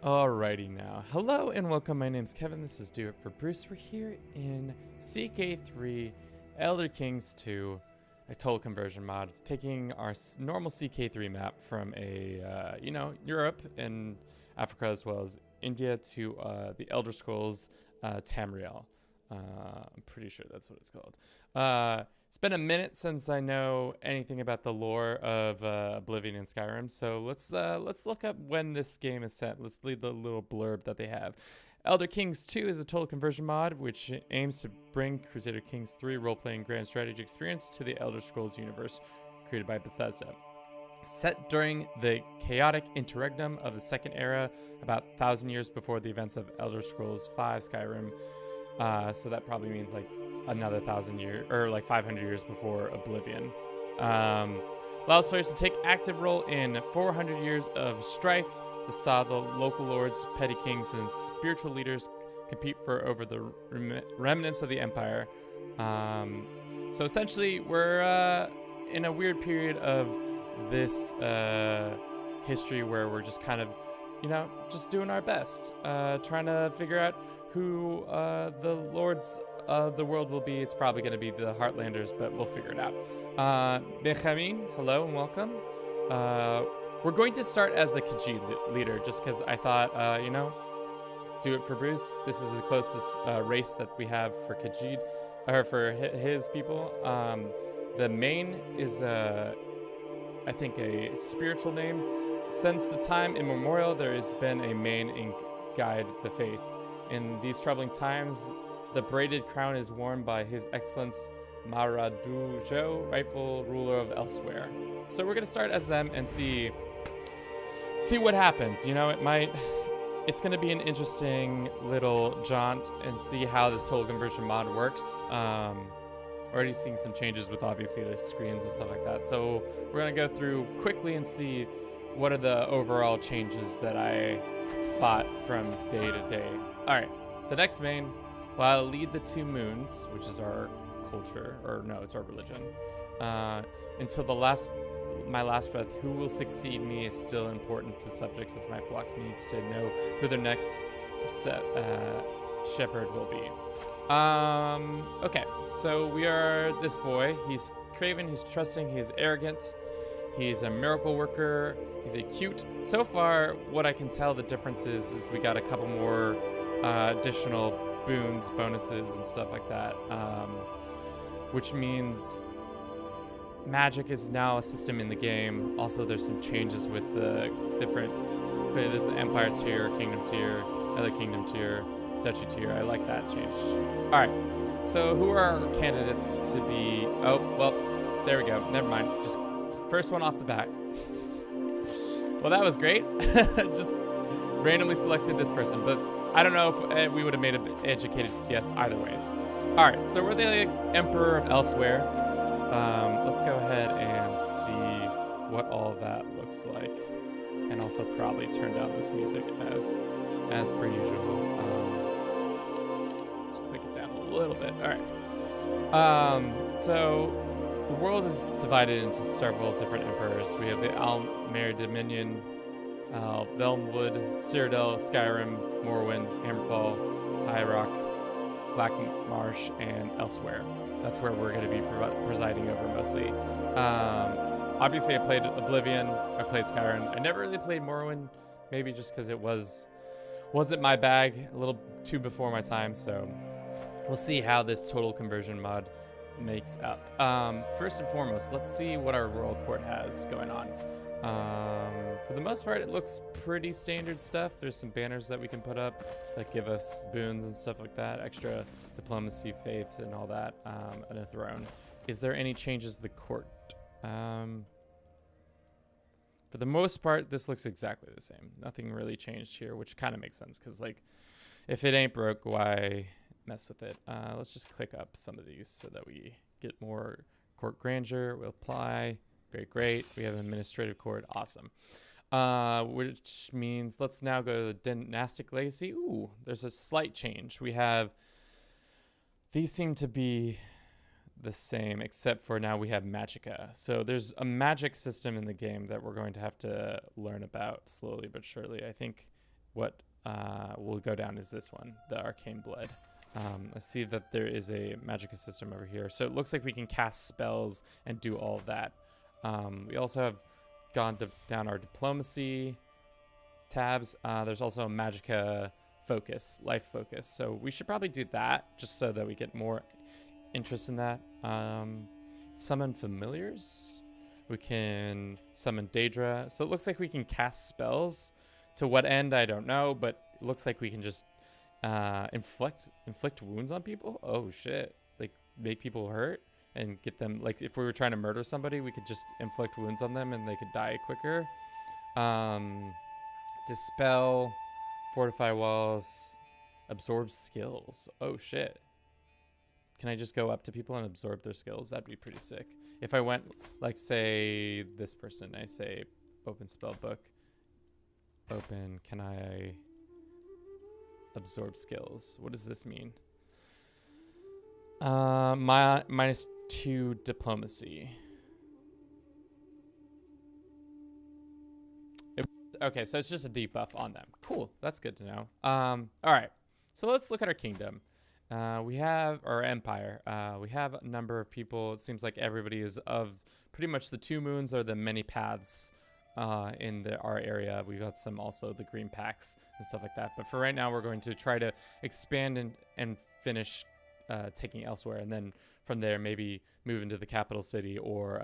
Alrighty now. Hello and welcome. My name's Kevin. This is Do It for Bruce. We're here in CK3 Elder Kings 2, a total conversion mod, taking our normal CK3 map from Europe and Africa as well as India to the Elder Scrolls Tamriel. I'm pretty sure that's what it's called. It's been a minute since I know anything about the lore of Oblivion and Skyrim, so let's look up when this game is set. Let's read the little blurb that they have. Elder Kings 2 is a total conversion mod which aims to bring Crusader Kings 3 role-playing grand strategy experience to the Elder Scrolls universe created by Bethesda. Set during the chaotic interregnum of the Second Era, about 1,000 years before the events of Elder Scrolls V Skyrim. So that probably means like another 1,000 years, or like 500 years before Oblivion. Allows players to take active role in 400 years of strife. This saw the local lords, petty kings, and spiritual leaders compete for over the remnants of the empire. So essentially, we're in a weird period of this history where we're just kind of, just doing our best, trying to figure out who the lords of the world will be. It's probably going to be the Heartlanders, but we'll figure it out. Benjamin, hello and welcome. We're going to start as the Khajiit leader, just because I thought, do it for Bruce. This is the closest race that we have for Khajiit, or for his people. The main is, I think, a spiritual name. Since the time immemorial, there has been a main in guide the faith. In these troubling times, the braided crown is worn by His Excellence Maradujo, rightful ruler of elsewhere. So we're gonna start as them and see what happens. It's gonna be an interesting little jaunt and see how this whole conversion mod works. Already seeing some changes with obviously the screens and stuff like that. So we're gonna go through quickly and see what are the overall changes that I spot from day to day. All right, the next main, while I lead the two moons, which is our culture, or no, it's our religion, until my last breath, who will succeed me is still important to subjects, as my flock needs to know who their next shepherd will be. Okay, so we are this boy. He's craven, he's trusting, he's arrogant. He's a miracle worker. He's acute. So far, what I can tell the difference is we got a couple more additional boons, bonuses, and stuff like that, which means magic is now a system in the game. Also, there's some changes with the different, clearly this is Empire tier, Kingdom tier, other Kingdom tier, Duchy tier. I like that change. All right, so who are our candidates to be? Oh, well, there we go. Never mind. Just first one off the bat. Well, that was great. Just randomly selected this person, but I don't know if we would have made an educated guess either ways. All right, so we're the Emperor of Elsewhere. Let's go ahead and see what all that looks like, and also probably turn down this music as per usual. Just click it down a little bit. All right. So the world is divided into several different emperors. We have the Almer Dominion, Velmwood, Cyrodiil, Skyrim, Morrowind, Hammerfall, High Rock, Black Marsh, and Elsewhere. That's where we're going to be presiding over mostly. Obviously, I played Oblivion. I played Skyrim. I never really played Morrowind, maybe just because it wasn't my bag, a little too before my time. So we'll see how this total conversion mod makes up. First and foremost, let's see what our royal court has going on. For the most part, it looks pretty standard stuff. There's some banners that we can put up that give us boons and stuff like that, extra diplomacy, faith, and all that, and a throne. Is there any changes to the court? For the most part, this looks exactly the same. Nothing really changed here, which kind of makes sense, because like, if it ain't broke, why mess with it? Let's just click up some of these so that we get more court grandeur. We'll apply. Great. We have administrative court. Awesome. Which means let's now go to the dynastic legacy. Ooh, there's a slight change. We have, these seem to be the same, except for now we have Magicka. So there's a magic system in the game that we're going to have to learn about slowly but surely. I think what will go down is this one, the Arcane Blood. I see that there is a Magicka system over here. So it looks like we can cast spells and do all of that. We also have gone down our diplomacy tabs. There's also a Magicka focus, life focus. So we should probably do that just so that we get more interest in that. Summon familiars. We can summon Daedra. So it looks like we can cast spells. To what end, I don't know, but it looks like we can just inflict wounds on people. Oh shit. Like make people hurt and get them, like if we were trying to murder somebody, we could just inflict wounds on them and they could die quicker. Dispel, fortify walls, absorb skills. Oh shit. Can I just go up to people and absorb their skills? That'd be pretty sick. If I went, like, say, this person, I say, open spell book. Open, can I absorb skills? What does this mean? -2 diplomacy. Okay, so it's just a debuff on them. Cool, that's good to know. All right, so let's look at our kingdom. We have our empire. We have a number of people. It seems like everybody is of pretty much the 2 moons or the many paths in our area. We've got some also the green packs and stuff like that. But for right now, we're going to try to expand and finish taking elsewhere. And then from there, maybe move into the capital city or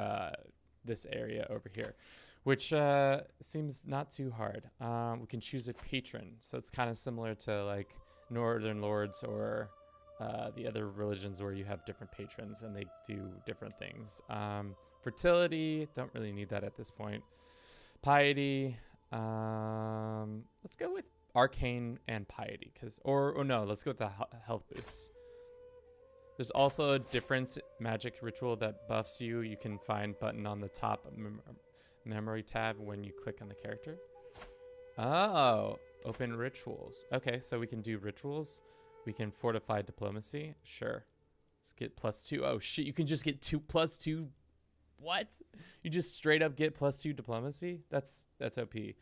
this area over here, which seems not too hard. We can choose a patron. So it's kind of similar to like Northern Lords or the other religions where you have different patrons and they do different things. Fertility, don't really need that at this point. Piety, let's go with arcane and piety, or no, let's go with the health boosts. There's also a different magic ritual that buffs you. You can find button on the top memory tab when you click on the character. Oh, open rituals. Okay, so we can do rituals. We can fortify diplomacy. Sure. Let's get +2. Oh shit, you can just get +2. What? You just straight up get +2 diplomacy? That's OP.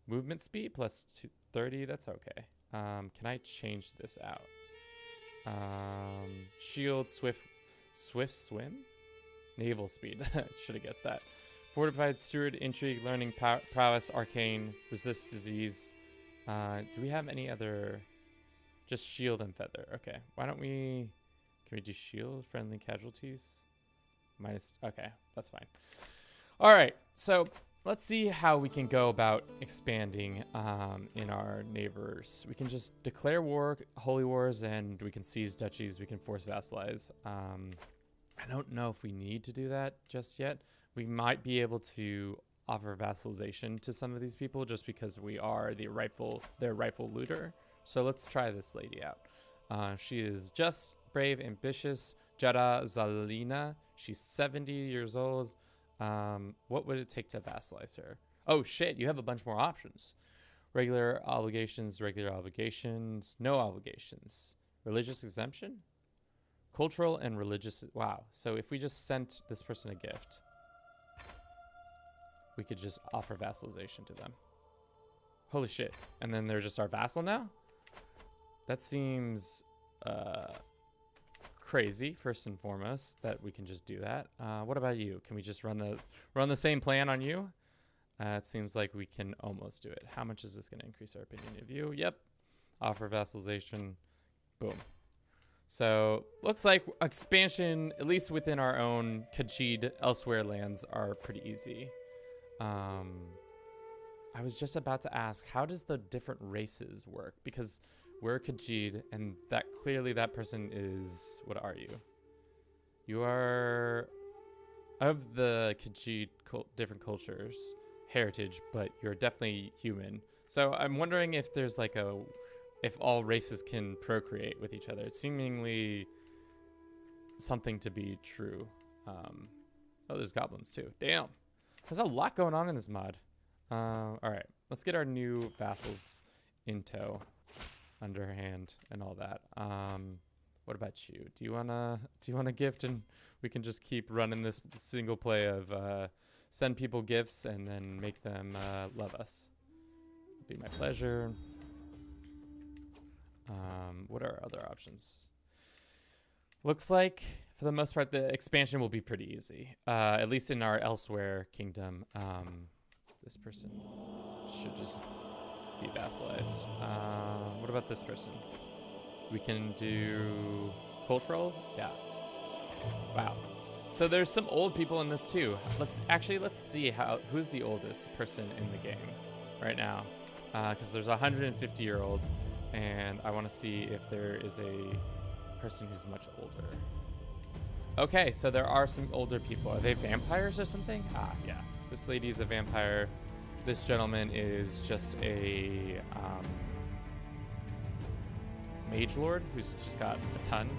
Movement speed +30. That's okay. Can I change this out? Shield, swift swim, naval speed. Should have guessed that. Fortified steward, intrigue, learning, prowess, arcane, resist disease. Do we have any other? Just shield and feather. Okay. Why don't we? Can we do shield, friendly casualties? Okay, that's fine. All right, so let's see how we can go about expanding in our neighbors. We can just declare war, holy wars, and we can seize duchies. We can force vassalize. I don't know if we need to do that just yet. We might be able to offer vassalization to some of these people just because we are their rightful looter. So let's try this lady out. She is just, brave, ambitious, Jada Zalina. She's 70 years old. What would it take to vassalize her? Oh shit, you have a bunch more options. Regular obligations, no obligations. Religious exemption? Cultural and religious. Wow. So if we just sent this person a gift, we could just offer vassalization to them. Holy shit. And then they're just our vassal now? That seems crazy, first and foremost, that we can just do that. What about you? Can we just run the same plan on you? It seems like we can almost do it. How much is this going to increase our opinion of you? Yep. Offer vassalization. Boom. So looks like expansion, at least within our own Khajiit elsewhere lands, are pretty easy. I was just about to ask, how does the different races work? Because we're Khajiit, and that clearly that person is, what are you? You are of the Khajiit different cultures, heritage, but you're definitely human. So I'm wondering if there's like if all races can procreate with each other. It's seemingly something to be true. Oh, there's goblins too. Damn. There's a lot going on in this mod. All right, let's get our new vassals in tow, underhand, and all that. What about you? Do you wanna gift, and we can just keep running this single play of send people gifts and then make them love us. Be my pleasure. What are other options? Looks like, for the most part, the expansion will be pretty easy. At least in our elsewhere kingdom. This person should just be vassalized. What about this person? We can do cultural? Yeah. Wow. So there's some old people in this too. Let's see who's the oldest person in the game right now. Because there's a 150-year-old, and I want to see if there is a person who's much older. Okay, so there are some older people. Are they vampires or something? Ah, yeah. This lady is a vampire. This gentleman is just a mage lord who's just got a ton.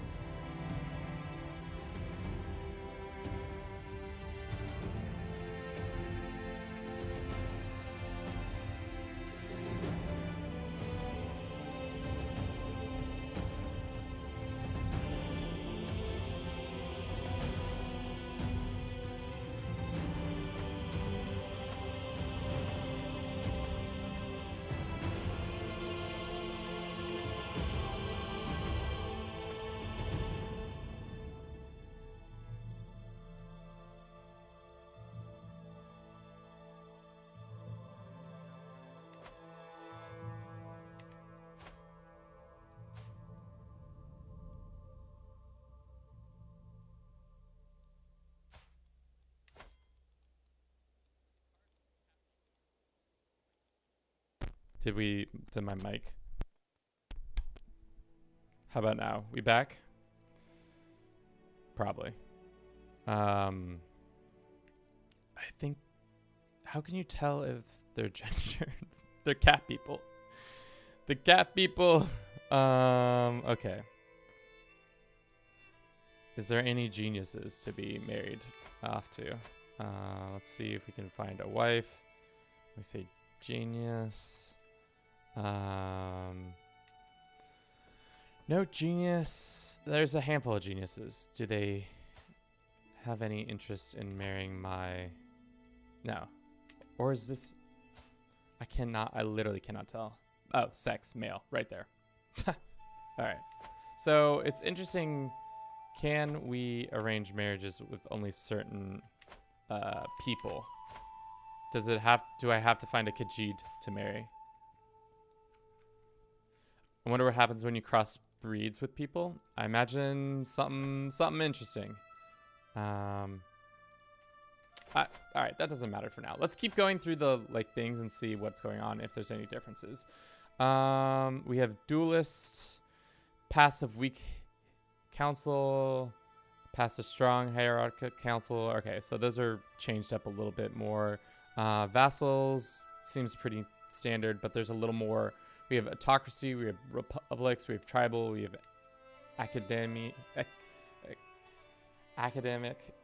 Did my mic? How about now? We back? Probably. I think, how can you tell if they're gendered? They're cat people. The cat people, okay. Is there any geniuses to be married off to? Let's see if we can find a wife. We say genius. No genius. There's a handful of geniuses. Do they have any interest in marrying my... No. Or is this... I literally cannot tell. Oh, sex, male, right there. All right. So it's interesting. Can we arrange marriages with only certain people? Do I have to find a Khajiit to marry? I wonder what happens when you cross breeds with people. I imagine something interesting. All right, that doesn't matter for now. Let's keep going through the things and see what's going on, if there's any differences. We have duelists, passive weak council, passive strong hierarchical council. Okay, so those are changed up a little bit more. Vassals seems pretty standard, but there's a little more. We have autocracy, we have republics, we have tribal, we have academic,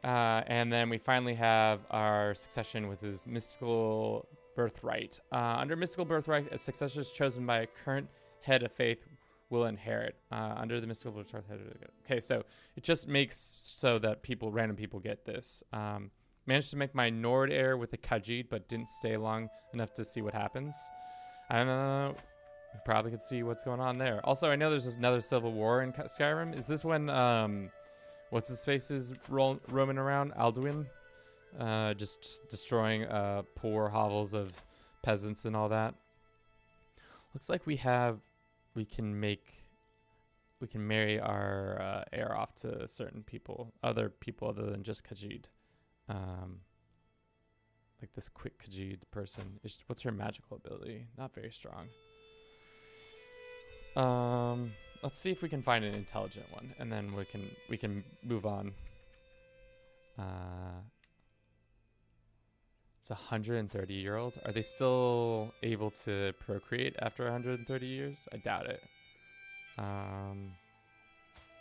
and then we finally have our succession with his mystical birthright. Under mystical birthright, a successor is chosen by a current head of faith will inherit. Under the mystical birthright, okay, so it just makes so that random people get this. Managed to make my Nord heir with a Khajiit, but didn't stay long enough to see what happens. I don't know. We probably could see what's going on there. Also, I know there's another civil war in Skyrim. Is this when, what's his face is roaming around? Alduin? Just destroying poor hovels of peasants and all that. Looks like we can marry our heir off to certain people, other than just Khajiit. Like this quick Khajiit person. What's her magical ability? Not very strong. Let's see if we can find an intelligent one, and then we can move on. It's a 130-year-old. Are they still able to procreate after 130 years? I doubt it.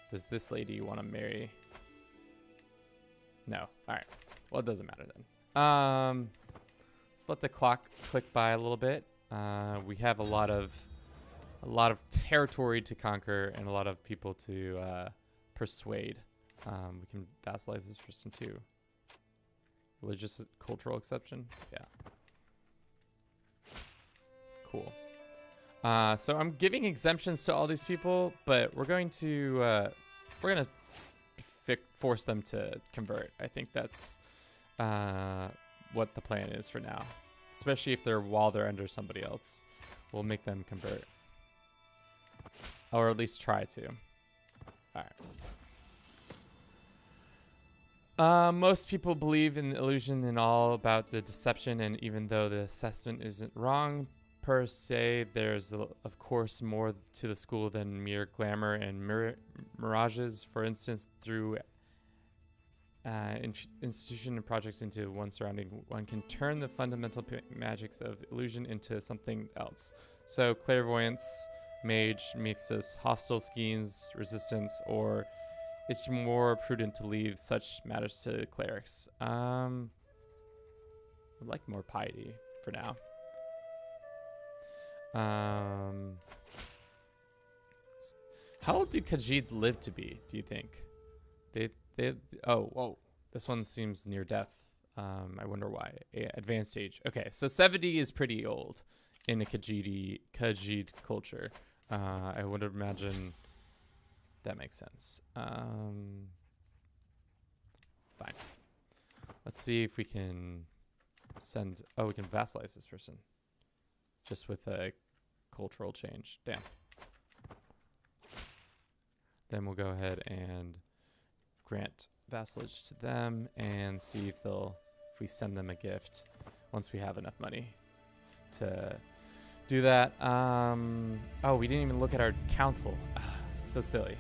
Does this lady want to marry? No. All right. Well, it doesn't matter then. Let's let the clock click by a little bit. We have a lot of territory to conquer and a lot of people to persuade. We can vassalize this person too. Religious cultural exception? Yeah. Cool. So I'm giving exemptions to all these people, but we're going to force them to convert. I think that's what the plan is for now, especially if while they're under somebody else. We'll make them convert, or at least try to. All right. Most people believe in illusion and all about the deception, and even though the assessment isn't wrong per se, there's of course more to the school than mere glamour and mirages. For instance, through institution and projects into one surrounding, one can turn the fundamental magics of illusion into something else. So clairvoyance, mage makes us hostile schemes, resistance, or it's more prudent to leave such matters to clerics. Would like more piety for now. How old do Khajiits live to be, do you think? Whoa, this one seems near death. I wonder why. Advanced age. Okay, so 70 is pretty old in a Khajiit culture. I would imagine that makes sense. Fine. Let's see if we can we can vassalize this person. Just with a cultural change. Damn. Then we'll go ahead and grant vassalage to them and see if we send them a gift once we have enough money to do that. Oh, we didn't even look at our council. So silly.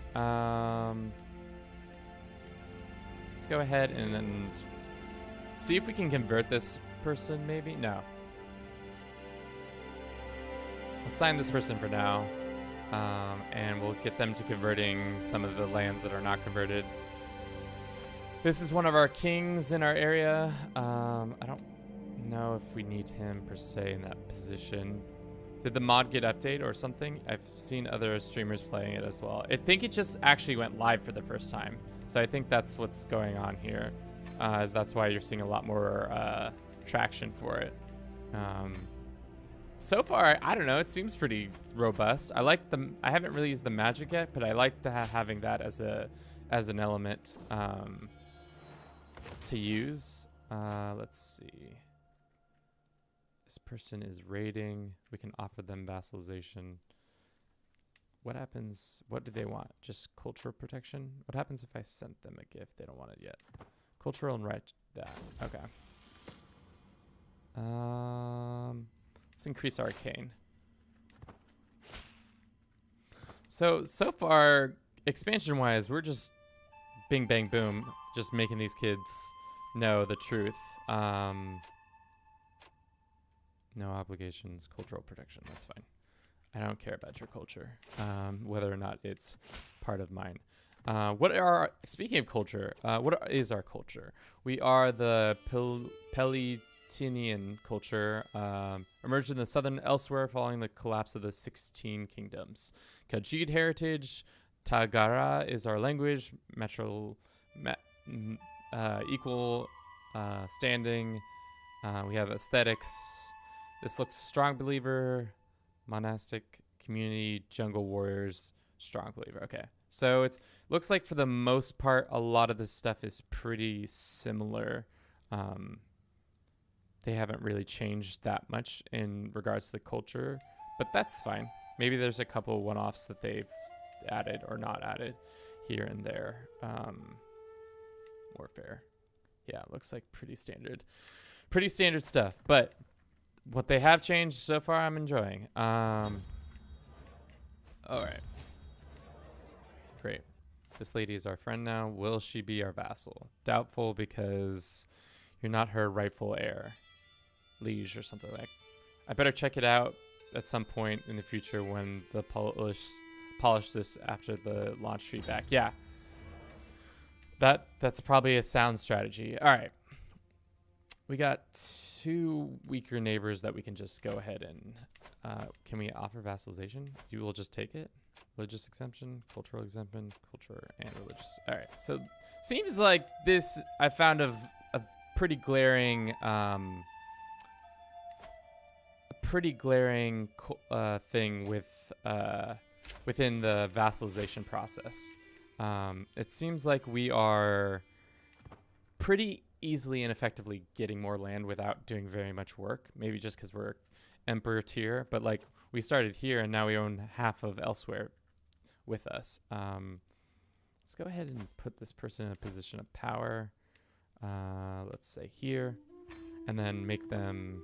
Let's go ahead and see if we can convert this person, maybe? No. We'll sign this person for now, and we'll get them to converting some of the lands that are not converted. This is one of our kings in our area. I don't know if we need him per se in that position. Did the mod get updated or something? I've seen other streamers playing it as well. I think it just actually went live for the first time. So I think that's what's going on here. That's why you're seeing a lot more traction for it. So far, I don't know. It seems pretty robust. I haven't really used the magic yet, but I like having that as an element to use. Let's see. This person is raiding. We can offer them vassalization. What happens? What do they want? Just cultural protection? What happens if I sent them a gift? They don't want it yet. Cultural and right that. Okay. Let's increase arcane. So far, expansion-wise, we're just bing, bang, boom, just making these kids know the truth. No obligations, cultural protection, that's fine. I don't care about your culture, whether or not it's part of mine. Speaking of culture, what is our culture? We are the Pelitinian culture, emerged in the southern elsewhere following the collapse of the 16 kingdoms. Khajiit heritage, Tagara is our language, equal standing. We have aesthetics. This looks strong believer, monastic community, jungle warriors, strong believer. Okay, so it looks like for the most part, a lot of this stuff is pretty similar. They haven't really changed that much in regards to the culture, but that's fine. Maybe there's a couple one-offs that they've added or not added here and there. Warfare. Yeah, it looks like pretty standard stuff, but what they have changed so far, I'm enjoying. All right. Great. This lady is our friend now. Will she be our vassal? Doubtful, because you're not her rightful heir. Liege or something like. I better check it out at some point in the future when the polish this after the launch feedback. Yeah. That's probably a sound strategy. All right. We got 2 weaker neighbors that we can just go ahead and can we offer vassalization? You will just take it. Religious exemption, cultural exemption, culture, and religious. All right. So seems like this I found a pretty glaring pretty glaring thing with within the vassalization process. It seems like we are pretty easily and effectively getting more land without doing very much work. Maybe just because we're emperor tier, but like we started here and now we own half of elsewhere with us. Let's go ahead and put this person in a position of power. Let's say here, and then make them,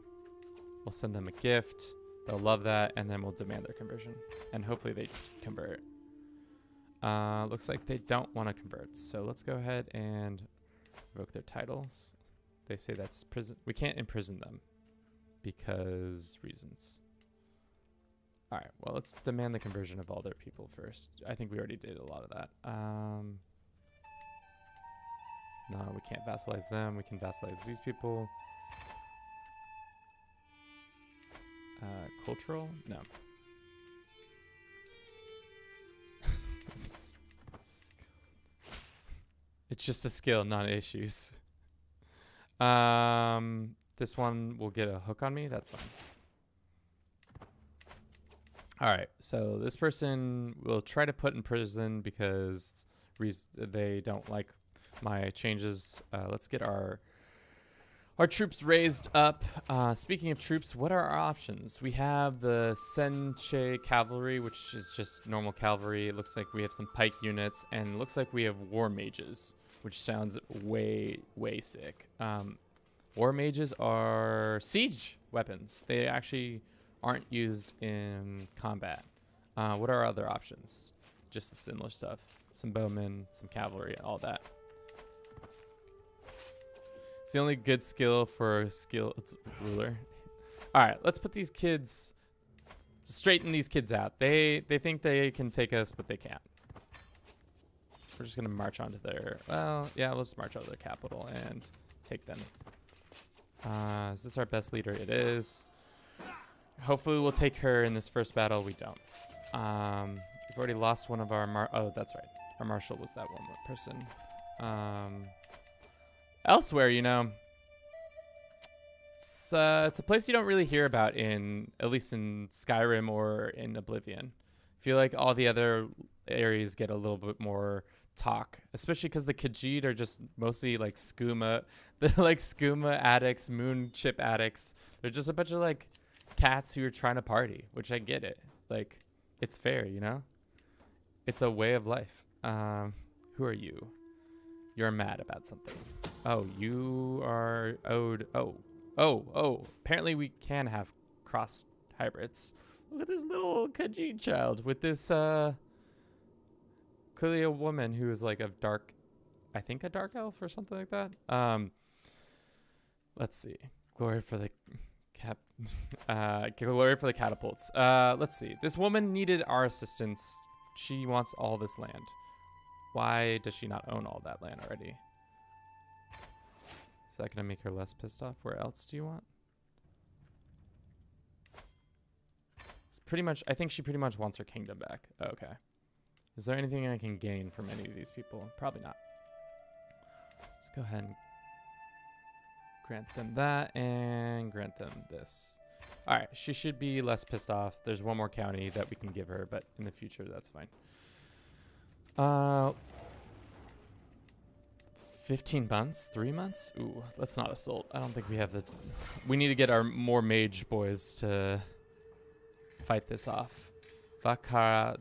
we'll send them a gift. They'll love that, and then we'll demand their conversion, and hopefully they convert. Looks like they don't want to convert, so let's go ahead and revoke their titles. They say that's prison. We can't imprison them because reasons. All right, well, let's demand the conversion of all their people first. I think we already did a lot of that. No, we can't vassalize them. We can vassalize these people. Cultural? No. It's just a skill, not issues. This one will get a hook on me. That's fine. All right, so this person will try to put in prison because they don't like my changes. Let's get our troops raised up. Speaking of troops, what are our options? We have the Senche cavalry, which is just normal cavalry. It looks like we have some pike units, and it looks like we have war mages, which sounds way sick. War mages are siege weapons. They actually aren't used in combat. What are our other options? Just the similar stuff. Some bowmen, some cavalry, all that. It's the only good skill for it's ruler. All right, let's put these kids, straighten these kids out. They think they can take us, but they can't. We're just gonna march onto their, well, yeah, let's march onto their capital and take them. Is this our best leader? It is. Hopefully we'll take her in this first battle. We don't. We've already lost one of our oh, that's right. Our marshal was that one person. Elsewhere, you know, it's a place you don't really hear about in, at least in Skyrim or in Oblivion. I feel like all the other areas get a little bit more talk, especially because the Khajiit are just mostly like skooma. They're like skooma addicts, moon chip addicts. They're just a bunch of like cats who are trying to party, which I get it. Like, it's fair, you know? It's a way of life. Who are you? You're mad about something. Oh, you are owed. Oh. Apparently we can have cross hybrids. Look at this little Khajiit child with this, clearly a woman who is like of dark, I think a dark elf or something like that. Let's see. Glory for the glory for the catapults. Let's see. This woman needed our assistance. She wants all this land. Why does she not own all that land already? Is that gonna make her less pissed off? Where else do you want? It's pretty much, I think she pretty much wants her kingdom back. Okay. Is there anything I can gain from any of these people? Probably not. Let's go ahead and grant them that and grant them this. All right, she should be less pissed off. There's one more county that we can give her, but in the future, that's fine. 15 months? 3 months? Ooh, let's not assault. I don't think we have the... We need to get our more mage boys to fight this off. Vakara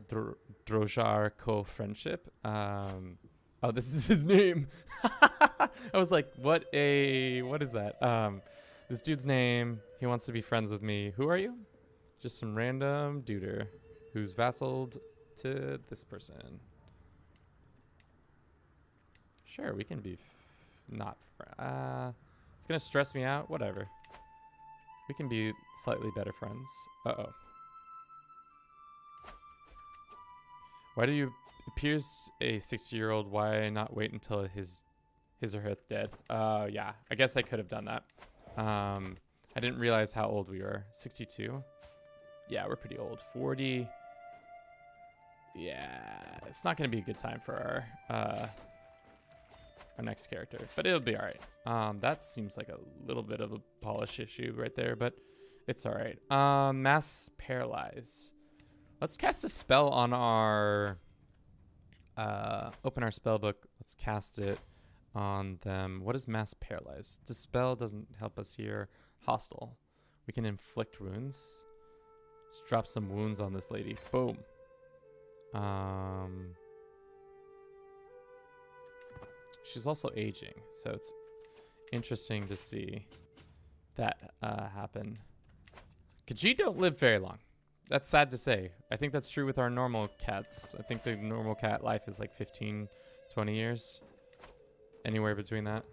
Drojar co-friendship. Oh, this is his name. I was like, what is that? This dude's name, he wants to be friends with me. Who are you? Just some random duder who's vassaled to this person. Sure, we can be not it's gonna stress me out. Whatever. We can be slightly better friends. Uh-oh. Why do you appears a 60-year-old? Why not wait until his or her death? Yeah, I guess I could have done that. I didn't realize how old we were. 62. Yeah, we're pretty old. 40. Yeah, it's not gonna be a good time for our next character, but it'll be all right. That seems like a little bit of a polish issue right there, but It's all right. Mass paralyze. Let's cast a spell on our. Open our spell book. Let's cast it on them. What is mass paralyze? Dispel doesn't help us here. Hostile. We can inflict wounds. Let's drop some wounds on this lady. Boom. She's also aging, so it's interesting to see that happen. Khajiit don't live very long. That's sad to say. I think that's true with our normal cats. I think the normal cat life is like 15, 20 years. Anywhere between that.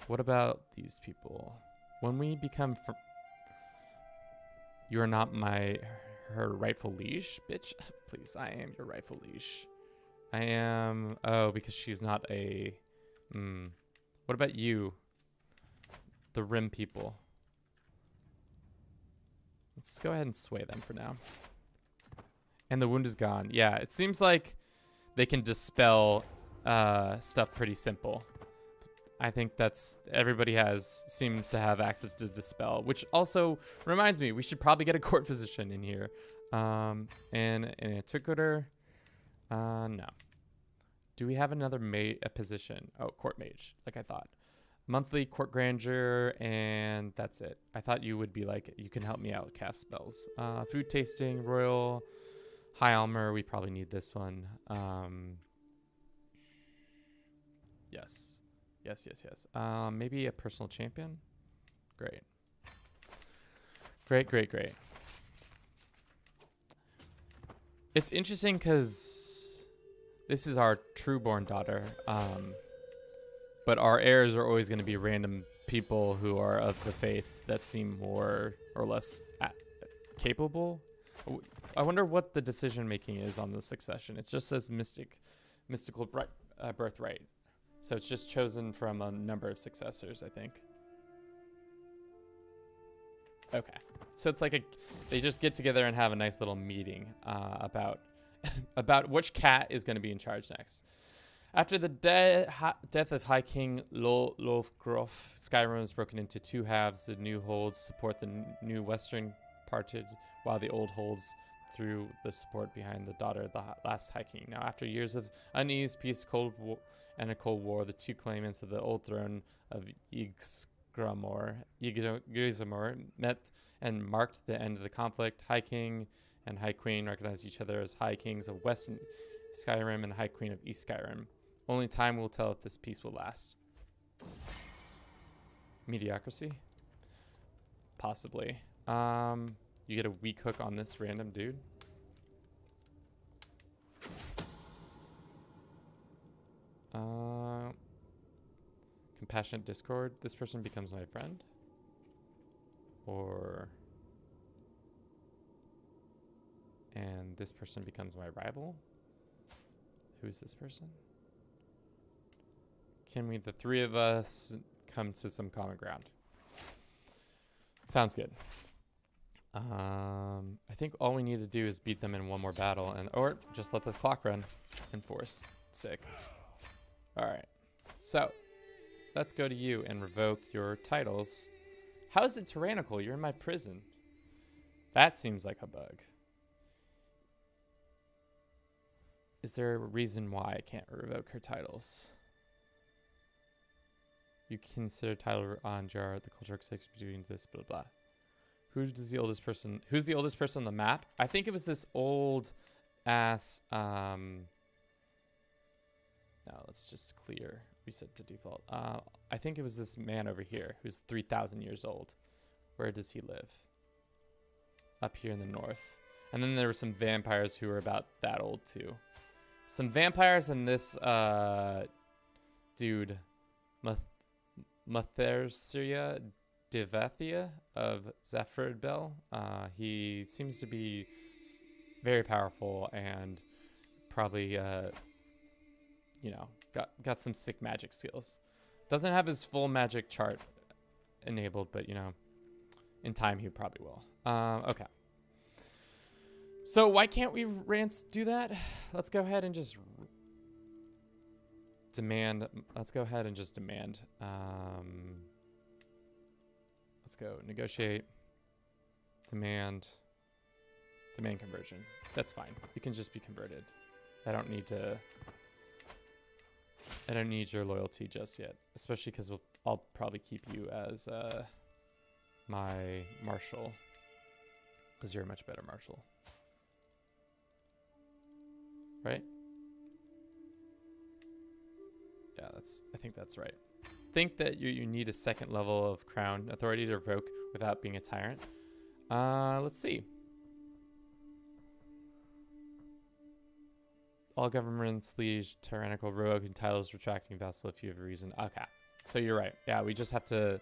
What about these people? When we become... You are not her rightful liege, bitch. Please, I am your rightful liege. I am... Oh, because she's not a... What about you? The Rim people. Let's go ahead and sway them for now. And the wound is gone. Yeah, it seems like they can dispel stuff pretty simple. I think that's... Everybody seems to have access to dispel, which also reminds me, we should probably get a court physician in here. And an antiquator. No. Do we have another position? Oh, court mage, like I thought. Monthly court grandeur, and that's it. I thought you would be like, you can help me out cast spells. Food tasting, royal, high armor. We probably need this one. Yes. Maybe a personal champion. Great. It's interesting because this is our true-born daughter. But our heirs are always going to be random people who are of the faith that seem more or less capable. I wonder what the decision making is on the succession. It just says mystical birthright. So it's just chosen from a number of successors, I think. Okay. So it's like they just get together and have a nice little meeting about which cat is going to be in charge next. After the death of High King Lofgrof, Skyrim is broken into two halves. The new holds support the new western parted, while the old holds through the support behind the daughter of the last High King. Now, after years of unease, peace, Cold War, the two claimants of the old throne of Yggdrasil met and marked the end of the conflict. High King and High Queen recognized each other as High Kings of West Skyrim and High Queen of East Skyrim. Only time will tell if this peace will last. Mediocrity? Possibly. You get a weak hook on this random dude. Compassionate discord. This person becomes my friend. And this person becomes my rival. Who is this person? Can we, the three of us, come to some common ground? Sounds good. I think all we need to do is beat them in one more battle, or just let the clock run. Enforce. Sick. All right. So, let's go to you and revoke your titles. How is it tyrannical? You're in my prison. That seems like a bug. Is there a reason why I can't revoke her titles? You consider title on jar, the culture exists between this, blah, blah. Who's the oldest person on the map? I think it was this old ass, no, let's just clear, reset to default. I think it was this man over here who's 3,000 years old. Where does he live? Up here in the north. And then there were some vampires who were about that old too. Some vampires and this dude, Mathersia Devathia of Zephyr Bell. He seems to be very powerful and probably, got some sick magic skills. Doesn't have his full magic chart enabled, but, in time he probably will. Okay. So why can't we do that? Let's go ahead and just demand. Let's go ahead and just demand. let's go. Negotiate. Demand conversion. That's fine. You can just be converted. I don't need your loyalty just yet, especially because I'll probably keep you as my marshal, because you're a much better marshal, right? Yeah, I think that's right. Think that you need a second level of crown authority to revoke without being a tyrant. Let's see. All governments, liege, tyrannical, revoking titles, retracting vassal if you have a reason. Okay, so you're right. Yeah, we just have to.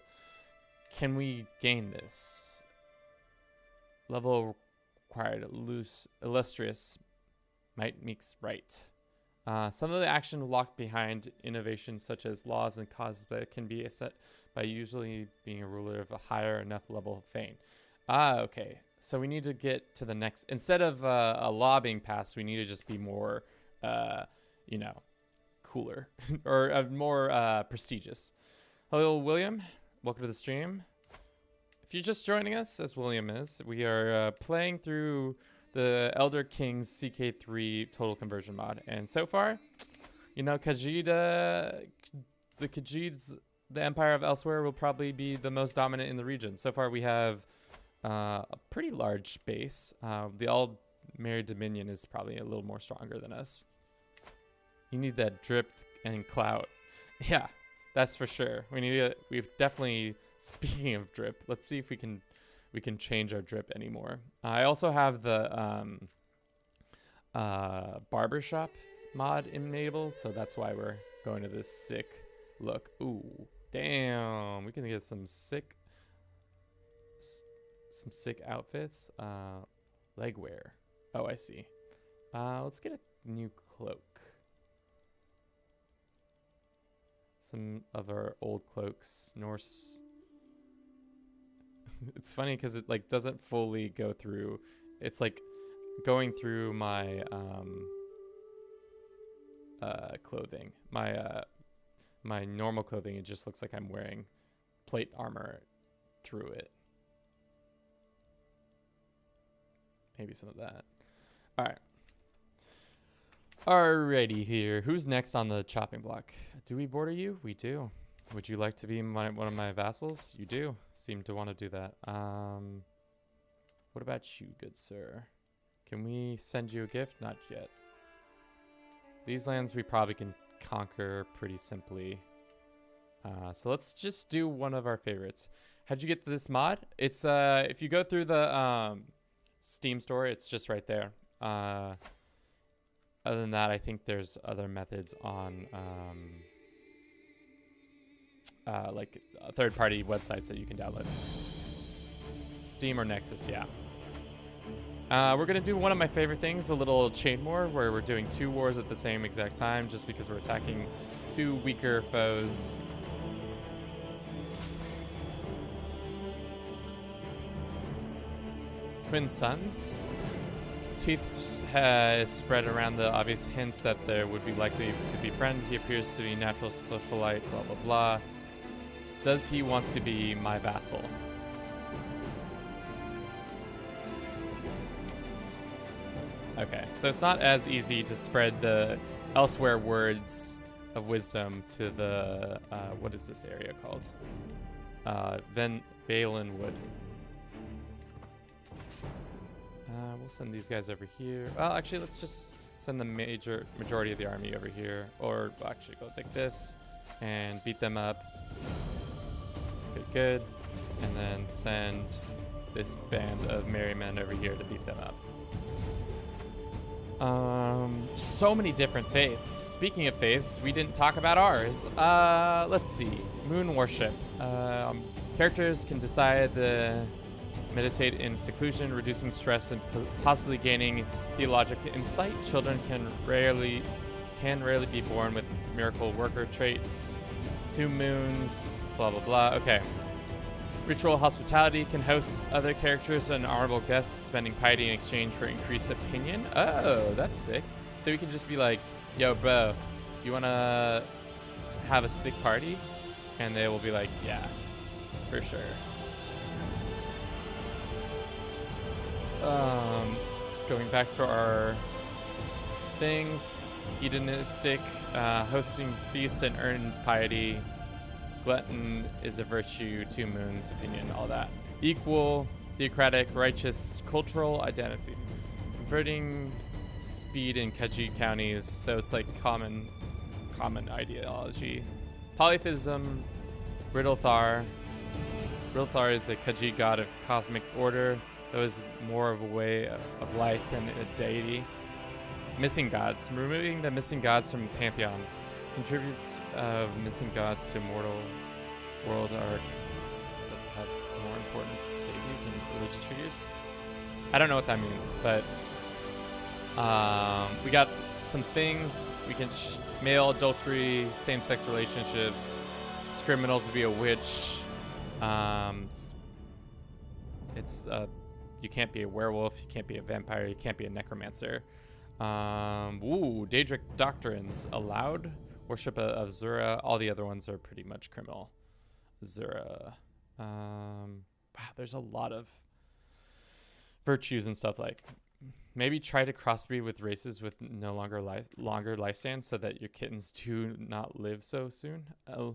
Can we gain this? Level required. Illustrious. Might makes right. Some of the action locked behind innovations such as laws and causes, but it can be set by usually being a ruler of a higher enough level of fame. Okay. So we need to get to the next. Instead of a law being passed, we need to just be more, cooler or more prestigious. Hello, William. Welcome to the stream. If you're just joining us, as William is, we are playing through the Elder Kings CK3 total conversion mod. And so far, Khajiit, the Khajiits, the Empire of Elsewhere will probably be the most dominant in the region. So far, we have a pretty large base. The All-Married Dominion is probably a little more stronger than us. You need that drip and clout. Yeah, that's for sure. We've definitely, speaking of drip, let's see if we can change our drip anymore. I also have the barbershop mod enabled, so that's why we're going to this sick look. Ooh, damn, we can get some sick outfits. Leg wear. Oh, I see. Let's get a new cloak. Some of our old cloaks. Norse. It's funny because it like doesn't fully go through. It's like going through my clothing. My normal clothing. It just looks like I'm wearing plate armor through it. Maybe some of that. All right. Alrighty here. Who's next on the chopping block? Do we border you? We do. Would you like to be one of my vassals? You do. Seem to want to do that. What about you, good sir? Can we send you a gift? Not yet. These lands we probably can conquer pretty simply. So let's just do one of our favorites. How'd you get this mod? It's if you go through the Steam store, it's just right there. Other than that, I think there's other methods on like third-party websites that you can download. Steam or Nexus, yeah. We're gonna do one of my favorite things, a little chain war, where we're doing 2 wars at the same exact time, just because we're attacking 2 weaker foes. Twin sons. Teeth has spread around the obvious hints that there would be likely to be friend. He appears to be natural socialite, blah, blah, blah. Does he want to be my vassal? Okay, so it's not as easy to spread the elsewhere words of wisdom to the, what is this area called? Valen Wood. We'll send these guys over here. Well, actually, let's just send the majority of the army over here. Or actually go like this and beat them up. Good, good. And then send this band of merry men over here to beat them up. So many different faiths. Speaking of faiths, we didn't talk about ours. Let's see. Moon worship. Characters can decide the meditate in seclusion, reducing stress and possibly gaining theological insight. Children can rarely be born with miracle worker traits. 2 moons, blah blah blah. Okay. Ritual hospitality can host other characters and honorable guests, spending piety in exchange for increased opinion. Oh, that's sick. So we can just be like, yo, bro, you wanna have a sick party? And they will be like, yeah, for sure. Going back to our things, hedonistic, hosting feasts and earns piety. Glutton is a virtue, 2 moons, opinion, all that. Equal, theocratic, righteous, cultural identity. Converting speed in Khajiit counties, so it's like common ideology. Polytheism, Riddlethar. Riddlethar is a Khajiit god of cosmic order that was more of a way of life than a deity. Missing gods. Removing the missing gods from Pantheon. Contributes of missing gods to mortal world are that have more important deities and religious figures. I don't know what that means, but we got some things. We can male adultery, same-sex relationships. It's criminal to be a witch. You can't be a werewolf. You can't be a vampire. You can't be a necromancer. Daedric doctrines allowed. Worship of Zura. All the other ones are pretty much criminal. Zura. Wow, there's a lot of virtues and stuff. Like maybe try to crossbreed with races with no longer lifespans so that your kittens do not live so soon. Oh,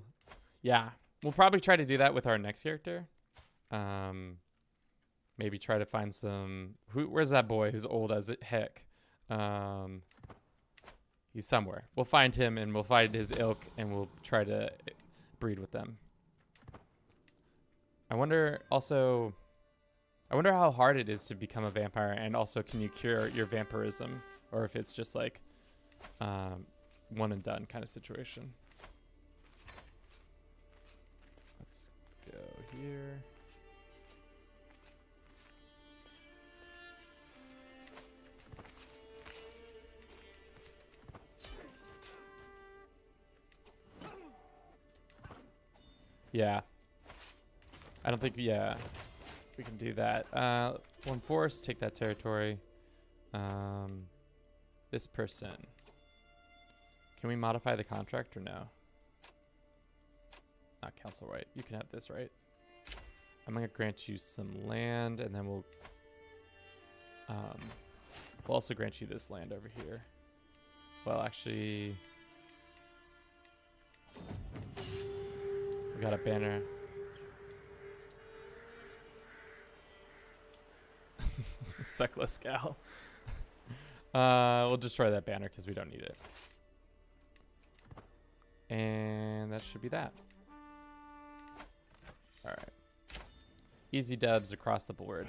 yeah. We'll probably try to do that with our next character. Maybe try to find some. Where's that boy who's old as heck? He's somewhere. We'll find him and we'll find his ilk and we'll try to breed with them. I wonder how hard it is to become a vampire, and also can you cure your vampirism, or if it's just like one and done kind of situation. Let's go here. Yeah. I don't think, yeah, we can do that. One force, take that territory. This person. Can we modify the contract or no? Not council right. You can have this, right? I'm going to grant you some land, and then we'll also grant you this land over here. Well, actually, we got a banner. Seckless gal. We'll destroy that banner because we don't need it. And that should be that. Alright. Easy dubs across the board.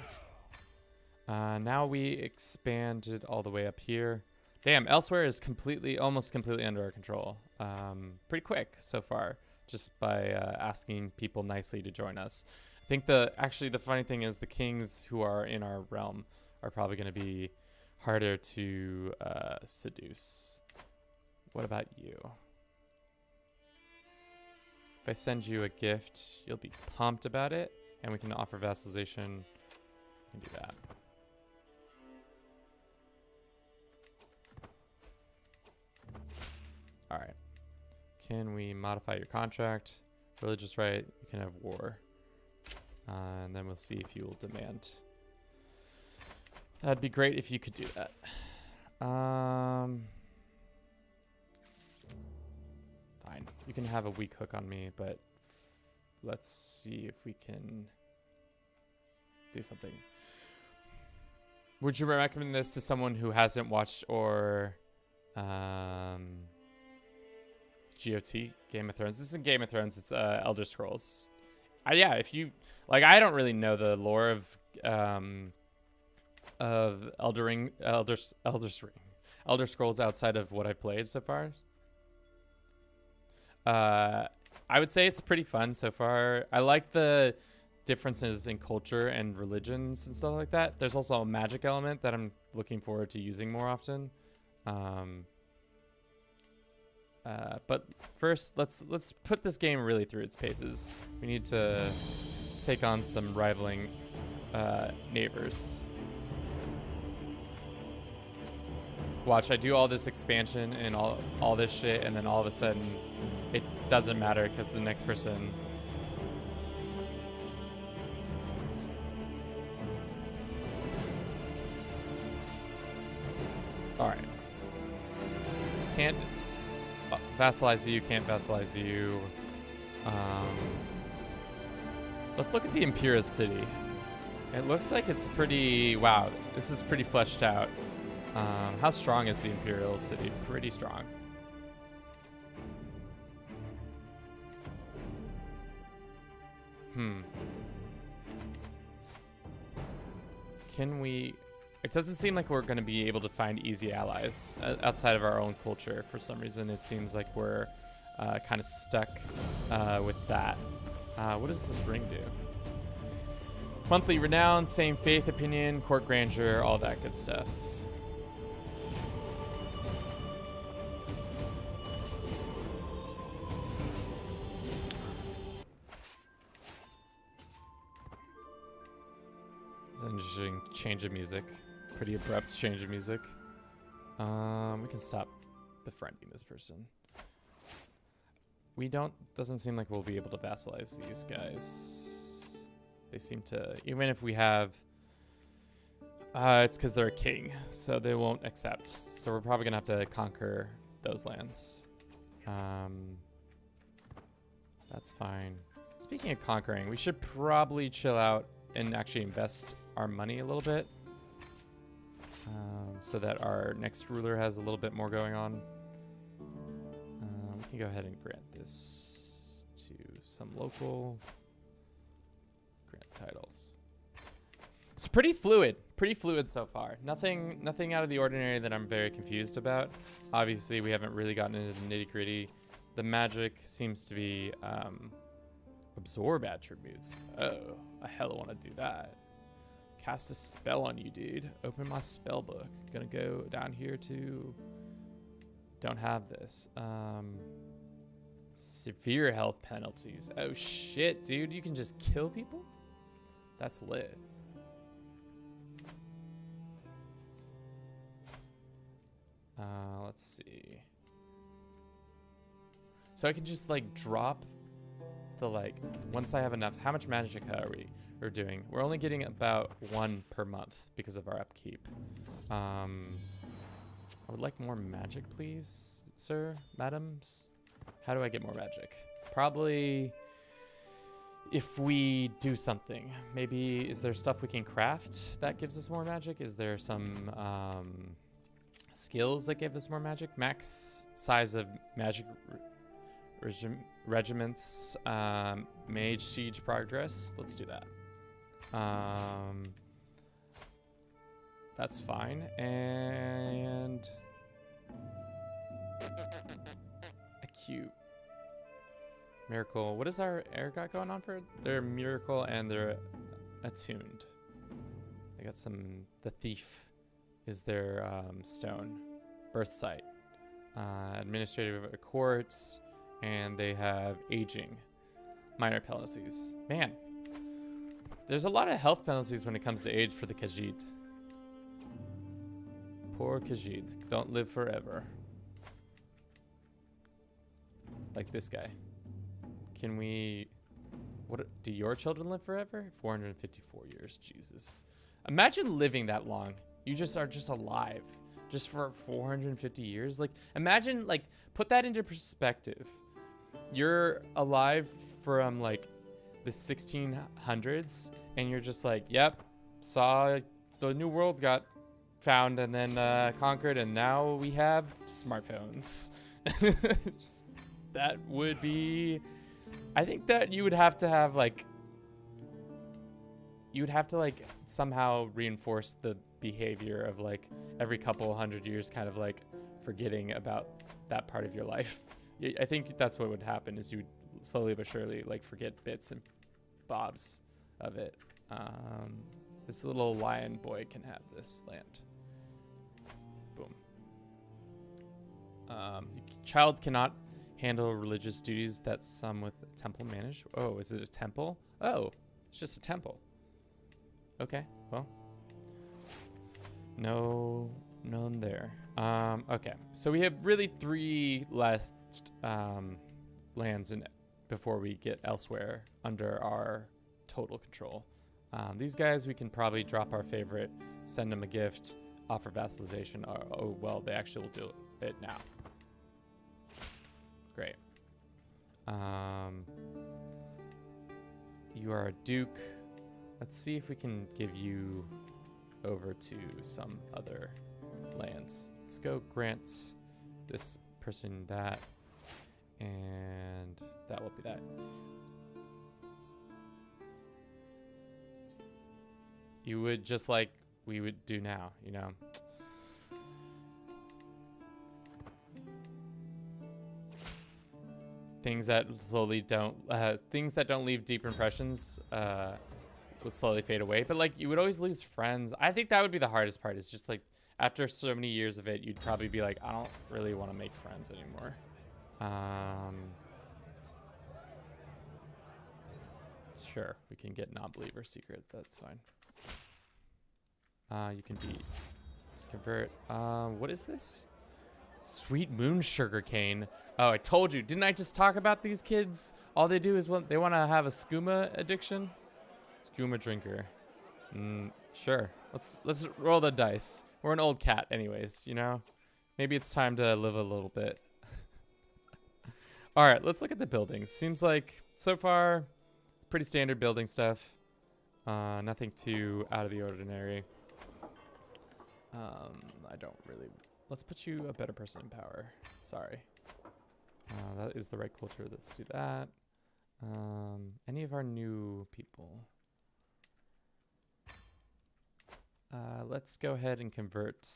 Now we expanded all the way up here. Damn, elsewhere is almost completely under our control. Pretty quick so far, just by asking people nicely to join us. I think actually the funny thing is the kings who are in our realm are probably going to be harder to seduce. What about you? If I send you a gift, you'll be pumped about it, and we can offer vassalization. We can do that. All right. Can we modify your contract? Religious right, you can have war. And then we'll see if you will demand. That'd be great if you could do that. Fine. You can have a weak hook on me, but let's see if we can do something. Would you recommend this to someone who hasn't watched or GOT, Game of Thrones? This isn't Game of Thrones, it's Elder Scrolls. Yeah, if you like, I don't really know the lore of Elder Scrolls outside of what I've played so far. I would say it's pretty fun so far. I like the differences in culture and religions and stuff like that. There's also a magic element that I'm looking forward to using more often. But first, let's put this game really through its paces. We need to take on some rivaling neighbors. Watch, I do all this expansion and all this shit, and then all of a sudden, it doesn't matter because the next person. All right. Can't vassalize you. Can't vassalize you. Let's look at the imperial city. It looks like it's pretty. Wow, this is pretty fleshed out. How strong is the imperial city? Pretty strong. Can we... It doesn't seem like we're going to be able to find easy allies outside of our own culture. For some reason, it seems like we're kind of stuck with that. What does this ring do? Monthly renown, same faith opinion, court grandeur, all that good stuff. It's an interesting change of music. Pretty abrupt change of music. We can stop befriending this person. Doesn't seem like we'll be able to vassalize these guys. They seem to, even if we have, it's because they're a king, so they won't accept. So we're probably gonna have to conquer those lands. That's fine. Speaking of conquering, we should probably chill out and actually invest our money a little bit, so that our next ruler has a little bit more going on. We can go ahead and grant this to some local. Grant titles. It's pretty fluid so far. Nothing out of the ordinary that I'm very confused about. Obviously, we haven't really gotten into the nitty-gritty. The magic seems to be absorb attributes. Oh, I hella want to do that. Cast a spell on you, dude. Open my spell book. Gonna go down here to... Don't have this. Severe health penalties. Oh shit, dude. You can just kill people? That's lit. Let's see. So I can just like drop the like, once I have enough. How much magic we're doing? We're only getting about 1 per month because of our upkeep. I would like more magic, please, sir, madams. How do I get more magic? Probably if we do something. Maybe, is there stuff we can craft that gives us more magic? Is there some skills that give us more magic? Max size of magic regiments, mage siege progress. Let's do that. That's fine. And acute miracle. What is our air got going on for? They're miracle and they're attuned. They got some. The thief is their stone. Birth site. Administrative courts, and they have aging. Minor penalties. Man, there's a lot of health penalties when it comes to age for the Khajiit. Poor Khajiit. Don't live forever. Like this guy. Can we... What do your children live forever? 454 years. Jesus. Imagine living that long. You just are just alive. Just for 450 years. Like, imagine, like, put that into perspective. You're alive from, like, the 1600s. And you're just like, yep. Saw the new world got found and then conquered. And now we have smartphones. That would be... I think that you would have to have, like... You would have to, like, somehow reinforce the behavior of, like, every couple 100 years kind of, like, forgetting about that part of your life. I think that's what would happen, is you would slowly but surely, like, forget bits and bobs of it. This little lion boy can have this land. Boom. Child cannot handle religious duties that some with a temple manage. Oh, is it a temple? Oh, it's just a temple. Okay, well. No, none there. Okay, so we have really 3 last lands before we get elsewhere under our total control. These guys, we can probably drop our favorite, send them a gift. offer vassalization. Oh, well, they actually will do it now. Great. You are a duke. Let's see if we can give you over to some other lands. Let's go grant this person that, and that will be that. You would just like we would do now, you know. Things that slowly don't, things that don't leave deep impressions will slowly fade away. But like, you would always lose friends. I think that would be the hardest part. Is just like, after so many years of it, you'd probably be like, I don't really want to make friends anymore. Sure, we can get non-believer secret. That's fine. You can be, let's convert. What is this? Sweet moon sugar cane. Oh, I told you. Didn't I just talk about these kids? All they do is they want to have a skooma addiction. Skooma drinker. Sure. Let's roll the dice. We're an old cat anyways, you know? Maybe it's time to live a little bit. All right, let's look at the buildings. Seems like, so far, pretty standard building stuff. Nothing too out of the ordinary. I don't really... Let's put you a better person in power. Sorry. That is the right culture. Let's do that. Any of our new people? Let's go ahead and convert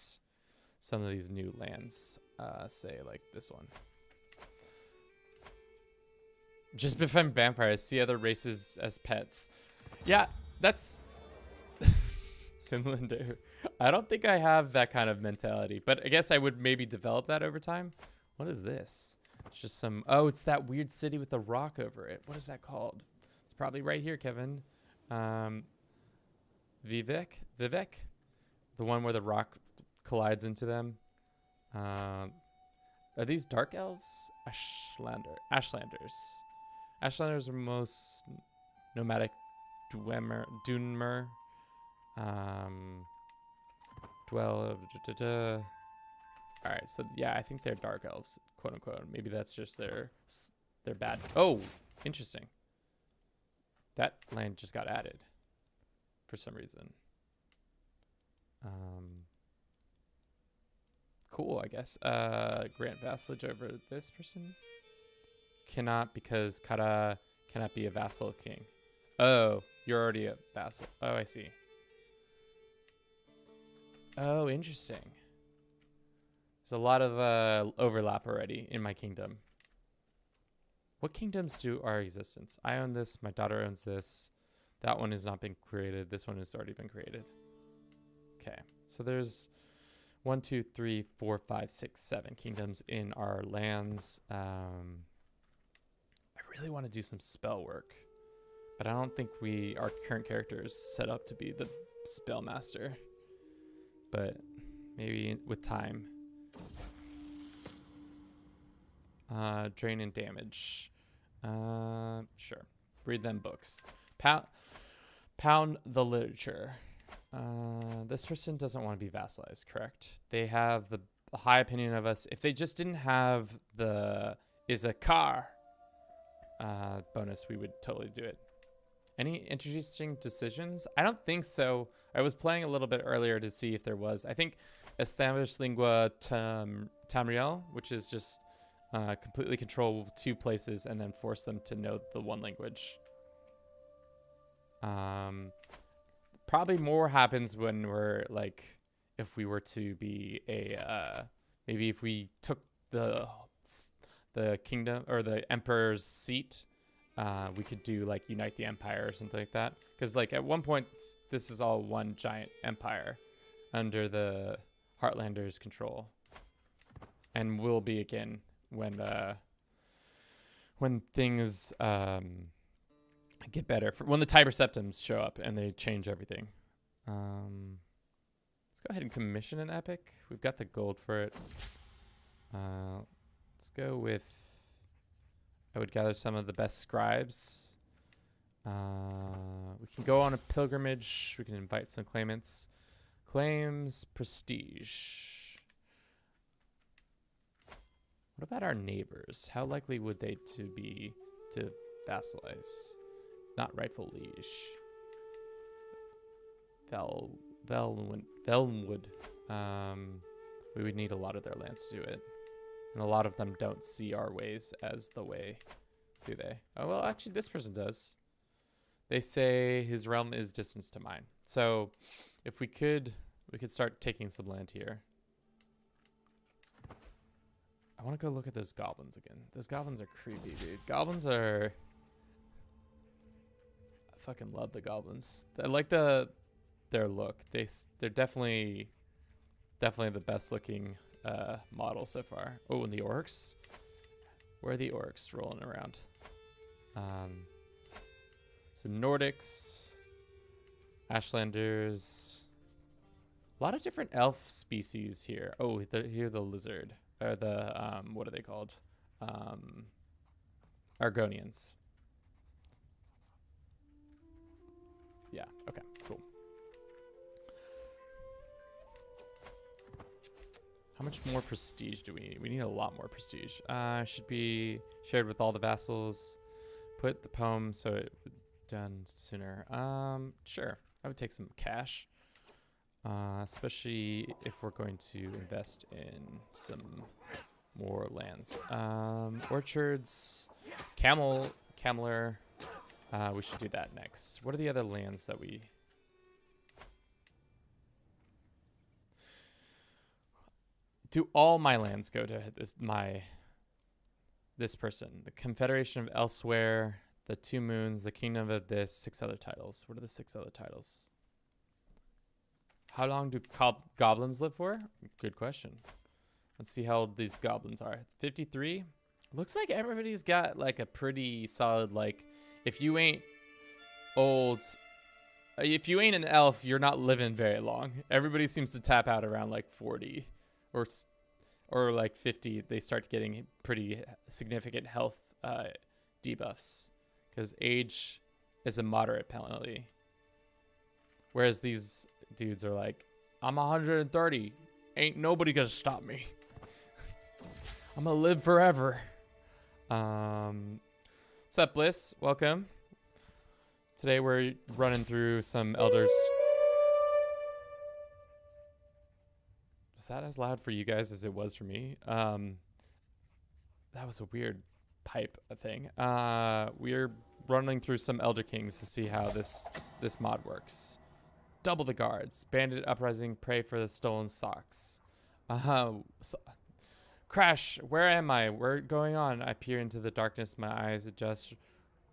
some of these new lands. Say like this one. Just befriend vampires. See other races as pets. Yeah, that's... Finlander. I don't think I have that kind of mentality, but I guess I would maybe develop that over time. What is this? It's just some... Oh, it's that weird city with the rock over it. What is that called? It's probably right here, Kevin. Vivek? The one where the rock collides into them. Are these dark elves? Ashlanders. Ashlanders are most nomadic Dunmer. All right, so yeah, I think they're dark elves, quote unquote. Maybe that's just their bad. Oh, interesting. That land just got added for some reason. Cool, I guess. Grant vassalage over this person. Cannot, because Kara cannot be a vassal of king. Oh, you're already a vassal. Oh, I see. Oh, interesting. There's a lot of overlap already in my kingdom. What kingdoms do our existence? I own this. My daughter owns this. That one has not been created. This one has already been created. Okay. So there's 1, 2, 3, 4, 5, 6, 7 kingdoms in our lands. I really want to do some spell work, but I don't think our current character is set up to be the spell master. But maybe with time. Drain and damage. Sure. Read them books. Pound the literature. This person doesn't want to be vassalized, correct? They have the high opinion of us. If they just didn't have the Izakar bonus, we would totally do it. Any interesting decisions? I don't think so. I was playing a little bit earlier to see if there was. I think established lingua tamriel, which is just completely control 2 places and then force them to know the one language. Probably more happens when we're like, if we were to be a, maybe if we took the kingdom or the emperor's seat, we could do like unite the empire or something like that. Because like at one point, this is all one giant empire under the Heartlanders' control, and will be again when things get better. When the Tiber Septums show up and they change everything. Let's go ahead and commission an epic. We've got the gold for it. Let's go with... I would gather some of the best scribes. We can go on a pilgrimage. We can invite some claimants. Claims prestige. What about our neighbors? How likely would they to vassalize? Not rightful liege. Velnwood. We would need a lot of their lands to do it. And a lot of them don't see our ways as the way, do they? Oh, well, actually, this person does. They say his realm is distance to mine. So if we could start taking some land here. I want to go look at those goblins again. Those goblins are creepy, dude. Goblins are... I fucking love the goblins. I like their look. They're definitely the best looking model so far. Oh, and the orcs. Where are the orcs rolling around? So Nordics, Ashlanders, a lot of different elf species here. Oh, here the lizard, or the what are they called? Argonians. Yeah. Okay. Cool. How much more prestige do we need? We need a lot more prestige. Should be shared with all the vassals. Put the poem so it done sooner. Sure. I would take some cash. Especially if we're going to invest in some more lands. Orchards, Cameler. We should do that next. What are the other lands that we... Do all my lands go to this person? The Confederation of Elsewhere, the Two Moons, the Kingdom of this, 6 other titles. What are the 6 other titles? How long do goblins live for? Good question. Let's see how old these goblins are. 53? Looks like everybody's got like a pretty solid, like, if you ain't old, if you ain't an elf, you're not living very long. Everybody seems to tap out around like 40 or like 50. They start getting pretty significant health debuffs because age is a moderate penalty. Whereas these dudes are like, I'm 130. Ain't nobody gonna stop me. I'm gonna live forever. What's up, Bliss? Welcome. Today we're running through some elders. Was that as loud for you guys as it was for me? That was a weird pipe thing. We're running through some Elder Kings to see how this mod works. Double the guards. Bandit uprising. Pray for the stolen socks. Crash. Where am I? Where going on? I peer into the darkness. My eyes adjust.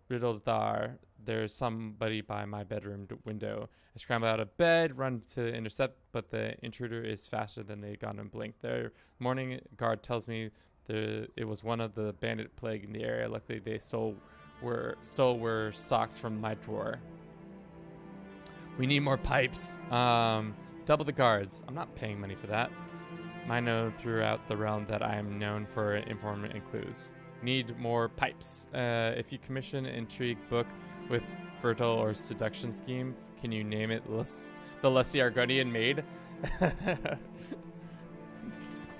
Riddled thar. There's somebody by my bedroom window. I scramble out of bed, run to intercept, but the intruder is faster than they got in blink. Their morning guard tells me it was one of the bandit plague in the area. Luckily, they stole socks from my drawer. We need more pipes. Double the guards. I'm not paying money for that. I know throughout the realm that I am known for informant and clues. Need more pipes. If you commission an intrigue book with fertile or seduction scheme, can you name it the Lusty Argonian Maid?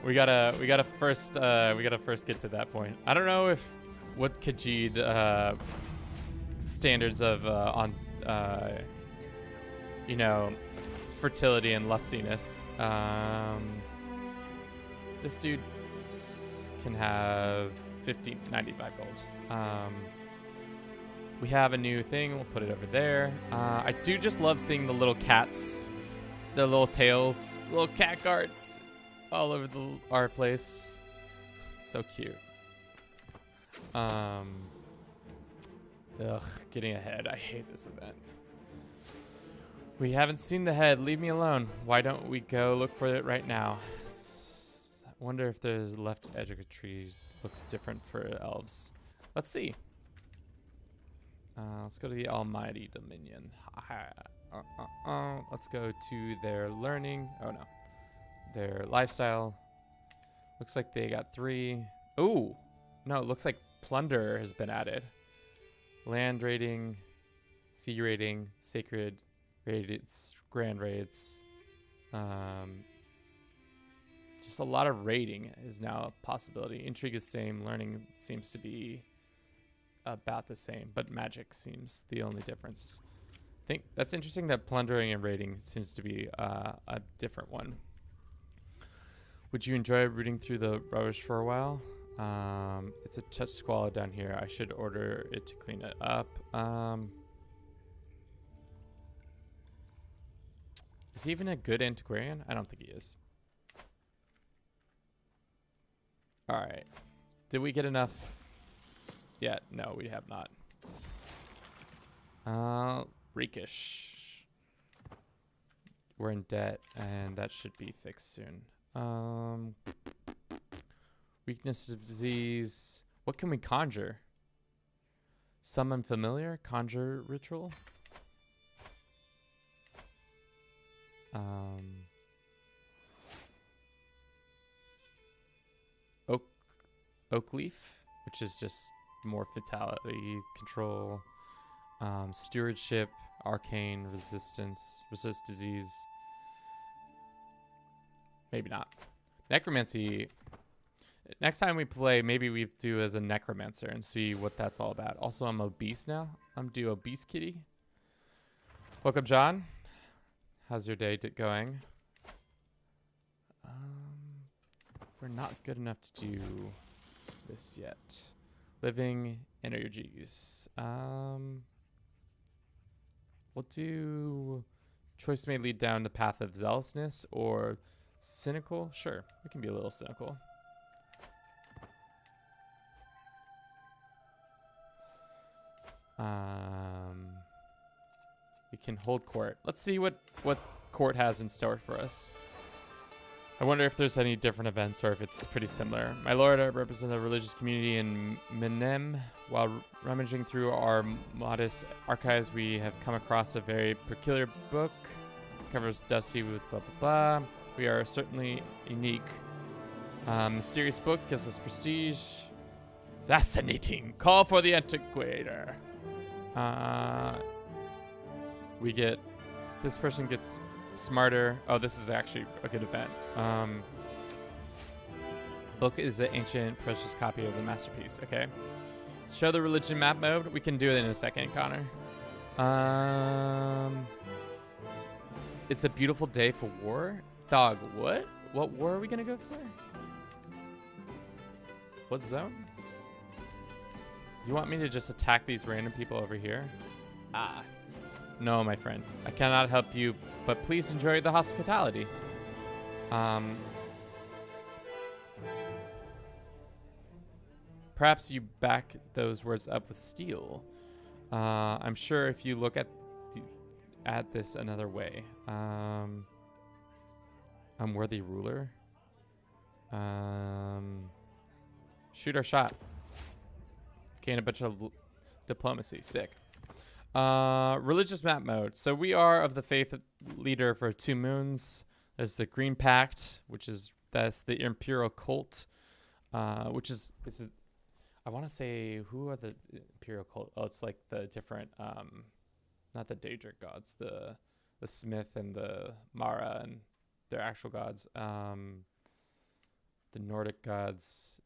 we gotta first get to that point. I don't know what Khajiit standards of fertility and lustiness. This dude can have 95 gold. We have a new thing. We'll put it over there. I do just love seeing the little cats, the little tails, little cat guards all over our place. So cute. Getting ahead. I hate this event. We haven't seen the head. Leave me alone. Why don't we go look for it right now? I wonder if the left edge of a tree looks different for elves. Let's see. Let's go to the Almighty Dominion. Let's go to their learning. Oh, no. Their lifestyle. Looks like they got 3. Ooh. No, it looks like plunder has been added. Land rating, sea rating, sacred raids, grand raids. Just a lot of raiding is now a possibility. Intrigue is the same. Learning seems to be about the same, but magic seems the only difference. I think that's interesting that plundering and raiding seems to be a different one. Would you enjoy rooting through the rubbish for a while? It's a touch squalid down here. I should order it to clean it up. Is he even a good antiquarian? I don't think he is. All right. Did we get enough? Yeah, no, we have not. Freakish. We're in debt, and that should be fixed soon. Weakness of disease. What can we conjure? Summon familiar? Conjure ritual? Oak leaf, which is just more fatality control. Stewardship, arcane, resistance, resist disease. Maybe not. Necromancy. Next time we play, maybe we do as a necromancer and see what that's all about. Also, I'm obese now. I'm due obese kitty. Welcome, John. How's your day going? We're not good enough to do this yet. Living energies. We'll do choice may lead down the path of zealousness or cynical. Sure, we can be a little cynical. We can hold court. Let's see what court has in store for us. I wonder if there's any different events or if it's pretty similar. My lord, I represent a religious community in Minem. While rummaging through our modest archives, we have come across a very peculiar book. Covers dusty with blah, blah, blah. We are certainly unique. Mysterious book gives us prestige. Fascinating. Call for the antiquator. We get... This person gets... smarter. Oh, this is actually a good event. Book is the ancient precious copy of the masterpiece. Okay. Show the religion map mode. We can do it in a second, Connor. It's a beautiful day for war. Dog, what? What war are we gonna go for? What zone? You want me to just attack these random people over here? Ah. No, my friend. I cannot help you, but please enjoy the hospitality. Perhaps you back those words up with steel. I'm sure if you look at this another way. Unworthy ruler. Shoot our shot. Gain a bunch of diplomacy. Sick. Religious map mode. So we are of the faith leader for 2 moons. There's the Green Pact, that's the imperial cult, which is I want to say, who are the imperial cult? Oh, it's like the different, not the Daedric gods, the Smith and the Mara and their actual gods. The Nordic gods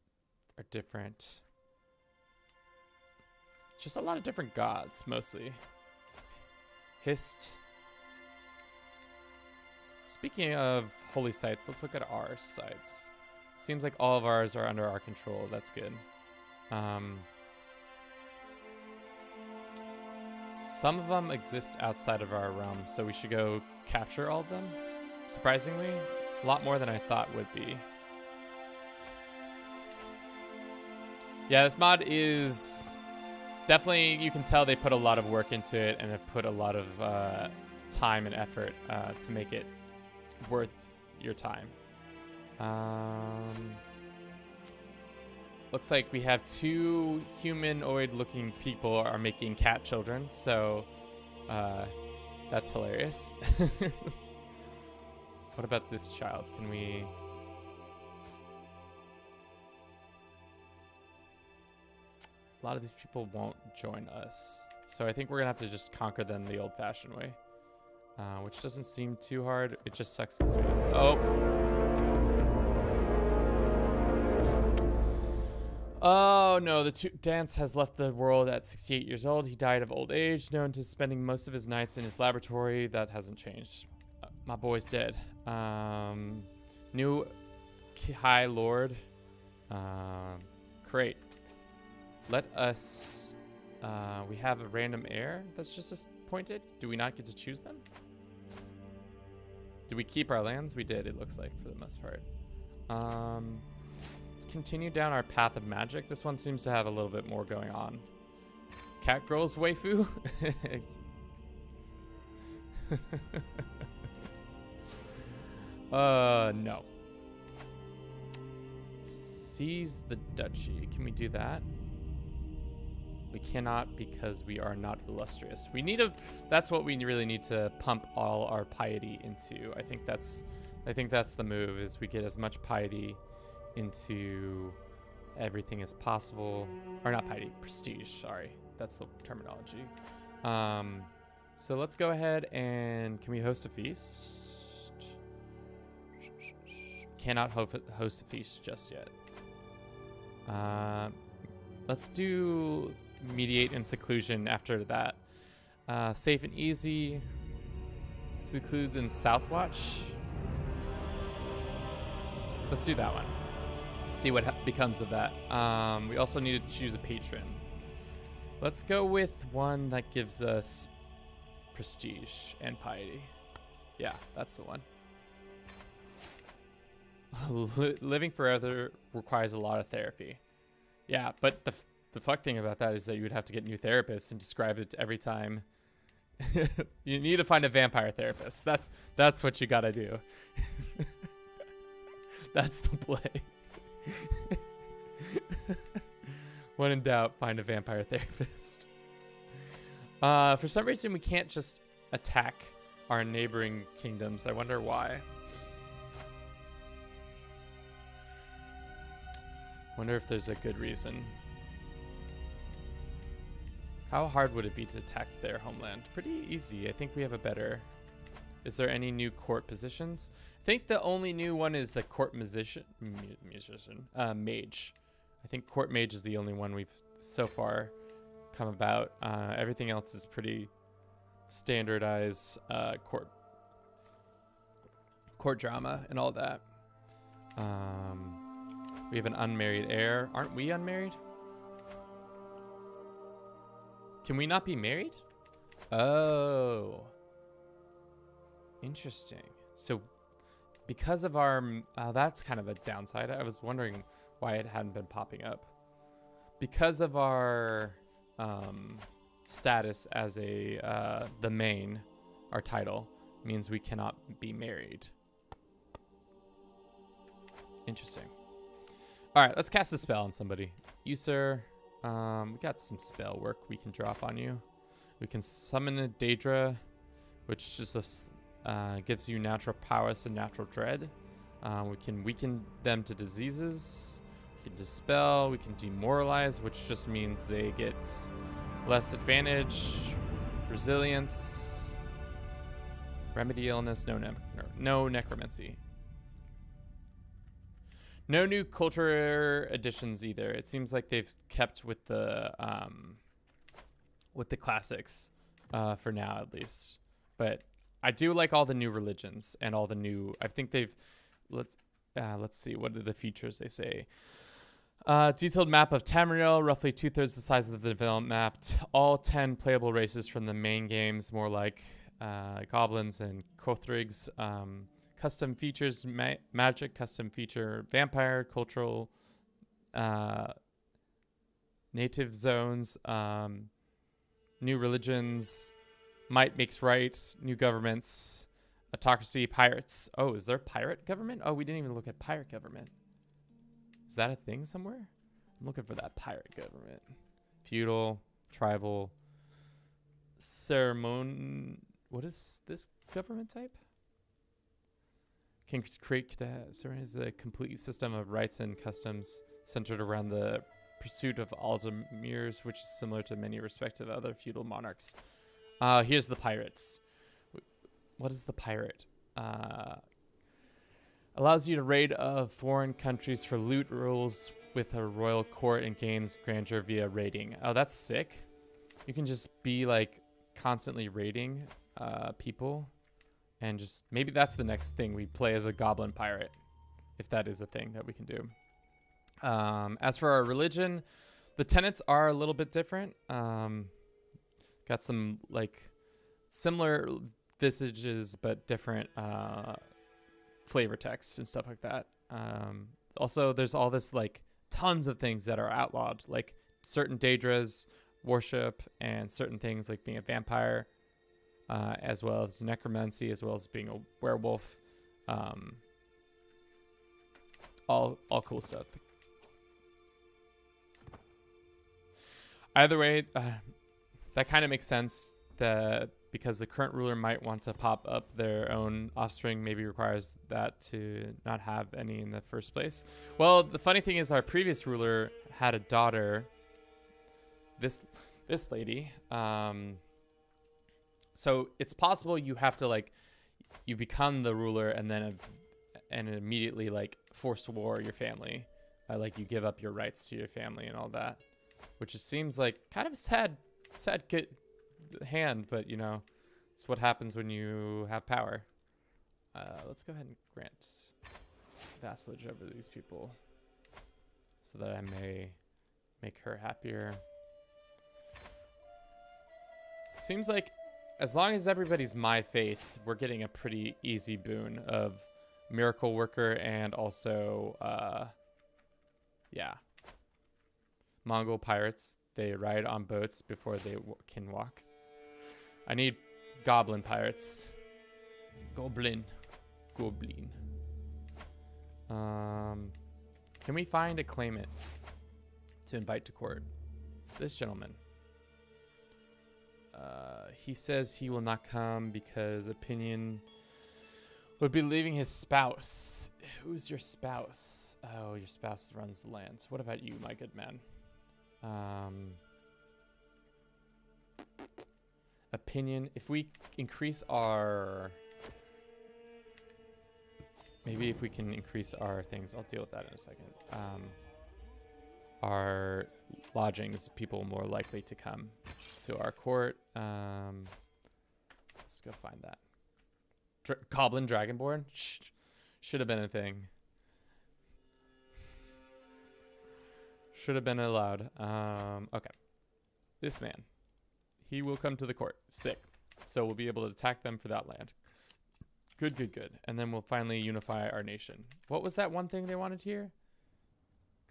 are different. Just a lot of different gods, mostly. Hist. Speaking of holy sites, let's look at our sites. Seems like all of ours are under our control. That's good. Some of them exist outside of our realm, so we should go capture all of them. Surprisingly, a lot more than I thought would be. Yeah, this mod is... Definitely, you can tell they put a lot of work into it and have put a lot of time and effort to make it worth your time. Looks like we have 2 humanoid-looking people are making cat children, so that's hilarious. What about this child? Can we... A lot of these people won't join us. So I think we're going to have to just conquer them the old-fashioned way. which doesn't seem too hard. It just sucks because we... Oh! Oh no, Dance has left the world at 68 years old. He died of old age, known to spending most of his nights in his laboratory. That hasn't changed. My boy's dead. New High Lord. Great. Let us... we have a random heir that's just appointed. Do we not get to choose them? Did we keep our lands? We did, it looks like, for the most part. Let's continue down our path of magic. This one seems to have a little bit more going on. Cat girl's waifu? No. Seize the duchy. Can we do that? We cannot because we are not illustrious. We need that's what we really need to pump all our piety into. I think that's the move, is we get as much piety into everything as possible. Or not piety, prestige, sorry. That's the terminology. So let's go ahead and can we host a feast? Cannot host a feast just yet. Let's do mediate and seclusion after that. Safe and easy. Secludes in Southwatch. Let's do that one. See what becomes of that. We also need to choose a patron. Let's go with one that gives us prestige and piety. Yeah, that's the one. Living forever requires a lot of therapy. Yeah, but the fuck thing about that is that you would have to get new therapists and describe it every time. You need to find a vampire therapist. That's what you gotta do. That's the play. When in doubt, find a vampire therapist. For some reason, we can't just attack our neighboring kingdoms. I wonder why. Wonder if there's a good reason. How hard would it be to attack their homeland? Pretty easy. I think we have a better... Is there any new court positions? I think the only new one is the court mage. I think court mage is the only one we've so far come about. Everything else is pretty standardized court drama and all that. We have an unmarried heir. Aren't we unmarried? Can we not be married? Oh. Interesting. So because of our... that's kind of a downside. I was wondering why it hadn't been popping up. Because of our status as a the main, our title, means we cannot be married. Interesting. All right, let's cast a spell on somebody. You, sir. We got some spell work we can drop on you. We can summon a Daedra, which just gives you natural prowess and natural dread. We can weaken them to diseases. We can dispel. We can demoralize, which just means they get less advantage, resilience, remedy illness, no necromancy. No new culture additions either. It seems like they've kept with the classics for now, at least. But I do like all the new religions and all the new. I think they've. Let's see. What are the features they say? Detailed map of Tamriel, roughly 2/3 the size of the development map. All 10 playable races from the main games, more like goblins and Kothrigs. Custom features, magic, custom feature, vampire, cultural, native zones, new religions, might makes right, new governments, autocracy, pirates. Oh, is there pirate government? Oh, we didn't even look at pirate government. Is that a thing somewhere? I'm looking for that pirate government. Feudal, tribal, ceremony. What is this government type? Can create is a complete system of rights and customs centered around the pursuit of Aldemirs, which is similar to many respective other feudal monarchs. Here's the pirates. what is the pirate? Allows you to raid foreign countries for loot, rules with a royal court, and gains grandeur via raiding. Oh, that's sick. You can just be like constantly raiding people, and just maybe that's the next thing we play as a goblin pirate, if that is a thing that we can do. As for our religion, the tenets are a little bit different. Got some like similar visages but different flavor texts and stuff like that. Also, there's all this like tons of things that are outlawed, like certain daedras worship and certain things like being a vampire, as well as necromancy, as well as being a werewolf. All cool stuff. Either way, that kind of makes sense, that because the current ruler might want to pop up their own offspring, maybe requires that to not have any in the first place. Well, the funny thing is our previous ruler had a daughter, this lady. So it's possible you have to like, you become the ruler and then and immediately like forswear your family. Like you give up your rights to your family and all that, which just seems like kind of a sad hand, but you know, it's what happens when you have power. Let's go ahead and grant vassalage over these people so that I may make her happier. Seems like as long as everybody's my faith, we're getting a pretty easy boon of miracle worker and also yeah, Mongol pirates. They ride on boats before they can walk. I need goblin pirates. Goblin. Can we find a claimant to invite to court? This gentleman. He says he will not come because opinion would be leaving his spouse. Who's your spouse? Oh, your spouse runs the lands. What about you, my good man? Opinion. If we increase our... Maybe if we can increase our things, I'll deal with that in a second. Our lodgings, people more likely to come to our court. Let's go find that. Goblin Dragonborn? Should have been a thing. Should have been allowed. Okay. This man. He will come to the court. Sick. So we'll be able to attack them for that land. Good. And then we'll finally unify our nation. What was that one thing they wanted here?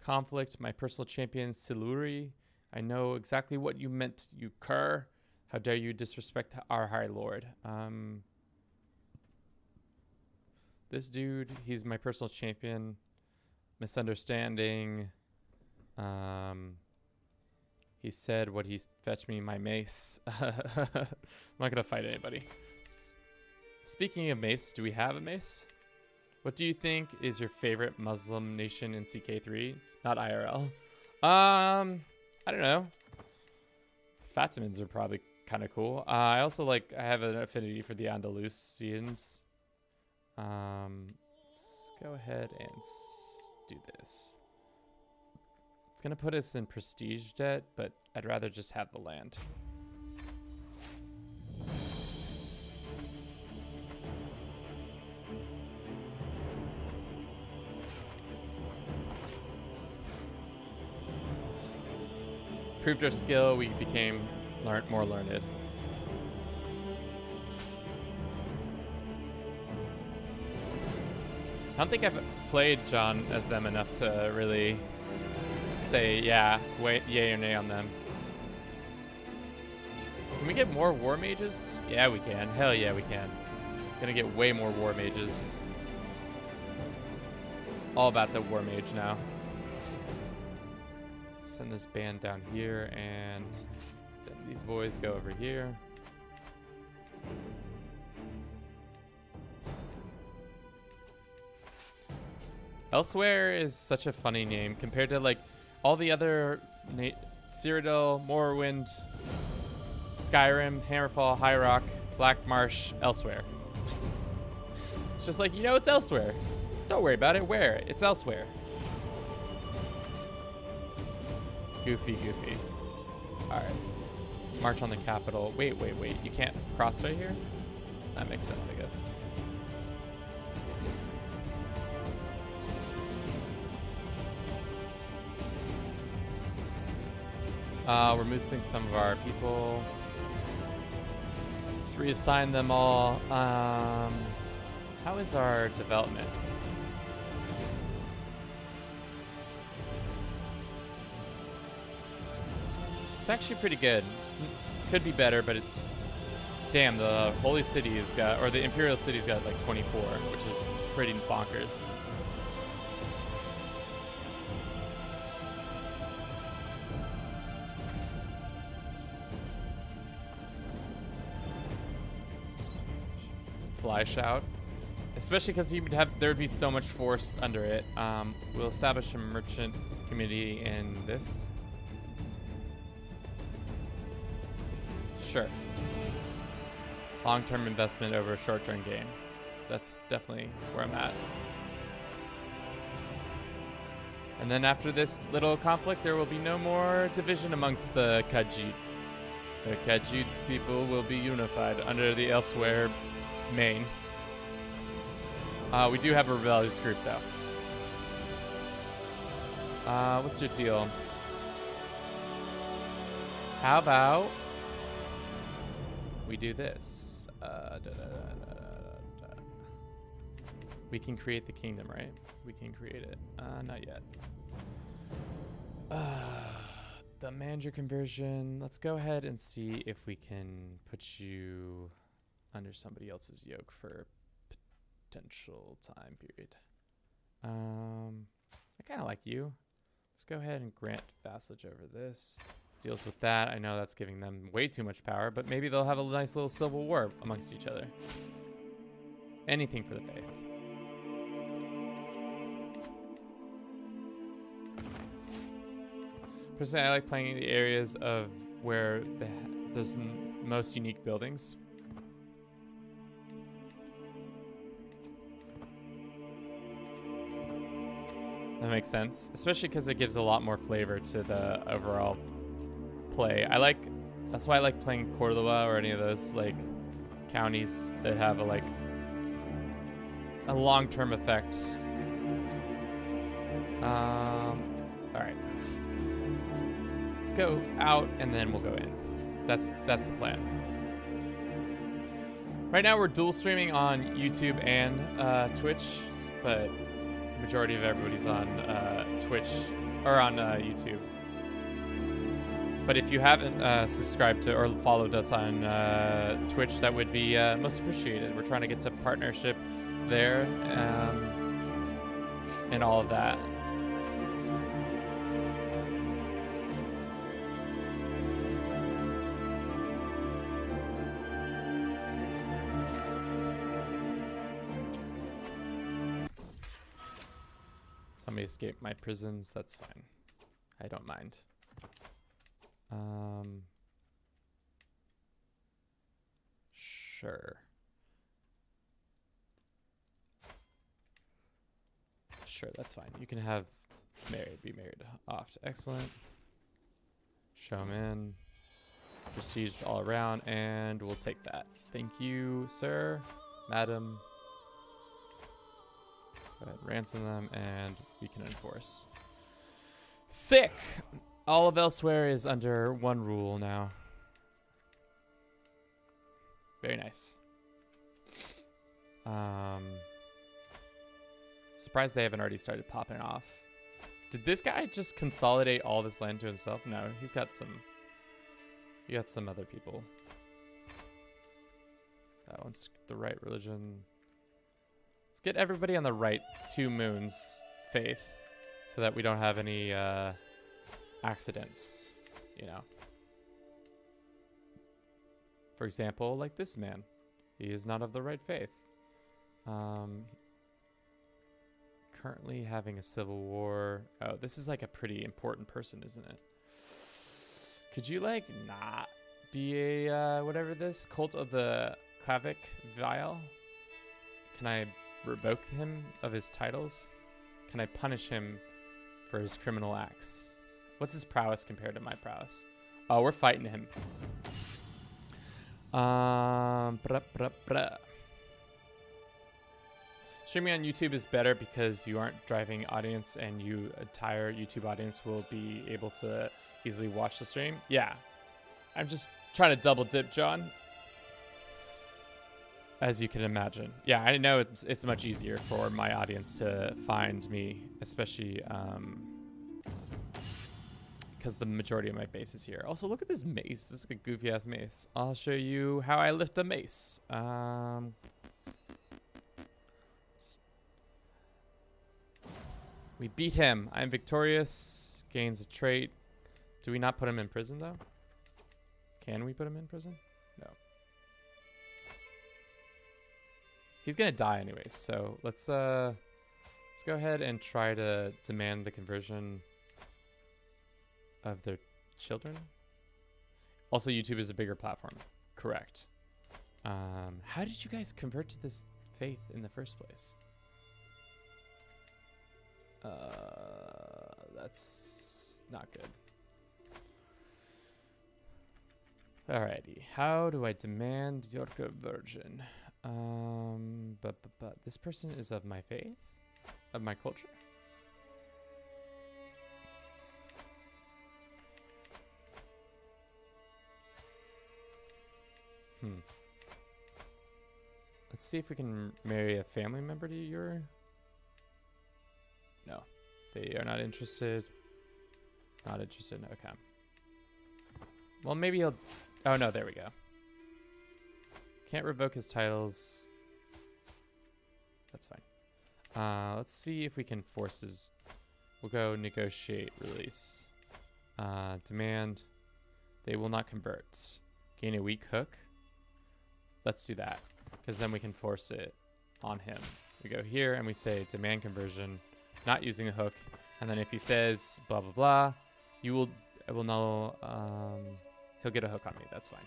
Conflict. My personal champion, Siluri. I know exactly what you meant, you cur. How dare you disrespect our high lord. This dude, he's my personal champion. Misunderstanding. He said what he fetched me my mace. I'm not gonna fight anybody. Speaking of mace, do we have a mace? What do you think is your favorite Muslim nation in CK3? Not IRL. I don't know. Fatimids are probably kind of cool. I also I have an affinity for the Andalusians. Let's go ahead and do this. It's gonna put us in prestige debt, but I'd rather just have the land. Improved our skill, we became more learned. I don't think I've played John as them enough to really say yay or nay on them. Can we get more war mages? Yeah, we can. Hell yeah, we can. Gonna get way more war mages. All about the war mage now. Send this band down here, and then these boys go over here. Elsewhere is such a funny name compared to all the other Cyrodiil, Morrowind, Skyrim, Hammerfall, High Rock, Black Marsh, Elsewhere. It's just like, you know, it's elsewhere. Don't worry about it. Where? It's elsewhere. Goofy, goofy. All right. March on the capital. Wait. You can't cross right here? That makes sense, I guess. We're missing some of our people. Let's reassign them all. How is our development? It's actually pretty good. Could be better, but it's... Damn, the Holy City has got... Or the Imperial City's got like 24, which is pretty bonkers. Fly shout. Especially because there would be so much force under it. We'll establish a merchant community in this. Sure. Long-term investment over a short-term gain. That's definitely where I'm at. And then after this little conflict, there will be no more division amongst the Khajiit. The Khajiit people will be unified under the elsewhere main. We do have a rebellious group, though. What's your deal? How about we do this? We can create the kingdom, right? We can create it. Not yet. Demand your conversion. Let's go ahead and see if we can put you under somebody else's yoke for potential time period. I kind of like you. Let's go ahead and grant vassalage over this. Deals with that. I know that's giving them way too much power, but maybe they'll have a nice little civil war amongst each other. Anything for the faith. Personally, I like playing in the areas of where there's most unique buildings. That makes sense, especially because it gives a lot more flavor to the overall play. That's why I like playing Cordoba or any of those like counties that have a long-term effect. All right, let's go out and then we'll go in. That's the plan. Right now we're dual streaming on YouTube and Twitch, but majority of everybody's on Twitch or on YouTube. But if you haven't subscribed to or followed us on Twitch, that would be most appreciated. We're trying to get to partnership there and all of that. Somebody escaped my prisons. That's fine. I don't mind. Sure. Sure, that's fine. You can have be married off. Excellent. Show him in. Prestige all around, and we'll take that. Thank you, sir, madam. Go ahead, ransom them, and we can enforce. Sick! All of elsewhere is under one rule now. Very nice. Surprised they haven't already started popping off. Did this guy just consolidate all this land to himself? No, he got some other people. That one's the right religion. Let's get everybody on the right 2 moons faith so that we don't have any accidents, you know. For example, like this man. He is not of the right faith. Currently having a civil war. Oh, this is like a pretty important person, isn't it? Could you like not be a whatever this cult of the Clavic Vial? Can I revoke him of his titles? Can I punish him for his criminal acts? What's his prowess compared to my prowess? Oh, we're fighting him. Streaming on YouTube is better because you aren't driving audience and you entire YouTube audience will be able to easily watch the stream. Yeah. I'm just trying to double dip, John. As you can imagine. Yeah, I know it's much easier for my audience to find me, especially because the majority of my base is here. Also, look at this mace. This is a goofy ass mace. I'll show you how I lift a mace. We beat him. I'm victorious. Gains a trait. Do we not put him in prison though? Can we put him in prison? No. He's gonna die anyways, so let's go ahead and try to demand the conversion of their children. Also, YouTube is a bigger platform. Correct. How did you guys convert to this faith in the first place? That's not good. Alrighty, how do I demand your conversion? But this person is of my faith, of my culture. Let's see if we can marry a family member to your. No, they are not interested. Not interested. Okay. Well, maybe he'll. Oh no, there we go. Can't revoke his titles. That's fine. Let's see if we can force his. We'll go negotiate release. Demand. They will not convert. Gain a weak hook. Let's do that, because then we can force it on him. We go here and we say demand conversion, not using a hook, and then if he says blah blah blah, I will know. He'll get a hook on me. That's fine.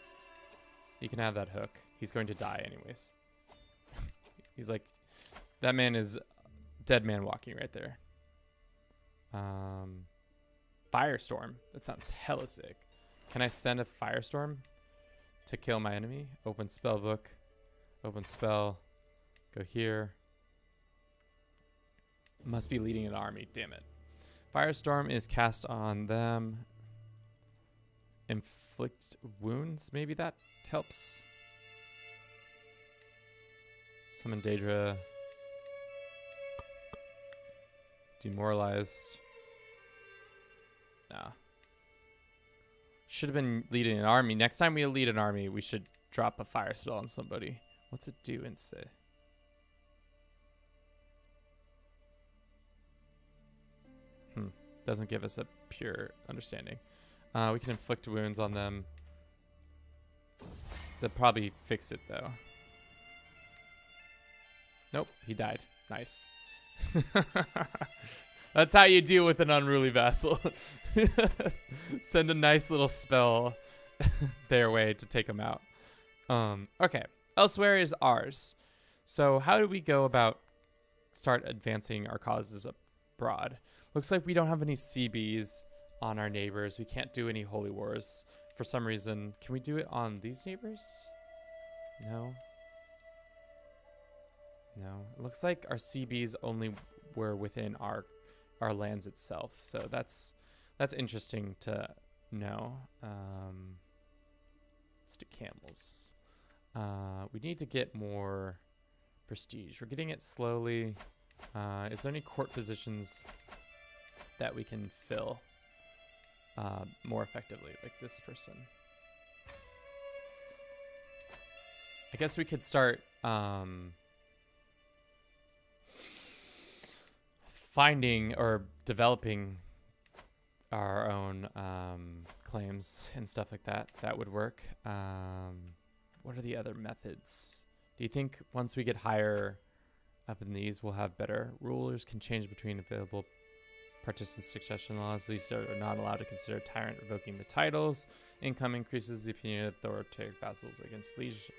You can have that hook. He's going to die anyways. He's like, that man is dead man walking right there. Firestorm. That sounds hella sick. Can I send a firestorm to kill my enemy? Open spell book. Open spell. Go here. Must be leading an army. Damn it. Firestorm is cast on them. Inflict wounds. Maybe that helps. Summon Daedra. Demoralized. Nah. Should have been leading an army. Next time we lead an army, we should drop a fire spell on somebody. What's it do and say? Doesn't give us a pure understanding. We can inflict wounds on them. They'll probably fix it though. Nope, he died. Nice. That's how you deal with an unruly vassal. Send a nice little spell their way to take them out. Okay. Elsewhere is ours. So how do we go about start advancing our causes abroad? Looks like we don't have any CBs on our neighbors. We can't do any holy wars for some reason. Can we do it on these neighbors? No. No. It looks like our CBs only were within our lands itself. So that's interesting to know. Let's do camels. We need to get more prestige. We're getting it slowly. Is there any court positions that we can fill more effectively, like this person? I guess we could start finding or developing our own claims and stuff like that. That would work. What are the other methods? Do you think once we get higher up in these, we'll have better? Rulers can change between available partisan succession laws. These are not allowed to consider tyrant revoking the titles. Income increases the opinion of authoritative vassals against liege.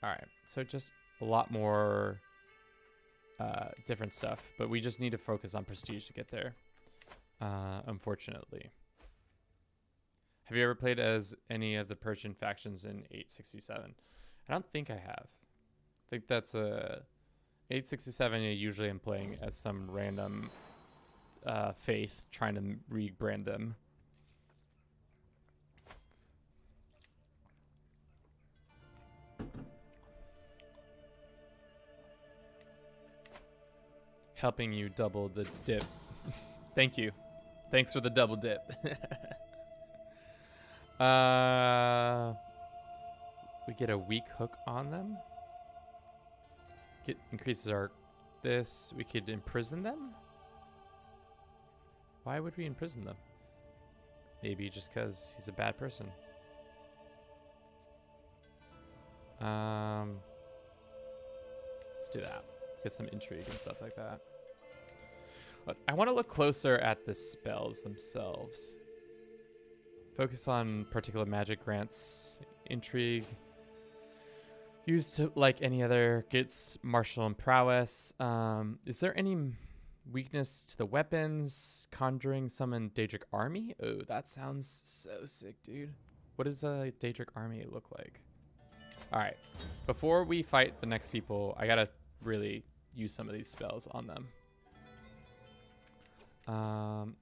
All right, so just a lot more different stuff, but we just need to focus on prestige to get there, unfortunately. Have you ever played as any of the Persian factions in 867? I don't think I have. I think that's a 867. Usually I'm playing as some random faith, trying to rebrand them. Helping you double the dip. Thank you. Thanks for the double dip. We get a weak hook on them. Increases our this. We could imprison them. Why would we imprison them? Maybe just because he's a bad person. Let's do that. Get some intrigue and stuff like that. But I want to look closer at the spells themselves. Focus on particular magic grants, intrigue. Used to like any other, gets martial and prowess. Is there any weakness to the weapons? Conjuring summon Daedric army? Oh, that sounds so sick, dude. What does a Daedric army look like? All right, before we fight the next people, I gotta really use some of these spells on them.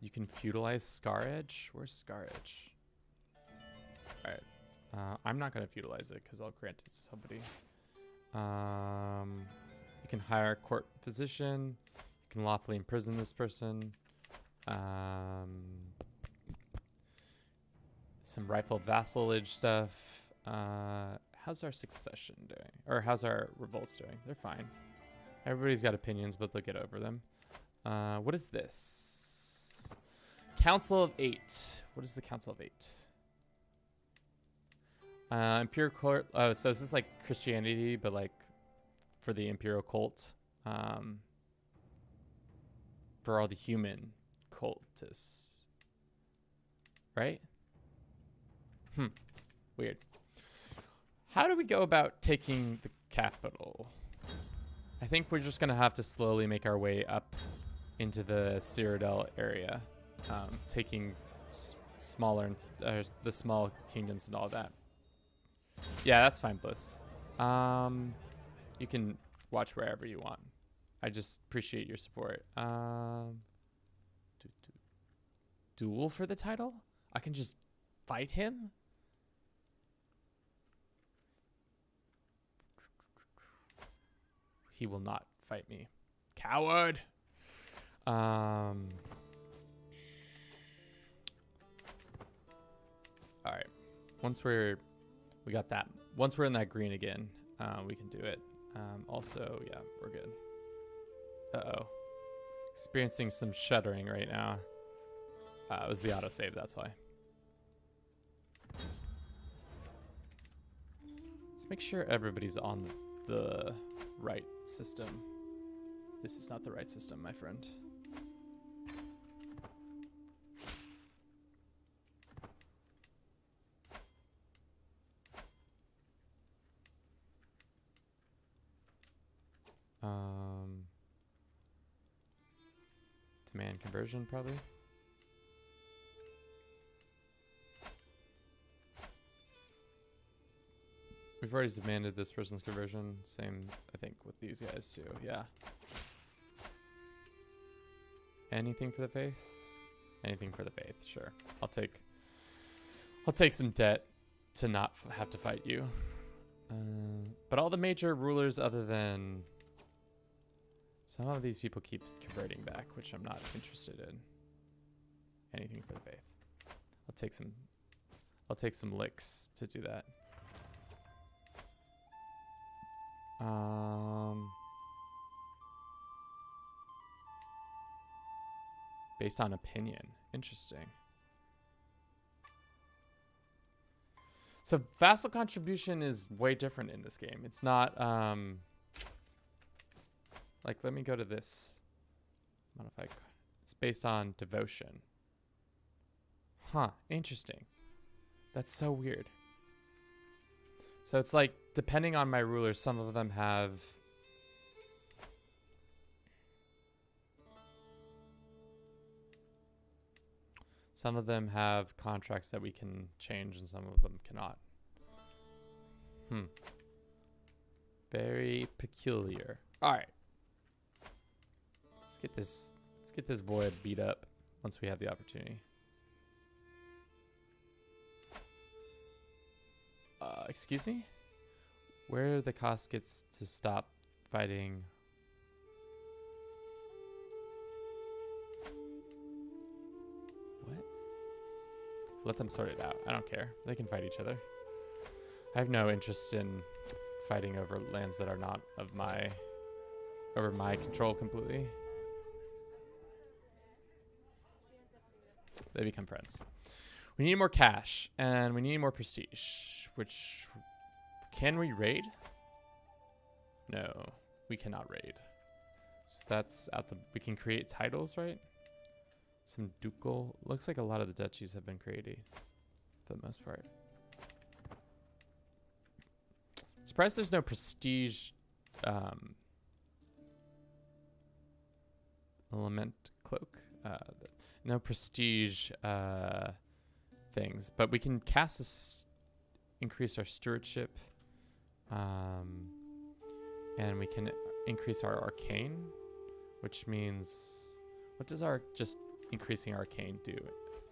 You can feudalize Scar Edge. Where's Scar Edge? All right. I'm not going to feudalize it because I'll grant it to somebody. You can hire a court physician. You can lawfully imprison this person. Some rifle vassalage stuff. How's our succession doing? Or how's our revolts doing? They're fine. Everybody's got opinions, but they'll get over them. What is this? Council of 8. What is the Council of 8? Imperial court. Oh, so is this like Christianity, but like for the imperial cult? For all the human cultists, right? Weird. How do we go about taking the capital? I think we're just gonna have to slowly make our way up into the Cyrodiil area, taking smaller, the small kingdoms and all that. Yeah, that's fine, Bliss. You can watch wherever you want. I just appreciate your support. Duel for the title? I can just fight him? He will not fight me. Coward! Alright. We got that. Once we're in that green again, we can do it. Also, yeah, we're good. Uh-oh. Experiencing some shuddering right now. It was the autosave, that's why. Let's make sure everybody's on the right system. This is not the right system, my friend. Demand conversion, probably. We've already demanded this person's conversion. Same, I think, with these guys too. Yeah. Anything for the faith? Anything for the faith? Sure. I'll take some debt to not have to fight you. But all the major rulers, other than some of these people, keep converting back, which I'm not interested in. Anything for the faith. I'll take some licks to do that. Based on opinion. Interesting. So vassal contribution is way different in this game. It's not like, let me go to this. Modify. It's based on devotion. Huh, interesting. That's so weird. So it's like depending on my rulers, some of them have... Some of them have contracts that we can change and some of them cannot. Very peculiar. All right. Let's get this boy beat up once we have the opportunity. Excuse me? Where the cost gets to stop fighting. What? Let them sort it out. I don't care. They can fight each other. I have no interest in fighting over lands that are not of my control completely. They become friends. We need more cash and we need more prestige, which can we raid? No, we cannot raid. So that's out the, we can create titles, right? Some ducal, looks like a lot of the duchies have been created for the most part. Surprised there's no prestige element cloak. No prestige things, but we can cast this, increase our stewardship, and we can increase our arcane, which means, what does our just increasing arcane do?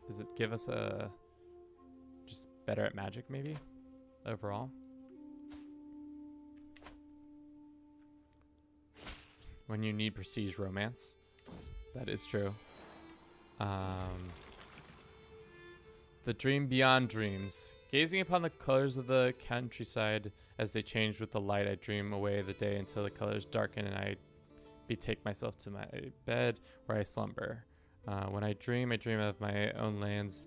Does it give us a just better at magic maybe overall? When you need prestige romance, that is true. The dream beyond dreams. Gazing upon the colors of the countryside as they change with the light, I dream away the day until the colors darken and I betake myself to my bed where I slumber. When I dream of my own lands,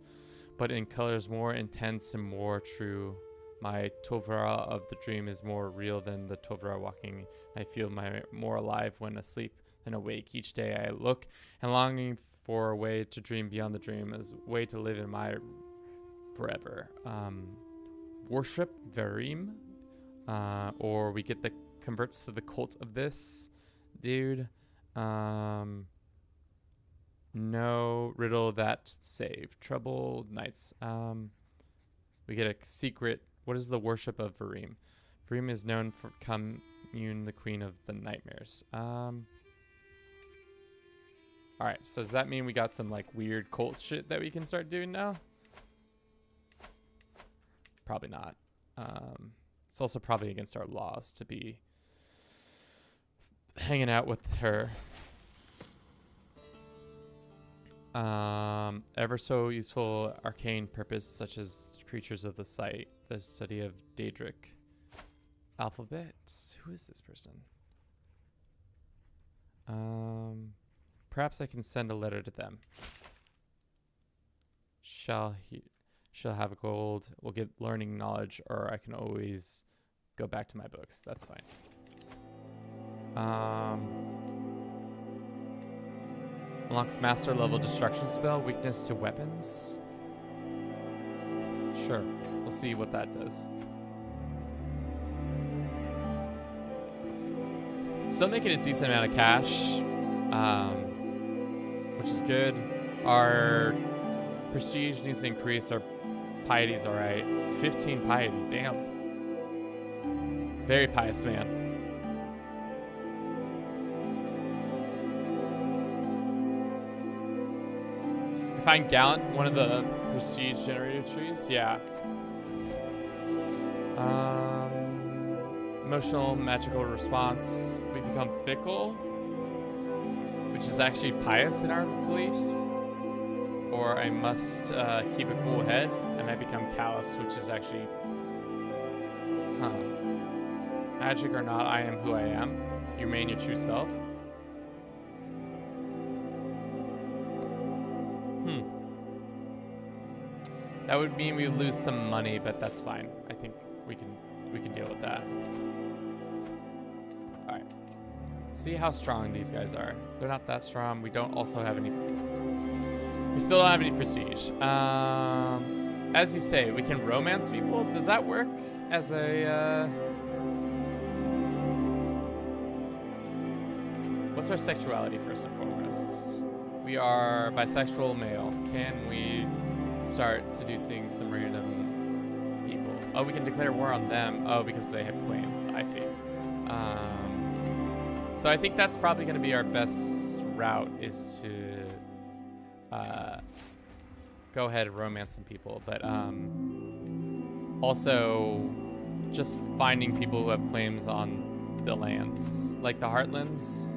but in colors more intense and more true. My Tovra of the dream is more real than the Tovra walking. I feel more alive when asleep than awake. Each day I look and longing for a way to dream beyond the dream, as a way to live in my forever. Worship Verim, or we get the converts to the cult of this dude. No riddle that save. Troubled nights. We get a secret. What is the worship of Verim? Verim is known for commune, the queen of the nightmares. All right, so does that mean we got some like weird cult shit that we can start doing now? Probably not. It's also probably against our laws to be hanging out with her. Ever so useful arcane purpose, such as creatures of the sight, the study of Daedric alphabets. Who is this person? Perhaps I can send a letter to them. Shall have gold. We'll get learning knowledge, or I can always go back to my books. That's fine. Unlocks master level destruction spell, weakness to weapons. Sure, we'll see what that does. Still making a decent amount of cash, which is good. Our prestige needs to increase. Our piety's all right. 15 piety, damn. Very pious man. Find Gallant, one of the prestige generator trees. Yeah. Emotional magical response. We become fickle, which is actually pious in our belief. Or I must keep a cool head, and I become callous, which is actually, magic or not, I am who I am. You remain your true self. That would mean we lose some money, but that's fine. I think we can deal with that. All right. See how strong these guys are. They're not that strong. We don't also have any. We still don't have any prestige. As you say, we can romance people. Does that work as a what's our sexuality first and foremost? We are bisexual male. Can we start seducing some random people? Oh, we can declare war on them. Oh, because they have claims. I see. So I think that's probably going to be our best route, is to go ahead and romance some people, but also just finding people who have claims on the lands, like the heartlands.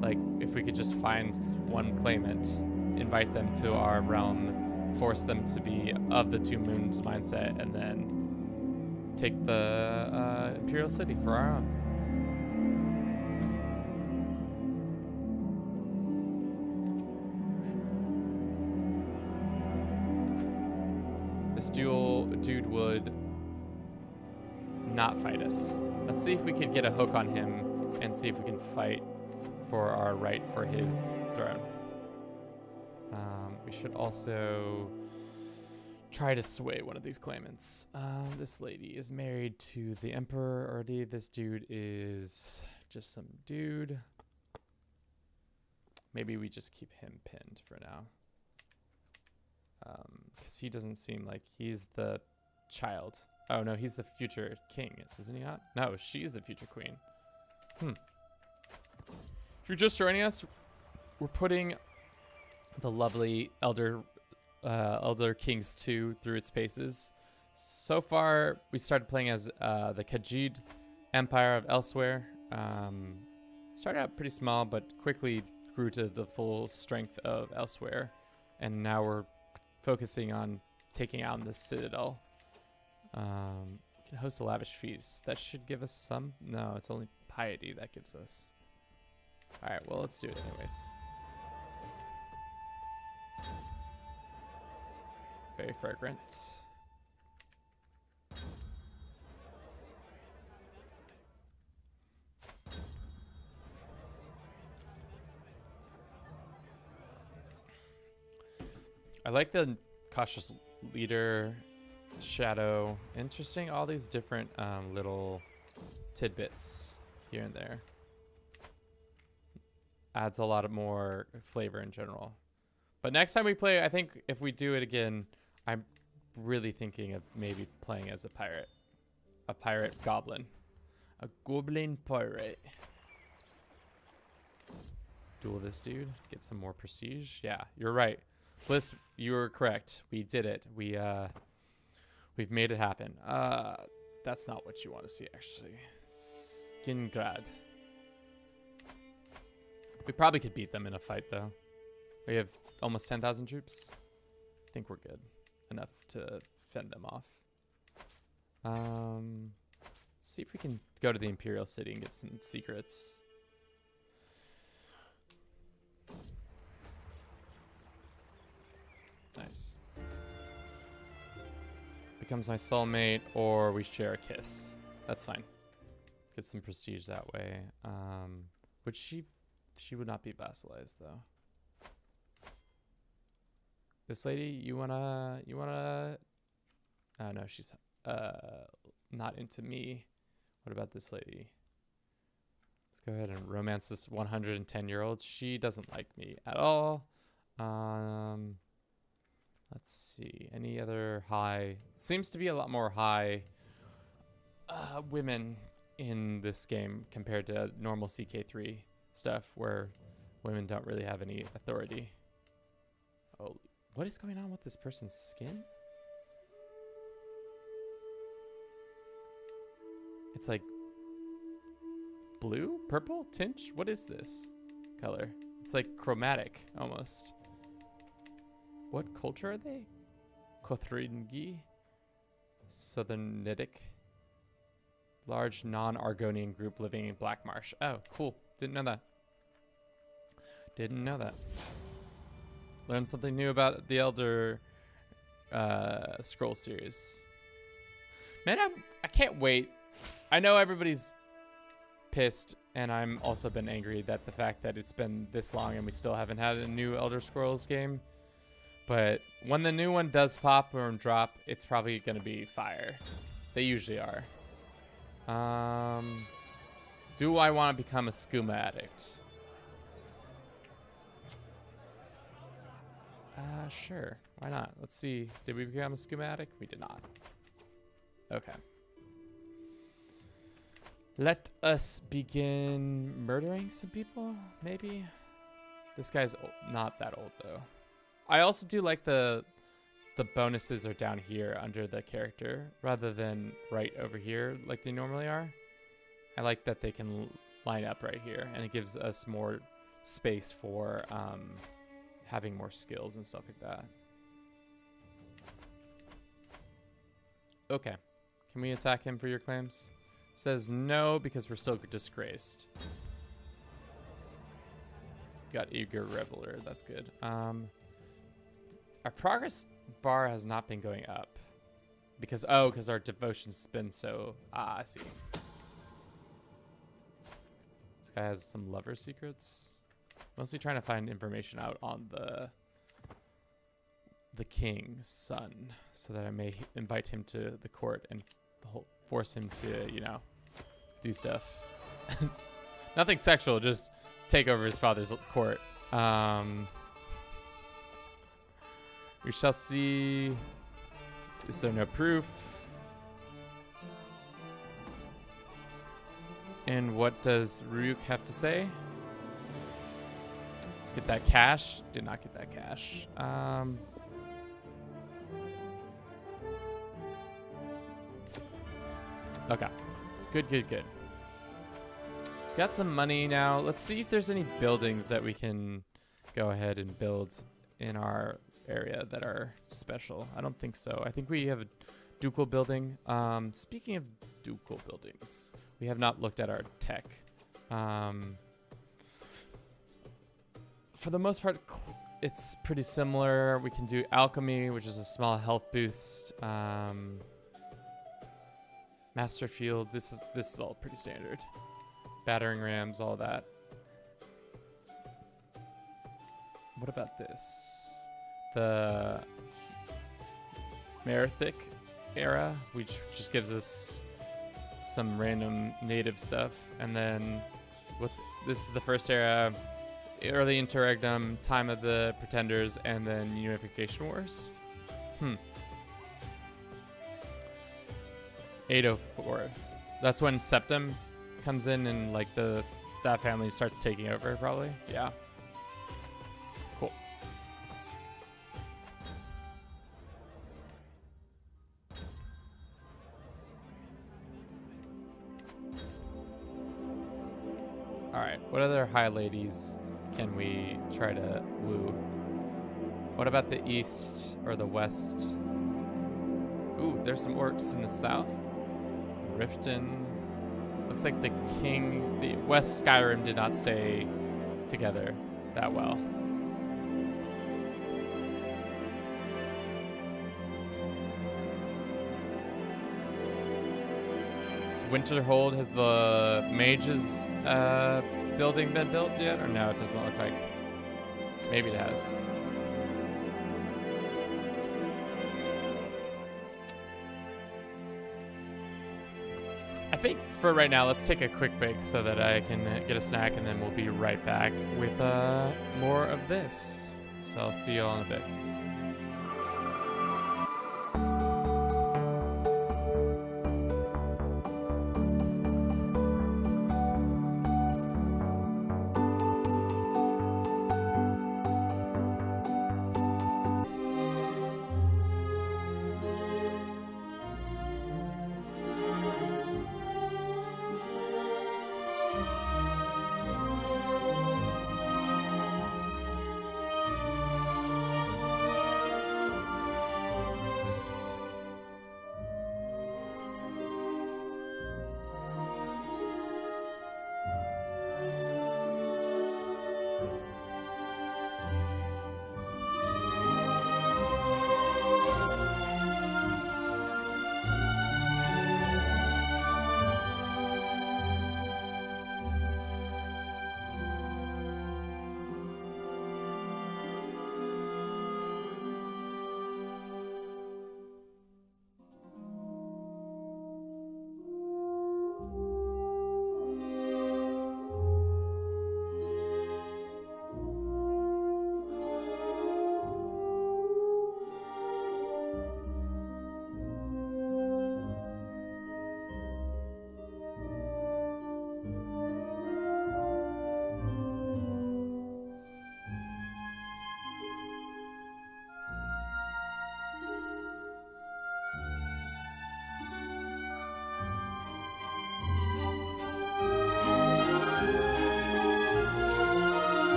Like, if we could just find one claimant, invite them to our realm, force them to be of the two moons mindset, and then take the imperial city for our own. This dude would not fight us. Let's see if we could get a hook on him and see if we can fight for our right for his throne. We should also try to sway one of these claimants. This lady is married to the emperor already. This dude is just some dude. Maybe we just keep him pinned for now. Because he doesn't seem like he's the child. Oh, no, he's the future king, isn't he not? No, she's the future queen. If you're just joining us, we're putting the lovely Elder Kings 2 through its paces. So far, we started playing as the Khajiit Empire of Elsewhere. Started out pretty small, but quickly grew to the full strength of Elsewhere. And now we're focusing on taking out the Citadel. We can host a lavish feast. That should give us some. No, it's only piety that gives us. All right, well, let's do it anyways. Very fragrant. I like the cautious leader, shadow. Interesting, all these different little tidbits here and there. Adds a lot of more flavor in general. But next time we play, I think if we do it again, I'm really thinking of maybe playing as a pirate. A pirate goblin. A goblin pirate. Duel this dude. Get some more prestige. Yeah, you're right. Bliss, you were correct. We did it. We've made it happen. That's not what you want to see, actually. Skingrad. We probably could beat them in a fight, though. We have almost 10,000 troops. I think we're good. Enough to fend them off. Let's see if we can go to the Imperial City and get some secrets. Nice. Becomes my soulmate, or we share a kiss. That's fine. Get some prestige that way. Would she would not be vassalized though. This lady, you wanna oh no, she's not into me. What about this lady? Let's go ahead and romance this 110-year-old. She doesn't like me at all. Let's see, any other high? Seems to be a lot more high women in this game compared to normal CK3 stuff where women don't really have any authority. Oh, what is going on with this person's skin? It's like blue, purple, tinge? What is this color? It's like chromatic almost. What culture are they? Kothringi? Southern Nidic. Large non-Argonian group living in Black Marsh. Oh, cool. Didn't know that. Didn't know that. Learned something new about the Elder Scroll series. Man, I can't wait. I know everybody's pissed, and I'm also been angry that the fact that it's been this long and we still haven't had a new Elder Scrolls game. But when the new one does pop or drop, it's probably going to be fire. They usually are. Do I want to become a skooma addict? Sure. Why not? Let's see. Did we become a schematic? We did not. Okay. Let us begin murdering some people, maybe? This guy's not that old, though. I also do like the bonuses are down here under the character rather than right over here like they normally are. I like that they can line up right here, and it gives us more space for having more skills and stuff like that. Okay. Can we attack him for your claims? Says no because we're still disgraced. Got eager reveler. That's good. Our progress bar has not been going up because our devotion's been so. I see. This guy has some lover secrets. Mostly trying to find information out on the king's son, so that I may invite him to the court and force him to, you know, do stuff. Nothing sexual, just take over his father's court. We shall see. Is there no proof? And what does Ryuk have to say? Let's get that cash. Did not get that cash. Okay. Good. Got some money now. Let's see if there's any buildings that we can go ahead and build in our area that are special. I don't think so. I think we have a ducal building. Speaking of ducal buildings, we have not looked at our tech. For the most part, it's pretty similar. We can do alchemy, which is a small health boost. Master field. This is all pretty standard. Battering rams, all that. What about this? The Merithic era, which just gives us some random native stuff. And then this is the first era, early interregnum, time of the pretenders, and then unification wars. 804. That's when Septim comes in and like that family starts taking over, probably. Yeah. Cool. All right. What other high ladies can we try to woo? What about the east or the west? Ooh, there's some orcs in the south. Riften. Looks like the West Skyrim did not stay together that well. So Winterhold, has the mages building been built yet? Or no, it doesn't look like. Maybe it has. I think for right now, let's take a quick break so that I can get a snack, and then we'll be right back with more of this. So I'll see you all in a bit.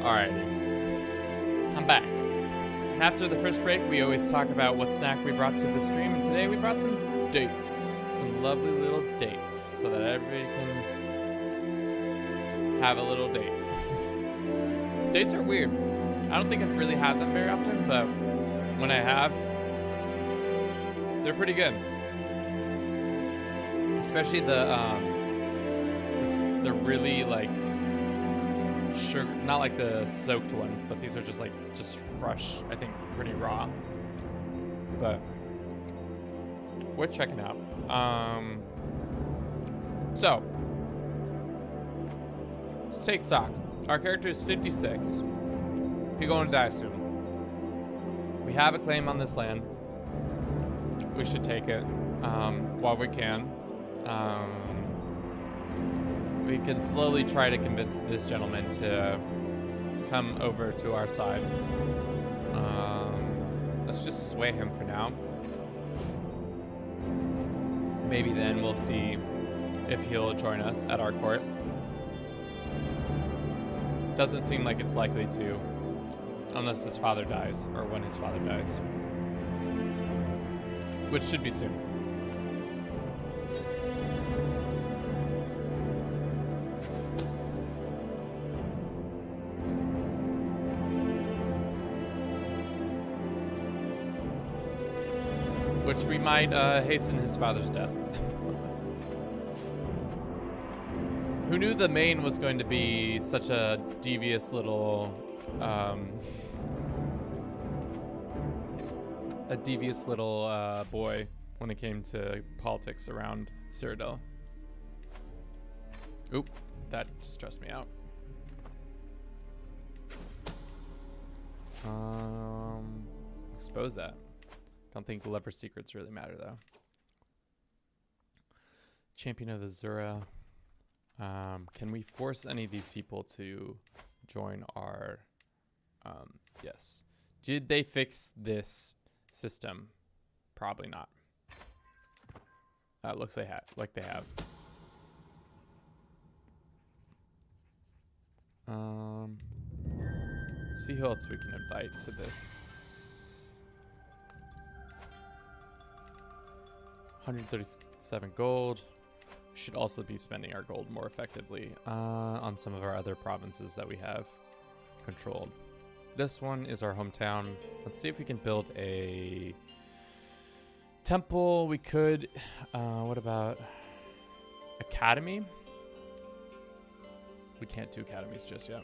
Alrighty, I'm back. And after the first break, we always talk about what snack we brought to the stream, and today we brought some dates. Some lovely little dates, so that everybody can have a little date. Dates are weird. I don't think I've really had them very often, but when I have, they're pretty good. Especially the really like sugar, not like the soaked ones, but these are just fresh. I think pretty raw, but worth checking out. So let's take stock. Our character is 56. He's going to die soon. We have a claim on this land. We should take it while we can. We can slowly try to convince this gentleman to come over to our side. Let's just sway him for now. Maybe then we'll see if he'll join us at our court. Doesn't seem like it's likely to, unless his father dies, or when his father dies. Which should be soon. Which we might hasten his father's death. Who knew the Maine was going to be such a devious little boy when it came to politics around Cyrodiil. Oop, that stressed me out. Expose that. Don't think leper secrets really matter though. Champion of Azura. Can we force any of these people to join our? Yes. Did they fix this system? Probably not. Looks like they have. Let's see who else we can invite to this. 137 gold. We should also be spending our gold more effectively on some of our other provinces that we have controlled. This one is our hometown. Let's see if we can build a temple. We could. What about academy? We can't do academies just yet.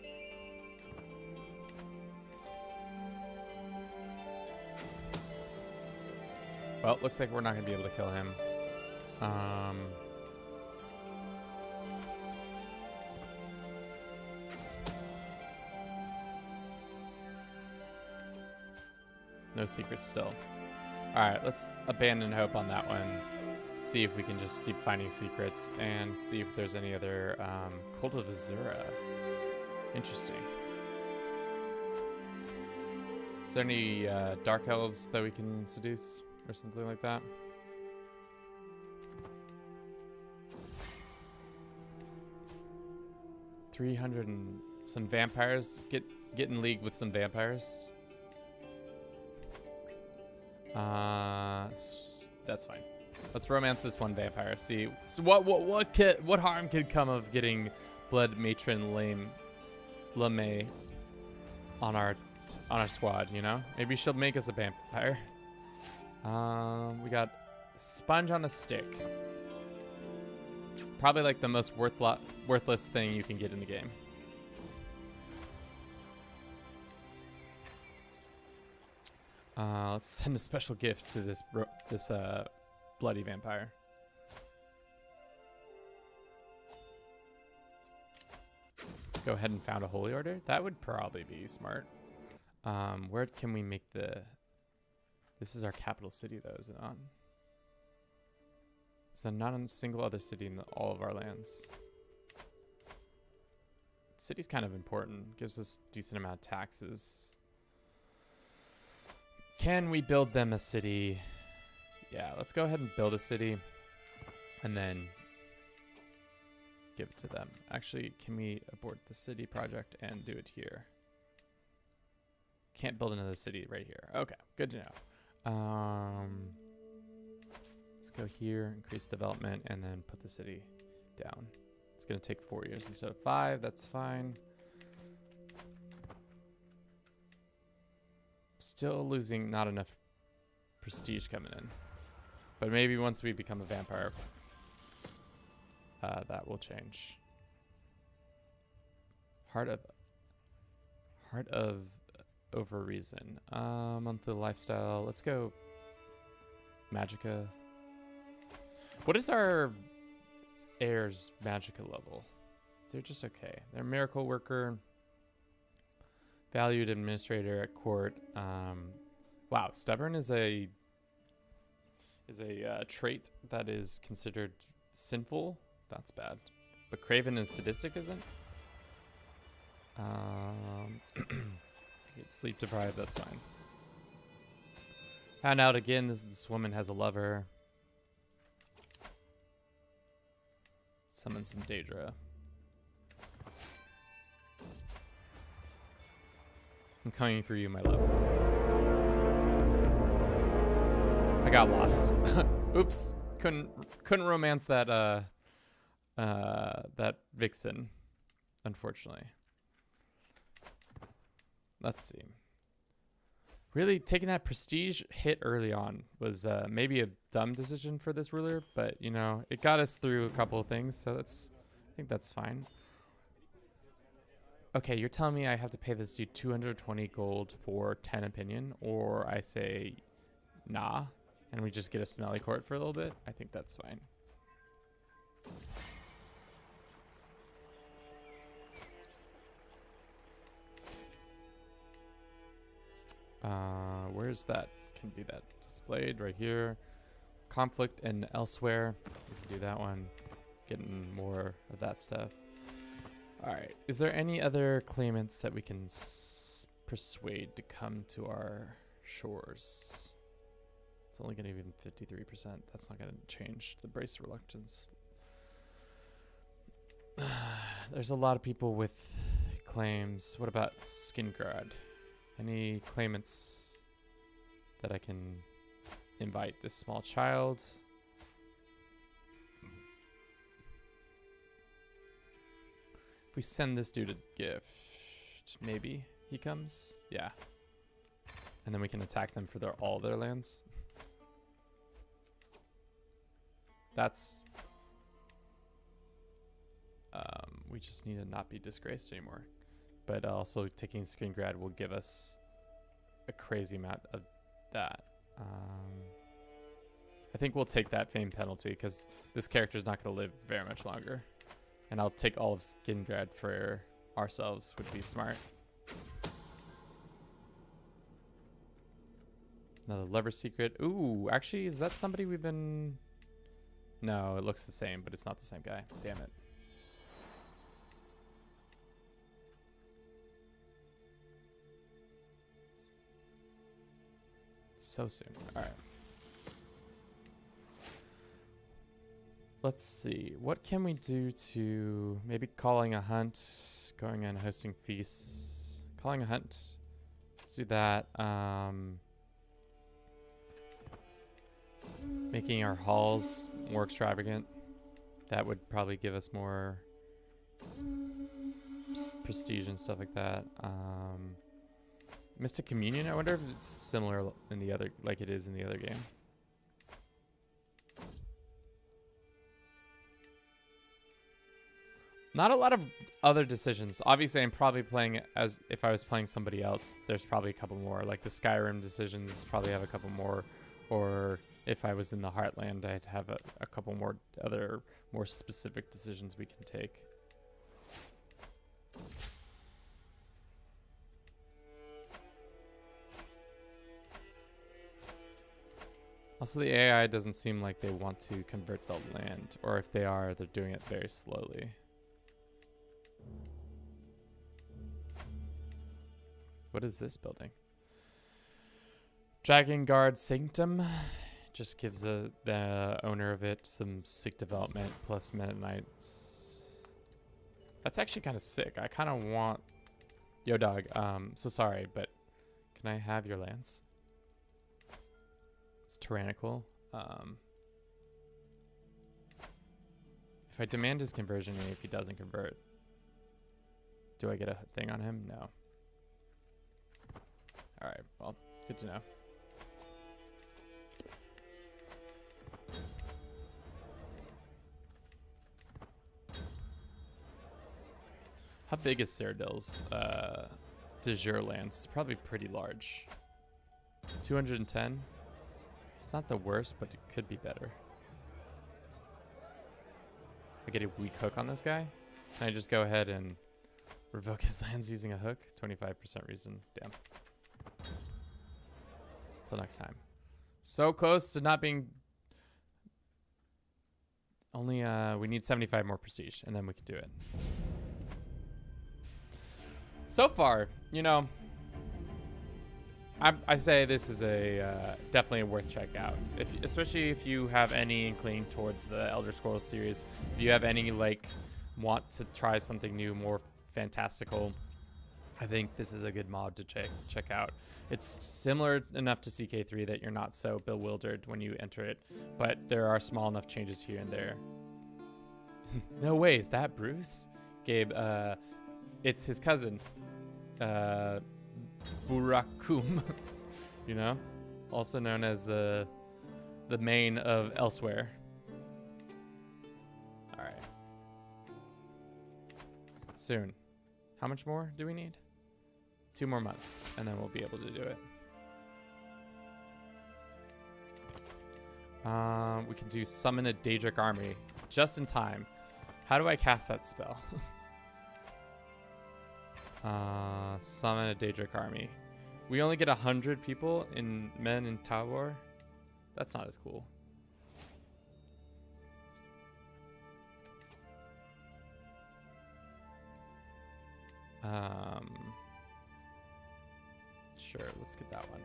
Well, looks like we're not going to be able to kill him. No secrets still. Alright, let's abandon hope on that one. See if we can just keep finding secrets and see if there's any other Cult of Azura. Interesting. Is there any dark elves that we can seduce or something like that? $300 and some vampires. Get in league with some vampires. That's fine. Let's romance this one vampire. See, so what harm could come of getting Blood Matron Lame on our squad? You know, maybe she'll make us a vampire. We got Sponge on a Stick. Probably like the most worthless thing you can get in the game. Let's send a special gift to this bloody vampire. Go ahead and found a holy order. That would probably be smart. Where can we make the? This is our capital city, though, is it not? Is there not a single other city in all of our lands? City's kind of important. Gives us a decent amount of taxes. Can we build them a city? Yeah, let's go ahead and build a city and then give it to them. Actually, can we abort the city project and do it here? Can't build another city right here. Okay, good to know. Let's go here, increase development, and then put the city down. It's gonna take 4 years instead of 5. That's fine. Still losing not enough prestige coming in, but maybe once we become a vampire, that will change. Heart of over reason. Monthly lifestyle. Let's go Magicka. What is our heirs Magicka level? They're just okay. They're miracle worker, valued administrator at court. Wow, stubborn is a trait that is considered sinful. That's bad. But craven and sadistic isn't. Get sleep deprived, that's fine. Found out again, this woman has a lover. Summon some Daedra. I'm coming for you, my love. I got lost. Oops. Couldn't romance that that vixen, unfortunately. Let's see. Really taking that prestige hit early on was maybe a dumb decision for this ruler, but you know, it got us through a couple of things, so I think that's fine. Okay, you're telling me I have to pay this dude 220 gold for 10 opinion, or I say nah, and we just get a smelly court for a little bit? I think that's fine. Where's that? Can be that displayed right here. Conflict and elsewhere. We can do that one. Getting more of that stuff. All right. Is there any other claimants that we can persuade to come to our shores? It's only going to even 53%. That's not going to change the brace reluctance. There's a lot of people with claims. What about Skingrad? Any claimants that I can invite? This small child. If we send this dude a gift, maybe he comes. Yeah. And then we can attack them for all their lands. That's... we just need to not be disgraced anymore. But also taking Skingrad will give us a crazy amount of that. I think we'll take that fame penalty because this character is not going to live very much longer. And I'll take all of Skingrad for ourselves, would be smart. Another lover secret. Ooh, actually, is that somebody we've been... No, it looks the same, but it's not the same guy. Damn it. So soon. All right. Let's see. What can we do to maybe calling a hunt, going and hosting feasts, calling a hunt. Let's do that. Making our halls more extravagant. That would probably give us more prestige and stuff like that. Mystic Communion, I wonder if it's similar in the other, like it is in the other game. Not a lot of other decisions. Obviously, I'm probably playing as if I was playing somebody else. There's probably a couple more. Like the Skyrim decisions probably have a couple more. Or if I was in the Heartland, I'd have a couple more other more specific decisions we can take. Also, the AI doesn't seem like they want to convert the land, or if they are, they're doing it very slowly. What is this building? Dragon Guard Sanctum. Just gives the owner of it some sick development plus Meta Knights. That's actually kind of sick. I kind of want... Yo, dog. So sorry, but Can I have your lands? It's tyrannical. If I demand his conversion, and if he doesn't convert, do I get a thing on him? No. All right, well, good to know. How big is Cyrodiil's de jure land? It's probably pretty large. 210. It's not the worst, but it could be better. I get a weak hook on this guy. Can I just go ahead and revoke his lands using a hook? 25% reason. Damn. Till next time. So close to not being... Only, we need 75 more prestige, and then we can do it. So far, you know, I say this is a definitely a worth check out. Especially if you have any inkling towards the Elder Scrolls series. If you have any, like, want to try something new, more fantastical, I think this is a good mod to check out. It's similar enough to CK3 that you're not so bewildered when you enter it, but there are small enough changes here and there. No way, is that Bruce? Gabe, it's his cousin, Burakum, you know, also known as the main of Elsewhere. All right. Soon. How much more do we need? 2 more months, and then we'll be able to do it. We can do summon a Daedric army just in time. How do I cast that spell? Summon a Daedric army. We only get 100 people in men in Tawar. That's not as cool. Sure, let's get that one.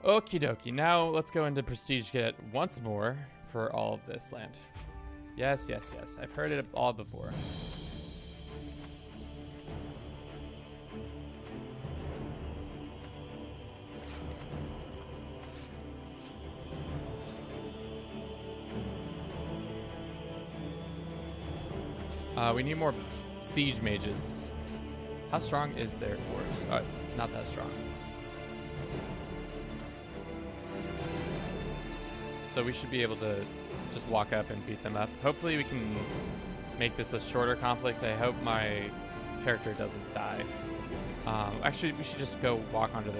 Okie dokie. Now let's go into Prestige Get once more for all of this land. Yes, yes, yes. I've heard it all before. We need more siege mages. How strong is their force? Not that strong. So we should be able to just walk up and beat them up. Hopefully we can make this a shorter conflict. I hope my character doesn't die. Actually, we should just go walk onto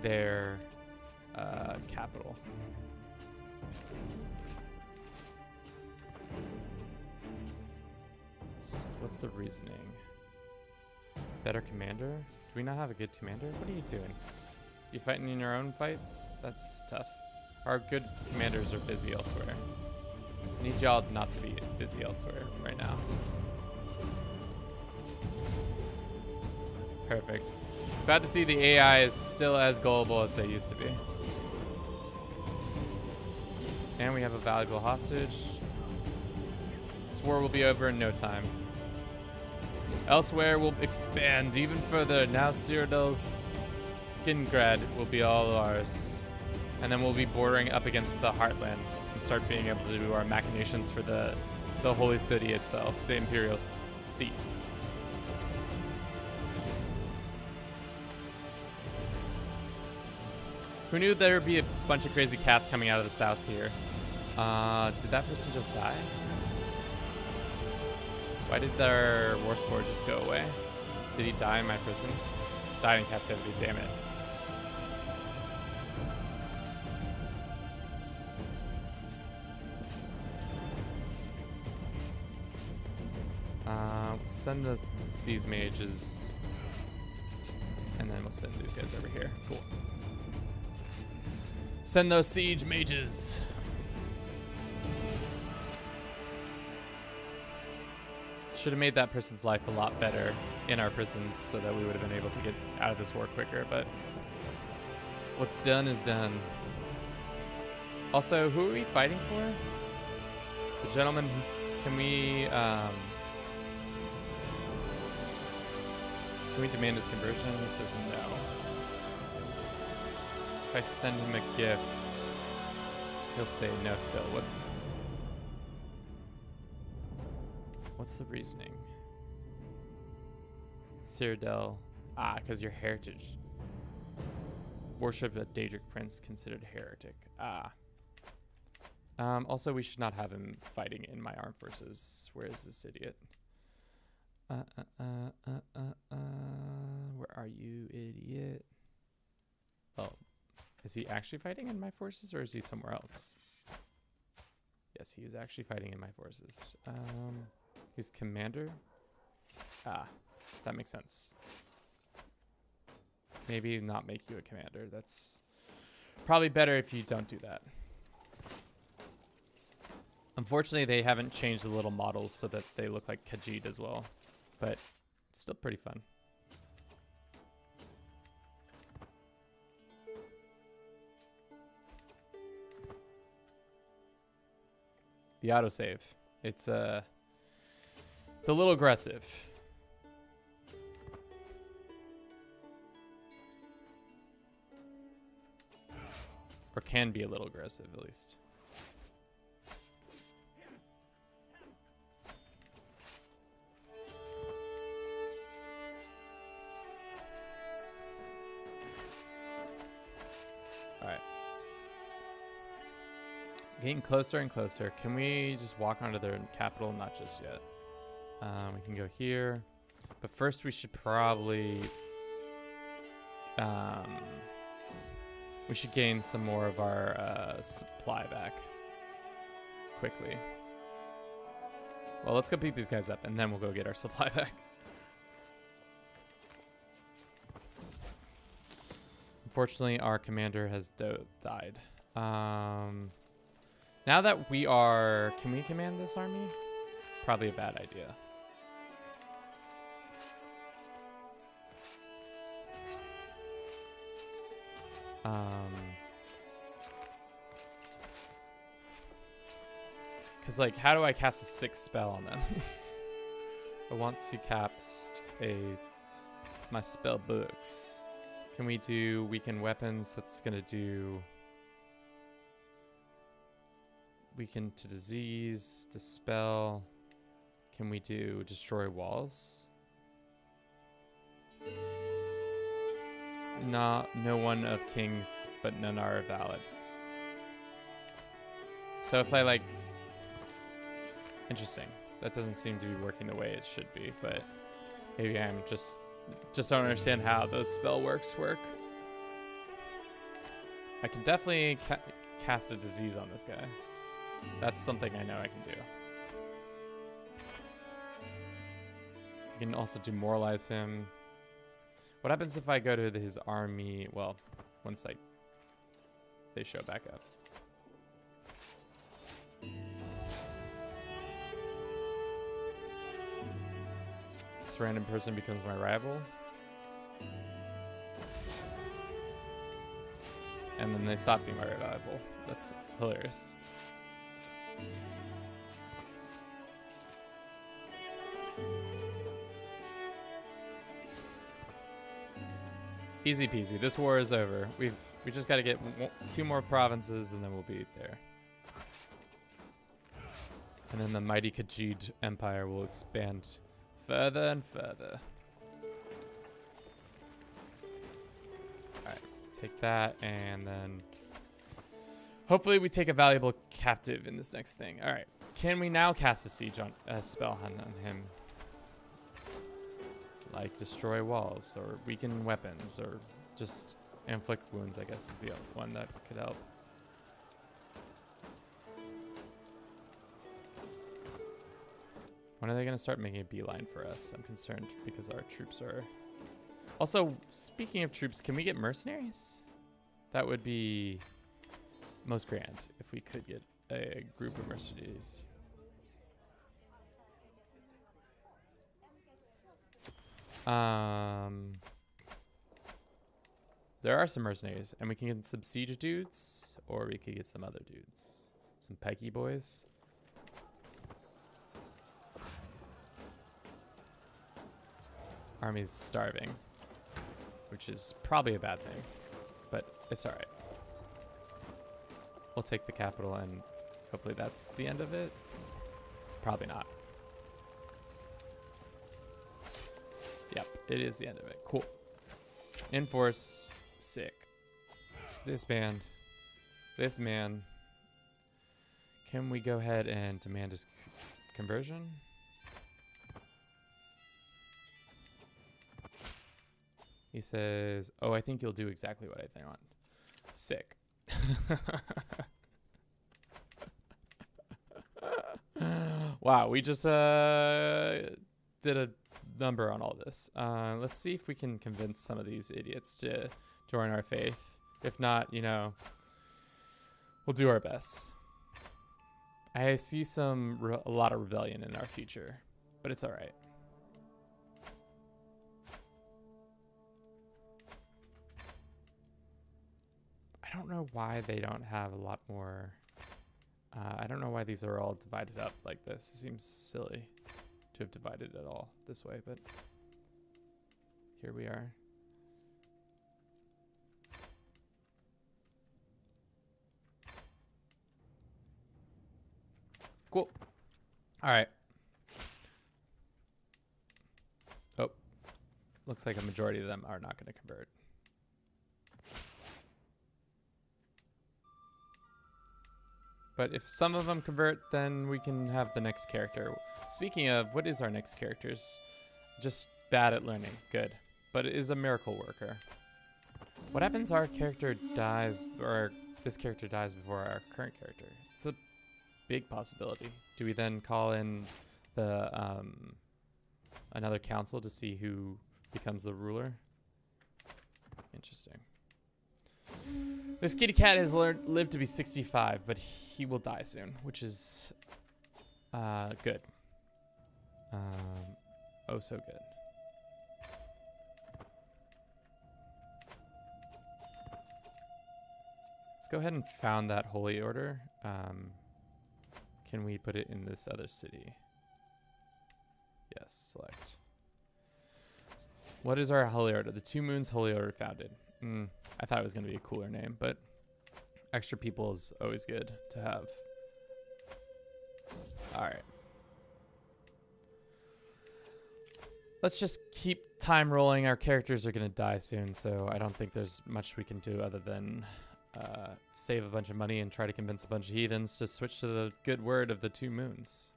their capital. What's the reasoning? Better commander? Do we not have a good commander? What are you doing? You fighting in your own fights? That's tough. Our good commanders are busy elsewhere. I need y'all not to be busy elsewhere right now. Perfect. Glad to see the AI is still as gullible as they used to be. And we have a valuable hostage. This war will be over in no time. Elsewhere will expand even further. Now Cyrodiil's Skingrad will be all ours. And then we'll be bordering up against the Heartland and start being able to do our machinations for the holy city itself, the imperial seat. Who knew there would be a bunch of crazy cats coming out of the south here? Did that person just die? Why did their war score just go away? Did he die in my prisons? Died in captivity, damn it. Let's send these mages. And then we'll send these guys over here. Cool. Send those siege mages. Should have made that person's life a lot better in our prisons so that we would have been able to get out of this war quicker, but what's done is done. Also, who are we fighting for? The gentleman, can we, Can we demand his conversion? He says no. If I send him a gift, he'll say no still. What's the reasoning? Cyrodiil. Ah, because your heritage. Worship a Daedric prince considered heretic. Ah. Also, we should not have him fighting in my armed forces. Where is this idiot? Where are you, idiot? Oh, is he actually fighting in my forces, or is he somewhere else? Yes, he is actually fighting in my forces. He's commander. Ah, that makes sense. Maybe not make you a commander. That's probably better if you don't do that. Unfortunately, they haven't changed the little models so that they look like Khajiit as well, but still pretty fun. The autosave. It's a little aggressive. Or can be a little aggressive, at least. Alright. Getting closer and closer. Can we just walk onto their capital? Not just yet. We can go here. But first we should probably... we should gain some more of our supply back quickly. Well, let's go beat these guys up, and then we'll go get our supply back. Unfortunately, our commander has died. Now that we are... Can we command this army? Probably a bad idea. Because, like, how do I cast a 6th spell on them? I want to cast my spell books. Can we do weaken weapons? That's going to do weaken to disease, dispel. Can we do destroy walls? No one of kings, but none are valid. So if I like... Interesting. That doesn't seem to be working the way it should be, but maybe I'm just don't understand how those spell works work. I can definitely cast a disease on this guy. That's something I know I can do. I can also demoralize him. What happens if I go to his army? Well, once they show back up. This random person becomes my rival. And then they stop being my rival. That's hilarious. Easy peasy. This war is over. We just got to get 2 more provinces and then we'll be there. And then the mighty Khajiit Empire will expand further and further. Alright, take that and then hopefully we take a valuable captive in this next thing. Alright, can we now cast a siege on a spell on him? Like destroy walls or weaken weapons or just inflict wounds, I guess is the one that could help. When are they going to start making a beeline for us? I'm concerned because our troops are... Also, speaking of troops, can we get mercenaries? That would be most grand if we could get a group of mercenaries. There are some mercenaries, and we can get some siege dudes, or we could get some other dudes. Some pikey boys. army's starving, which is probably a bad thing, but it's all right. We'll take the capital, and hopefully that's the end of it. Probably not. Yep, it is the end of it. Cool. Enforce. Sick. This man. Can we go ahead and demand his conversion? He says, oh, I think you'll do exactly what I want. Sick. Wow, we just did a number on all this. Let's see if we can convince some of these idiots to join our faith. If not, you know, we'll do our best. I see a lot of rebellion in our future, but it's all right. I don't know why they don't have a lot more. I don't know why these are all divided up like this. It seems silly to have divided it all this way, but here we are. Cool. All right. Oh, looks like a majority of them are not going to convert. But if some of them convert, then we can have the next character. Speaking of, what is our next character's? Just bad at learning. Good. But it is a miracle worker. What happens our character dies, or this character dies before our current character? It's a big possibility. Do we then call in the another council to see who becomes the ruler? Interesting. This kitty cat has lived to be 65, but he will die soon, which is good. Oh, so good. Let's go ahead and found that holy order. Can we put it in this other city? Yes, select. What is our holy order? The Two Moons Holy Order founded. I thought it was going to be a cooler name, but extra people is always good to have. All right. Let's just keep time rolling. Our characters are going to die soon, so I don't think there's much we can do other than save a bunch of money and try to convince a bunch of heathens to switch to the good word of the Two Moons.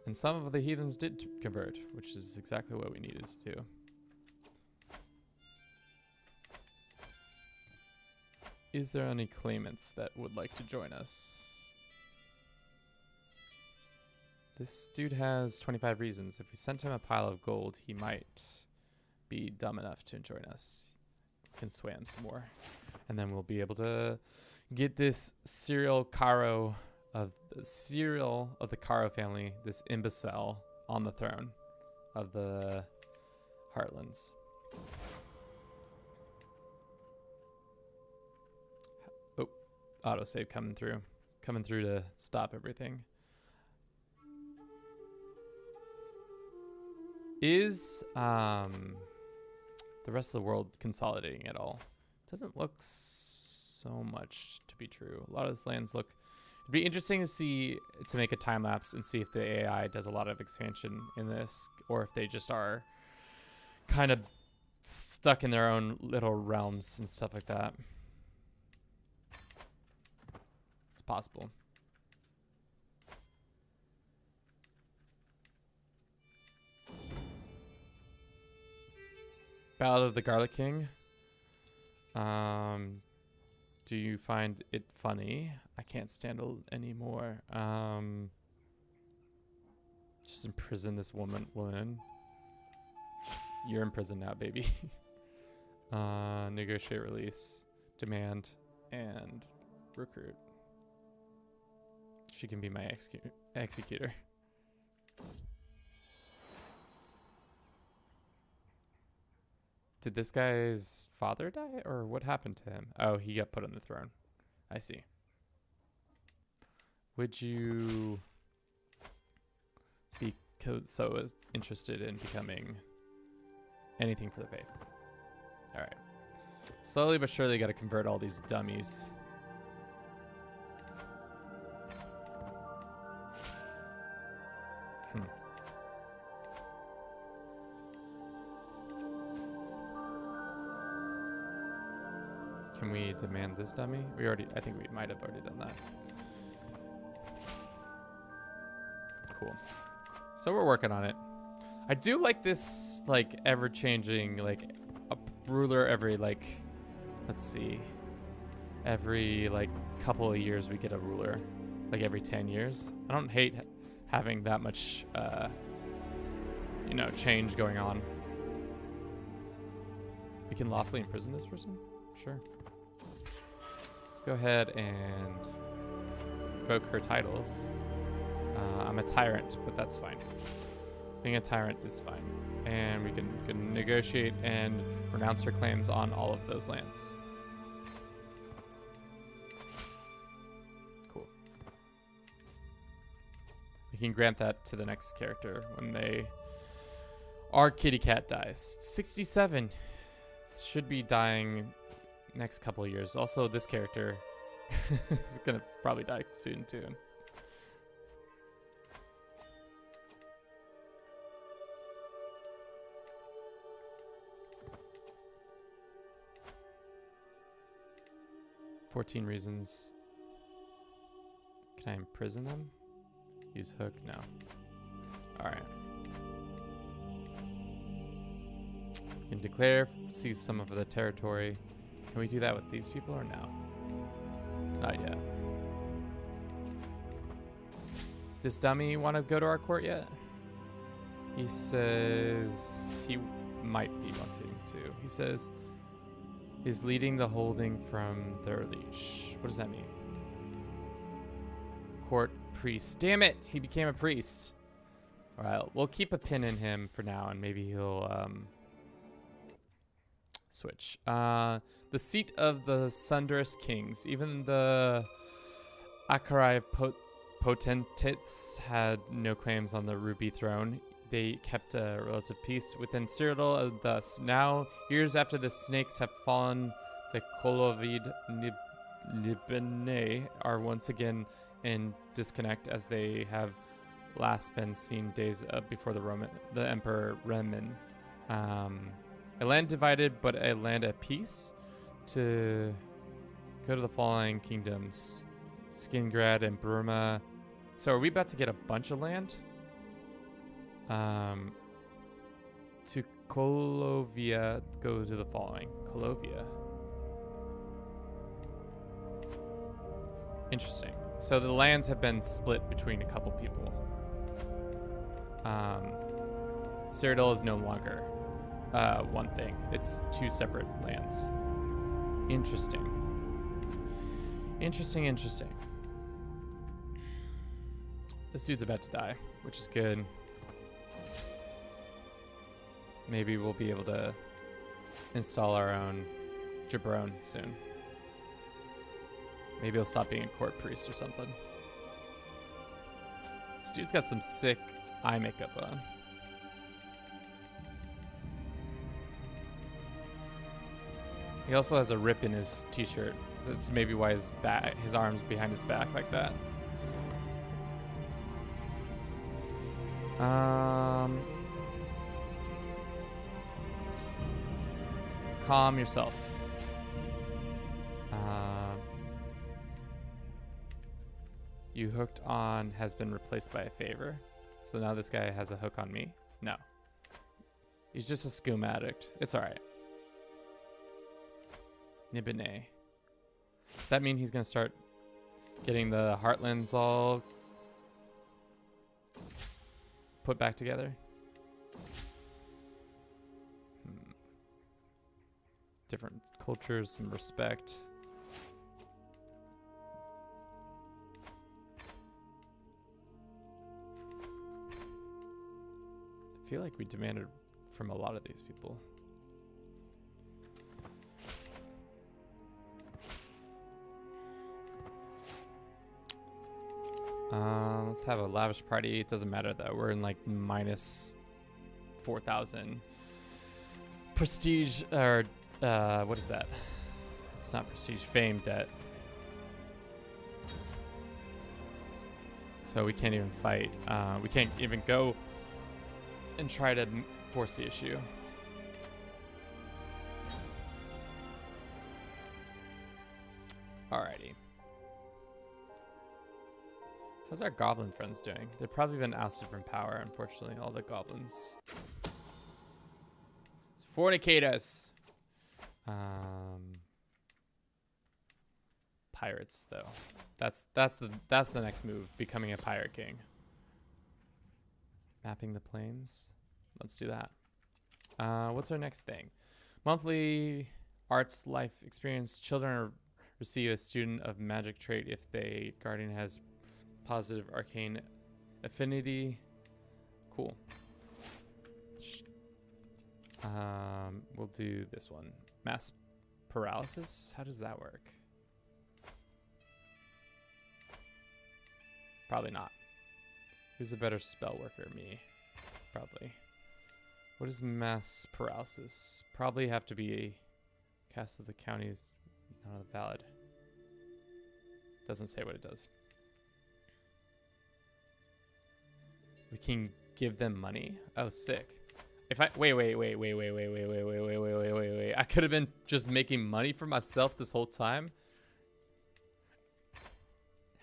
And some of the heathens did convert, which is exactly what we needed to do. Is there any claimants that would like to join us? This dude has 25 reasons. If we sent him a pile of gold, he might be dumb enough to join us. We can sway him some more. And then we'll be able to get this serial Caro of the Caro family, this imbecile, on the throne of the Heartlands. Oh, autosave coming through to stop everything. Is the rest of the world consolidating at all? Doesn't look so much to be true. A lot of these lands look. It'd be interesting to make a time lapse and see if the AI does a lot of expansion in this, or if they just are kind of stuck in their own little realms and stuff like that. It's possible. Ballad of the Garlic King. Do you find it funny? I can't stand it anymore. Just imprison this woman. You're in prison now, baby. Negotiate release, demand, and recruit. She can be my executor. Did this guy's father die, or what happened to him? Oh, he got put on the throne. I see. Would you so interested in becoming anything for the faith. All right. Slowly but surely, got to convert all these dummies. Can we demand this dummy? I think we might have already done that. Cool. So we're working on it. I do like this, like, ever-changing, like, a ruler every, like, let's see. Every, like, couple of years we get a ruler. Like, every 10 years. I don't hate having that much, you know, change going on. We can lawfully imprison this person? Sure. Let's go ahead and revoke her titles. I'm a tyrant, but that's fine. Being a tyrant is fine. And we can negotiate and renounce her claims on all of those lands. Cool. We can grant that to the next character when our kitty cat dies. 67. Should be dying next couple of years. Also, this character is gonna probably die soon too. "14 reasons." Can I imprison them? Use hook? No. Alright. Can declare, seize some of the territory. Can we do that with these people or no? Not yet. This dummy want to go to our court yet? He says he might be wanting to. He says he's leading the holding from their liege. What does that mean? Court priest. Damn it! He became a priest. Alright, we'll keep a pin in him for now, and maybe he'll switch. The seat of the Sunderous Kings. Even the Akarai potentates had no claims on the Ruby throne. They kept a relative peace within Cyrodiil, and thus now, years after the snakes have fallen, the Kolovid Nibene are once again in disconnect, as they have last been seen days before the Emperor Remen. A land divided, but a land at peace. To go to the following kingdoms: Skingrad and Burma. So are we about to get a bunch of land? To Kolovia, go to the following. Kolovia. Interesting. So the lands have been split between a couple people. Cyrodiil is no longer one thing. It's two separate lands. Interesting. Interesting. This dude's about to die, which is good. Maybe we'll be able to install our own Jabron soon. Maybe he'll stop being a court priest or something. This dude's got some sick eye makeup on. He also has a rip in his t-shirt. That's maybe why his arm's behind his back like that. Calm yourself. You hooked on has been replaced by a favor. So now this guy has a hook on me? No. He's just a scum addict. It's alright. Nibene. Does that mean he's going to start getting the heartlands all put back together? Different cultures, some respect. I feel like we demanded from a lot of these people. Let's have a lavish party. It doesn't matter though. We're in like minus 4,000 prestige, or what is that? It's not prestige, fame debt. So we can't even fight. We can't even go and try to force the issue. Alrighty. How's our goblin friends doing? They've probably been ousted from power, unfortunately, all the goblins. Fornicate us. Pirates, though. That's the next move, becoming a pirate king. Mapping the plains. Let's do that. What's our next thing? Monthly arts life experience. Children receive a student of magic trait if they guardian has positive arcane affinity. Cool. We'll do this one. Mass paralysis. How does that work? Probably not. Who's a better spell worker? Me. Probably. What is mass paralysis? Probably have to be cast of the counties. Not valid. Doesn't say what it does. We can give them money. Oh, sick. If I wait. I could have been just making money for myself this whole time.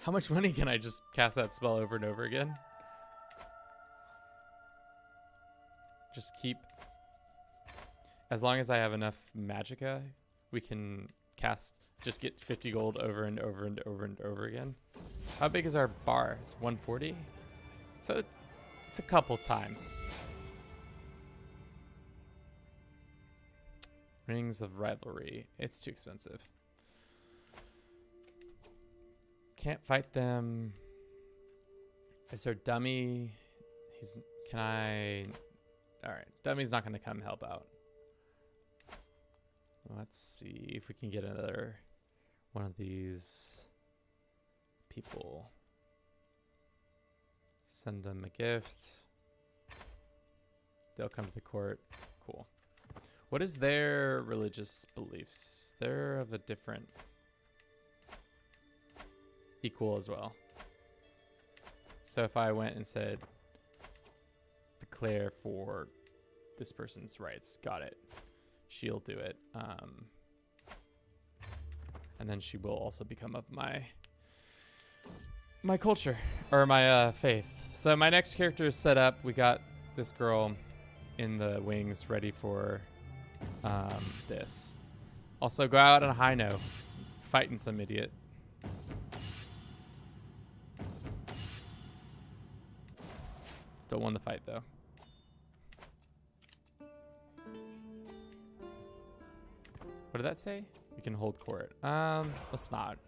How much money can I just cast that spell over and over again? Just keep. As long as I have enough magicka, we can cast. Just get 50 gold over and over and over and over again. How big is our bar? It's 140. So it's a couple times. Rings of Rivalry. It's too expensive. Can't fight them. Is there dummy? Can I? All right, dummy's not gonna come help out. Let's see if we can get another one of these people. Send them a gift. They'll come to the court. Cool. What is their religious beliefs? They're of a different equal as well. So if I went and said declare for this person's rights, got it. She'll do it. And then she will also become of my culture or my faith. So my next character is set up. We got this girl in the wings ready for this. Also go out on a high note, fighting some idiot. Still won the fight though. What did that say? We can hold court. Let's not.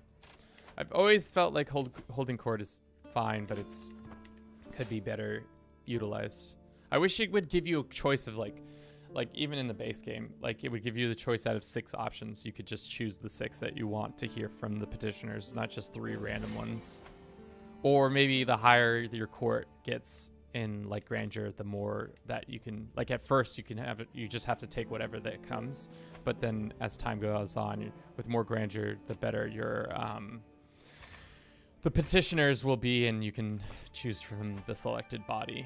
I've always felt like holding court is fine, but it's could be better utilized. I wish it would give you a choice of like even in the base game, like it would give you the choice out of 6 options. You could just choose the 6 that you want to hear from the petitioners, not just 3 random ones. Or maybe the higher your court gets in like grandeur, the more that you can, like at first you can have it, you just have to take whatever that comes. But then as time goes on, with more grandeur, the better your the petitioners will be, and you can choose from the selected body.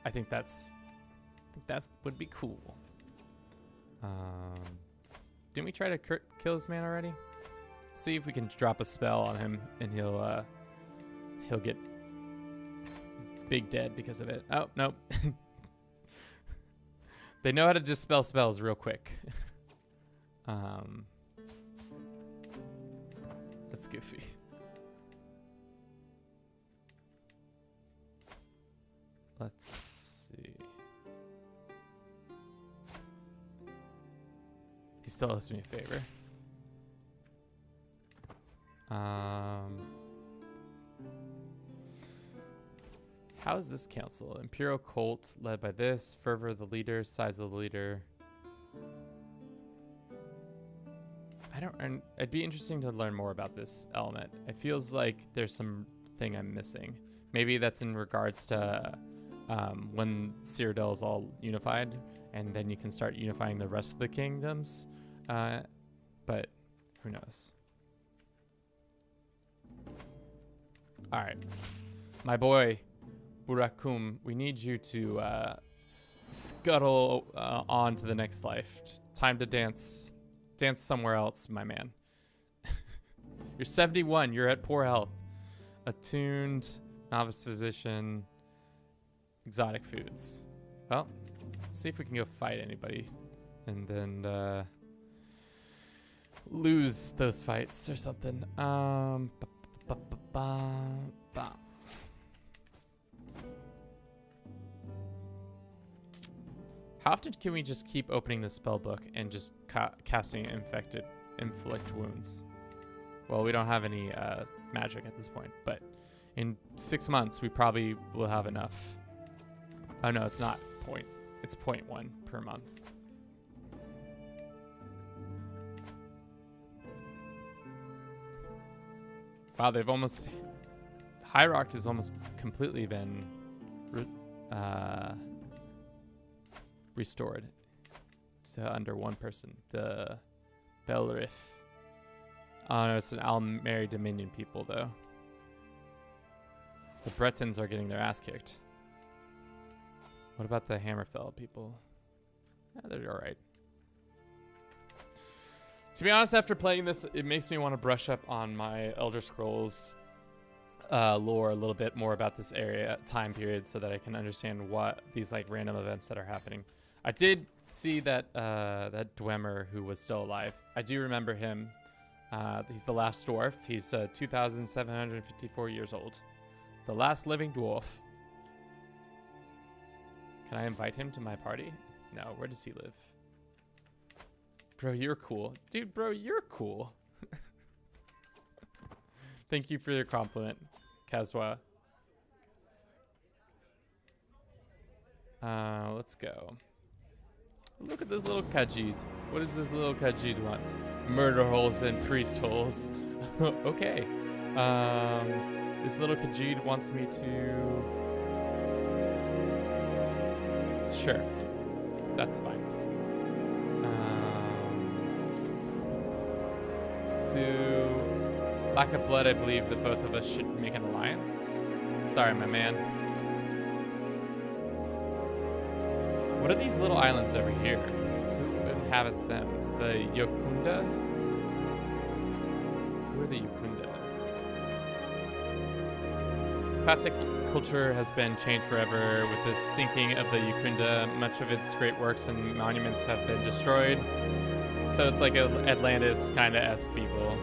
I think that would be cool. Didn't we try to kill this man already? See if we can drop a spell on him, and he'll get big dead because of it. Oh, nope. They know how to dispel spells real quick. That's goofy. Let's see. He still owes me a favor. How is this council? Imperial cult led by this. Fervor of the leader. Size of the leader. It'd be interesting to learn more about this element. It feels like there's something I'm missing. Maybe that's in regards to when Cyrodiil is all unified, and then you can start unifying the rest of the kingdoms. But who knows? All right, my boy Burakum, we need you to scuttle on to the next life. Time to dance somewhere else, my man. You're 71. You're at poor health. Attuned, novice physician, exotic foods. Well, let's see if we can go fight anybody, and then lose those fights or something. How often can we just keep opening the spell book and just casting inflict wounds? Well, we don't have any magic at this point, but in 6 months we probably will have enough. Oh no, it's not point. It's 0.1 per month. Wow, they've almost... Hierarch has almost completely been restored to under one person. The Belrith. Oh no, it's an Almeri Dominion people though. The Bretons are getting their ass kicked. What about the Hammerfell people? Yeah, they're alright. To be honest, after playing this, it makes me want to brush up on my Elder Scrolls lore a little bit more about this time period, so that I can understand what these like random events that are happening. I did see that that Dwemer who was still alive. I do remember him. He's the last dwarf. He's 2,754 years old. The last living dwarf. Can I invite him to my party? No, where does he live? Bro, you're cool. Dude, bro, you're cool. Thank you for your compliment, Kazwa. Let's go. Look at this little Khajiit. What does this little Khajiit want? Murder holes and priest holes. Okay. This little Khajiit wants me to... Sure. That's fine. To lack of blood, I believe that both of us should make an alliance. Sorry, my man. What are these little islands over here? Who inhabits them? The Yokunda? Who are the Yokunda? Classic culture has been changed forever. With the sinking of the Yokunda, much of its great works and monuments have been destroyed. So it's like a Atlantis kind of esque people.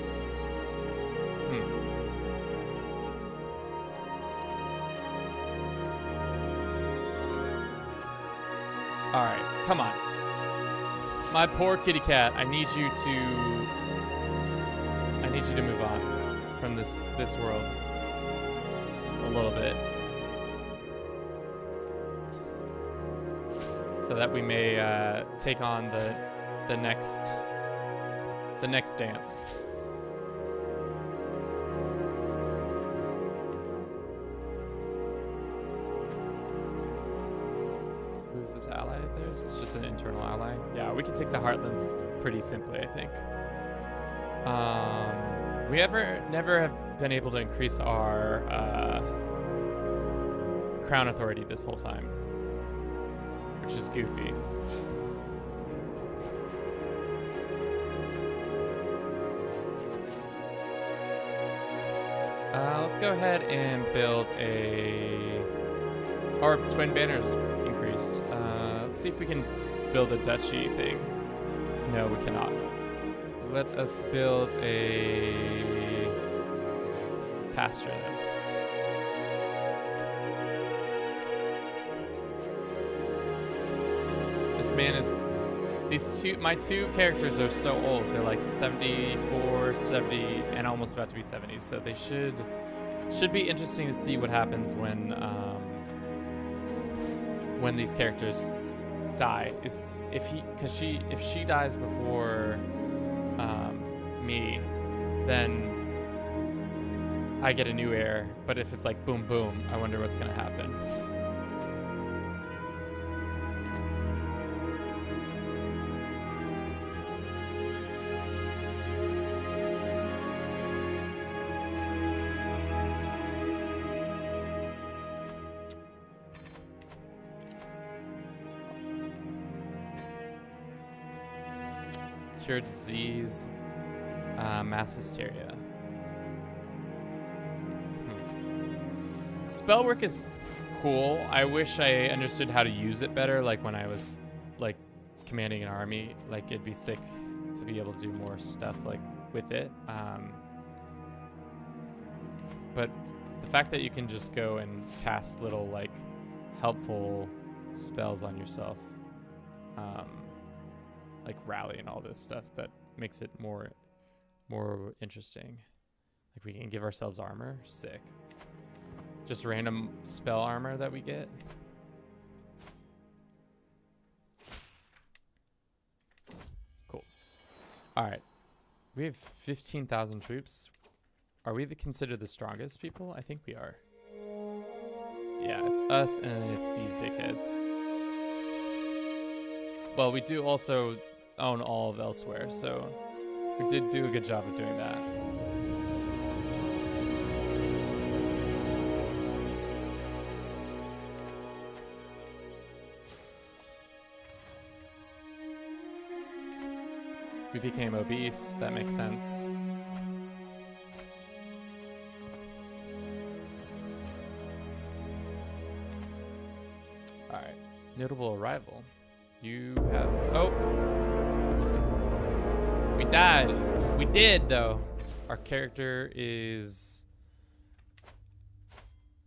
All right, come on. My poor kitty cat, I need you to move on from this world a little bit, so that we may take on the next dance. Who's this ally of theirs? It's just an internal ally. Yeah, we can take the heartlands pretty simply, I think. We never have been able to increase our crown authority this whole time, which is goofy. Let's go ahead and build our twin banners increased. Let's see if we can build a duchy thing. No, we cannot. Let us build a pasture then. This man is... my two characters are so old. They're like 74, 70, and almost about to be 70. So they should be interesting to see what happens when these characters die. If she dies before me, then I get a new heir. But if it's like boom, boom, I wonder what's gonna happen. Cure disease, mass hysteria. Spell work is cool. I wish I understood how to use it better. Like when I was like commanding an army, like it'd be sick to be able to do more stuff like with it. But the fact that you can just go and cast little like helpful spells on yourself, like rally and all this stuff, that makes it more interesting. Like we can give ourselves armor. Sick. Just random spell armor that we get. Cool. All right. We have 15,000 troops. Are we considered the strongest people? I think we are. Yeah, it's us and it's these dickheads. Well, we do also own all of elsewhere, so we did do a good job of doing that. We became obese. That makes sense. All right. Notable arrival. You have... Oh! We died. We did, though. Our character is...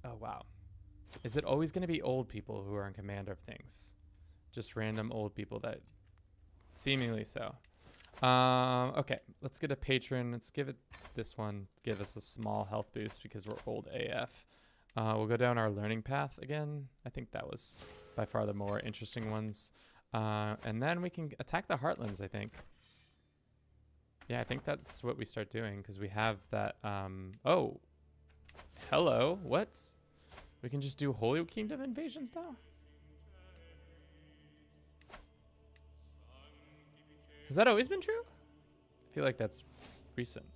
Oh, wow. Is it always going to be old people who are in command of things? Just random old people that... Seemingly so. Okay, let's get a patron. Let's give it this one. Give us a small health boost because we're old AF. We'll go down our learning path again. I think that was by far the more interesting ones. And then we can attack the heartlands, I think. Yeah, I think that's what we start doing because we have that. Oh, hello. What? We can just do Holy Kingdom invasions now? Has that always been true? I feel like that's recent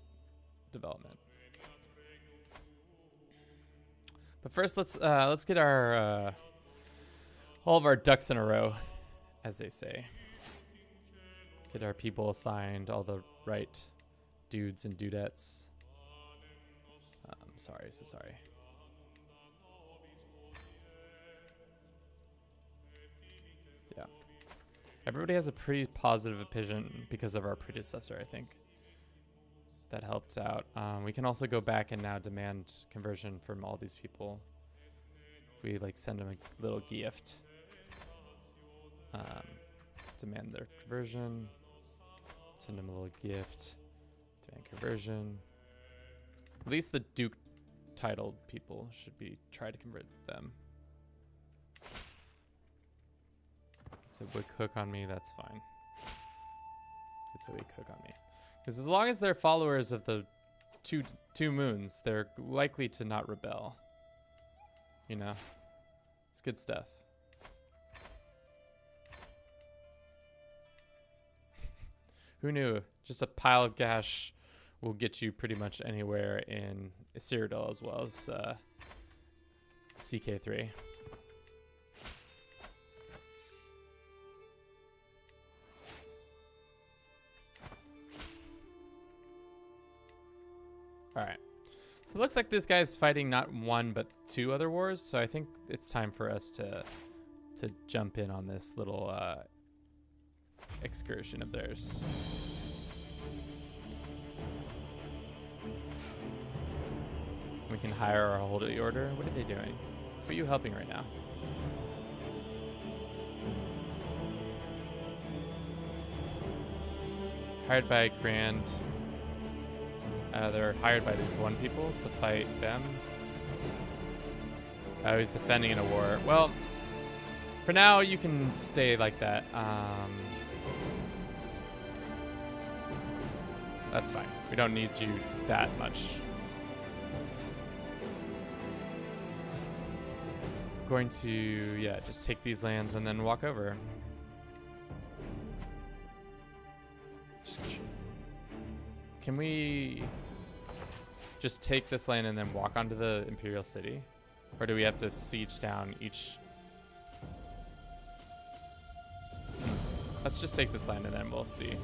development. But first, let's get our all of our ducks in a row, as they say. Get our people assigned, all the right dudes and dudettes. Sorry, so sorry. Yeah. Everybody has a pretty positive opinion because of our predecessor, I think. That helped out. We can also go back and now demand conversion from all these people. We like send them a little gift. Demand their conversion. Send them a little gift. Demand conversion. At least the Duke titled people should be try to convert them. Gets a weak hook on me, that's fine. Gets a weak hook on me. Because as long as they're followers of the two moons, they're likely to not rebel. You know? It's good stuff. Who knew? Just a pile of gash will get you pretty much anywhere in Cyrodiil as well as CK3. All right. So it looks like this guy's fighting not one but two other wars. So I think it's time for us to jump in on this little excursion of theirs. We can hire our holy order. What are they doing? Who are you helping right now? Hired by Grand. They're hired by these one people to fight them. Oh, he's defending in a war. Well, for now, you can stay like that. That's fine. We don't need you that much. Going to, yeah, just take these lands and then walk over. Can we just take this land and then walk onto the Imperial City? Or do we have to siege down each? Let's just take this land and then we'll see.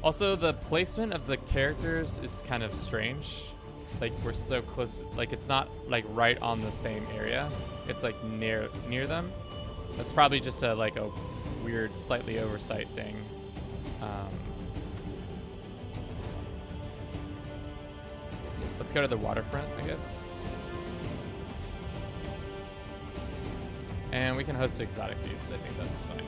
Also, the placement of the characters is kind of strange. Like, we're so close, like it's not like right on the same area. It's like near them. That's probably just a like a weird, slightly oversight thing. Let's go to the waterfront, I guess. And we can host an exotic feast. I think that's fine.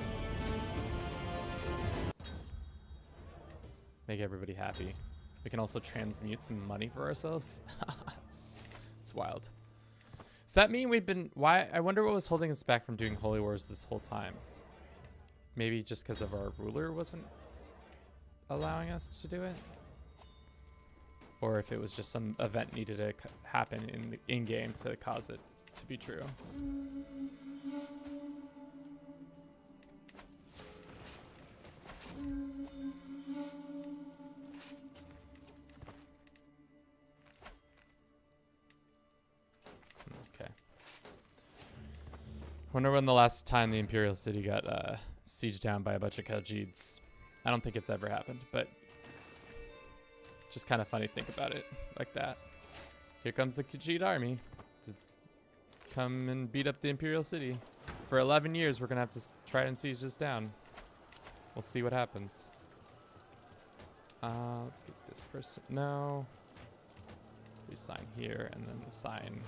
Make everybody happy. We can also transmute some money for ourselves. it's wild. Does that mean we've been... Why? I wonder what was holding us back from doing Holy Wars this whole time. Maybe just because of our ruler wasn't allowing us to do it? Or if it was just some event needed to happen in-game to cause it to be true. Okay. Wonder when the last time the Imperial City got sieged down by a bunch of Khajiits. I don't think it's ever happened, but just kind of funny to think about it like that. Here comes the Khajiit army to come and beat up the Imperial City. For 11 years, we're going to have to try and siege this down. We'll see what happens. Let's get this person. No. We sign here and then sign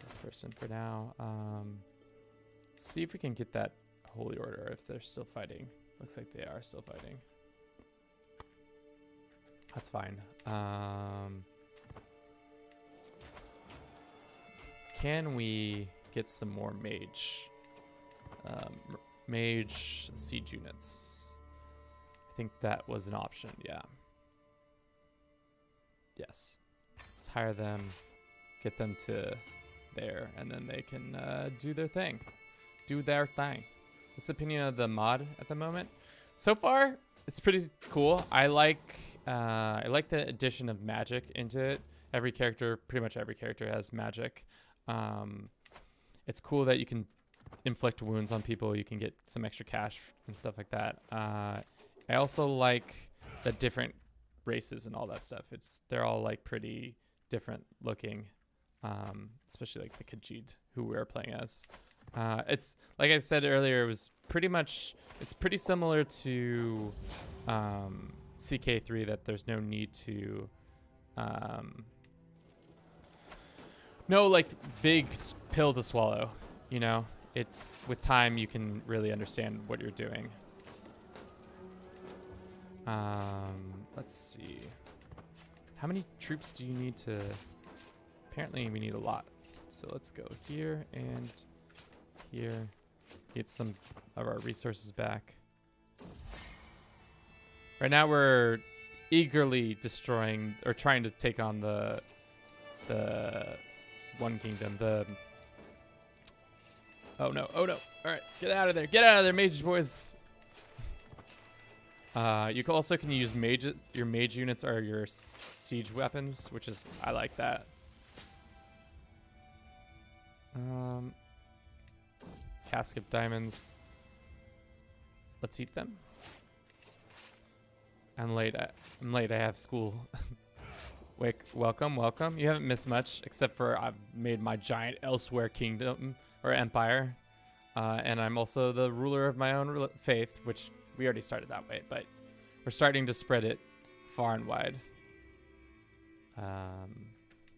this person for now. Let's see if we can get that Holy Order if they're still fighting. Looks like they are still fighting. That's fine. Can we get some more mage? Mage siege units. I think that was an option, yeah. Yes. Let's hire them, get them to there, and then they can do their thing. Do their thing. What's the opinion of the mod at the moment? So far, it's pretty cool. I like the addition of magic into it. Pretty much every character has magic. It's cool that you can inflict wounds on people. You can get some extra cash and stuff like that. I also like the different races and all that stuff. They're all like pretty different looking, especially like the Khajiit who we are playing as. It's like I said earlier, it's pretty similar to CK3 that there's no need to no like big pill to swallow, you know. It's with time you can really understand what you're doing. Let's see, how many troops do you need to... Apparently we need a lot, so let's go here and here, get some of our resources back. Right now we're eagerly destroying or trying to take on the one kingdom. Oh no, all right, get out of there, mage boys. You also can use your mage units are your siege weapons, which is, I like that. Cask of diamonds. Let's eat them. I'm late. I have school. Welcome. You haven't missed much, except for I've made my giant elsewhere kingdom or empire, and I'm also the ruler of my own faith, which we already started that way, but we're starting to spread it far and wide,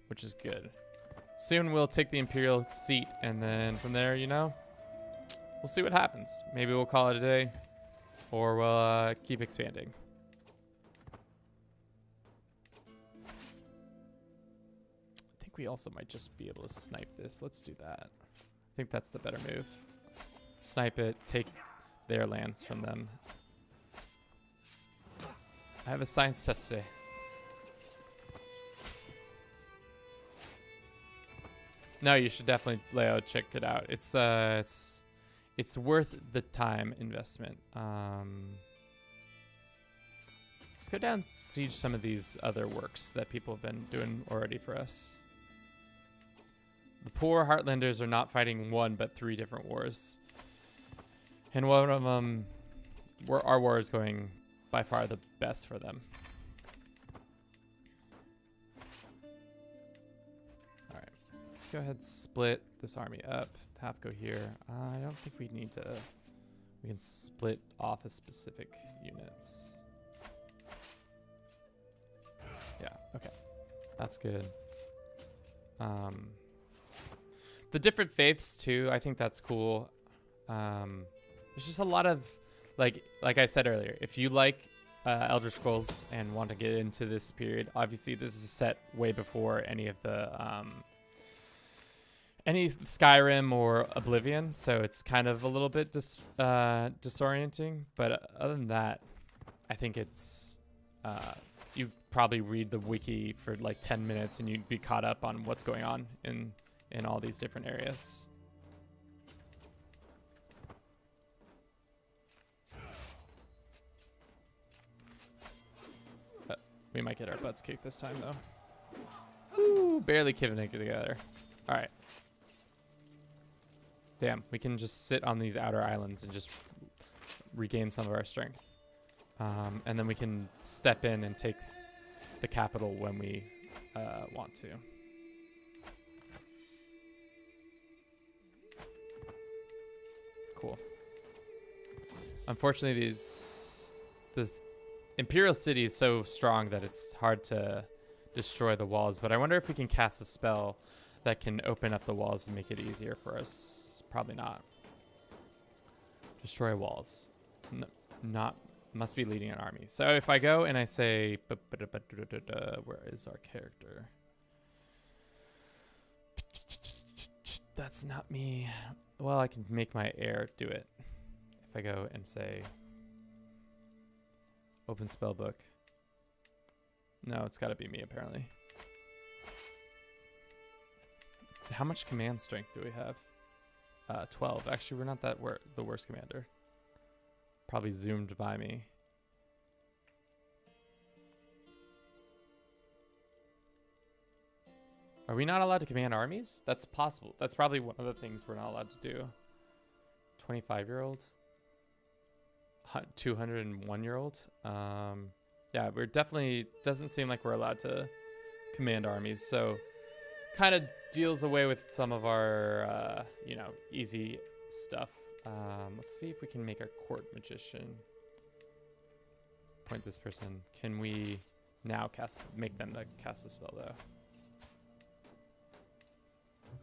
which is good. Soon we'll take the imperial seat, and then from there, you know, we'll see what happens. Maybe we'll call it a day, or we'll keep expanding. I think we also might just be able to snipe this. Let's do that. I think that's the better move. Snipe it, take their lands from them. I have a science test today. No, you should definitely, Leo, check it out. It's worth the time investment. Let's go down and siege some of these other works that people have been doing already for us. The poor Heartlanders are not fighting one, but 3 different wars. And one of them, our war is going by far the best for them. All right, let's go ahead and split this army up. Half go here. I don't think we need to. We can split off as specific units. Yeah, okay. That's good. The different faiths too, I think that's cool. There's just a lot of, like I said earlier, if you like Elder Scrolls and want to get into this period, obviously this is set way before any of the any Skyrim or Oblivion, so it's kind of a little bit disorienting. But other than that, I think it's you probably read the wiki for like 10 minutes and you'd be caught up on what's going on in all these different areas. We might get our butts kicked this time, though. Ooh, barely keeping it together. All right. Damn, we can just sit on these outer islands and just regain some of our strength. And then we can step in and take the capital when we want to. Cool. Unfortunately, this Imperial city is so strong that it's hard to destroy the walls, but I wonder if we can cast a spell that can open up the walls and make it easier for us. Probably not. Destroy walls. Must be leading an army. So if I go and I say, where is our character? That's not me. Well, I can make my heir do it. If I go and say, open spell book. No, it's got to be me, apparently. How much command strength do we have? 12. Actually, we're not that the worst commander. Probably zoomed by me. Are we not allowed to command armies? That's possible. That's probably one of the things we're not allowed to do. 25-year-old? 201-year-old? Yeah, we're definitely, doesn't seem like we're allowed to command armies. So kind of deals away with some of our, easy stuff. Let's see if we can make our court magician. Point this person. Can we now make them cast the spell though?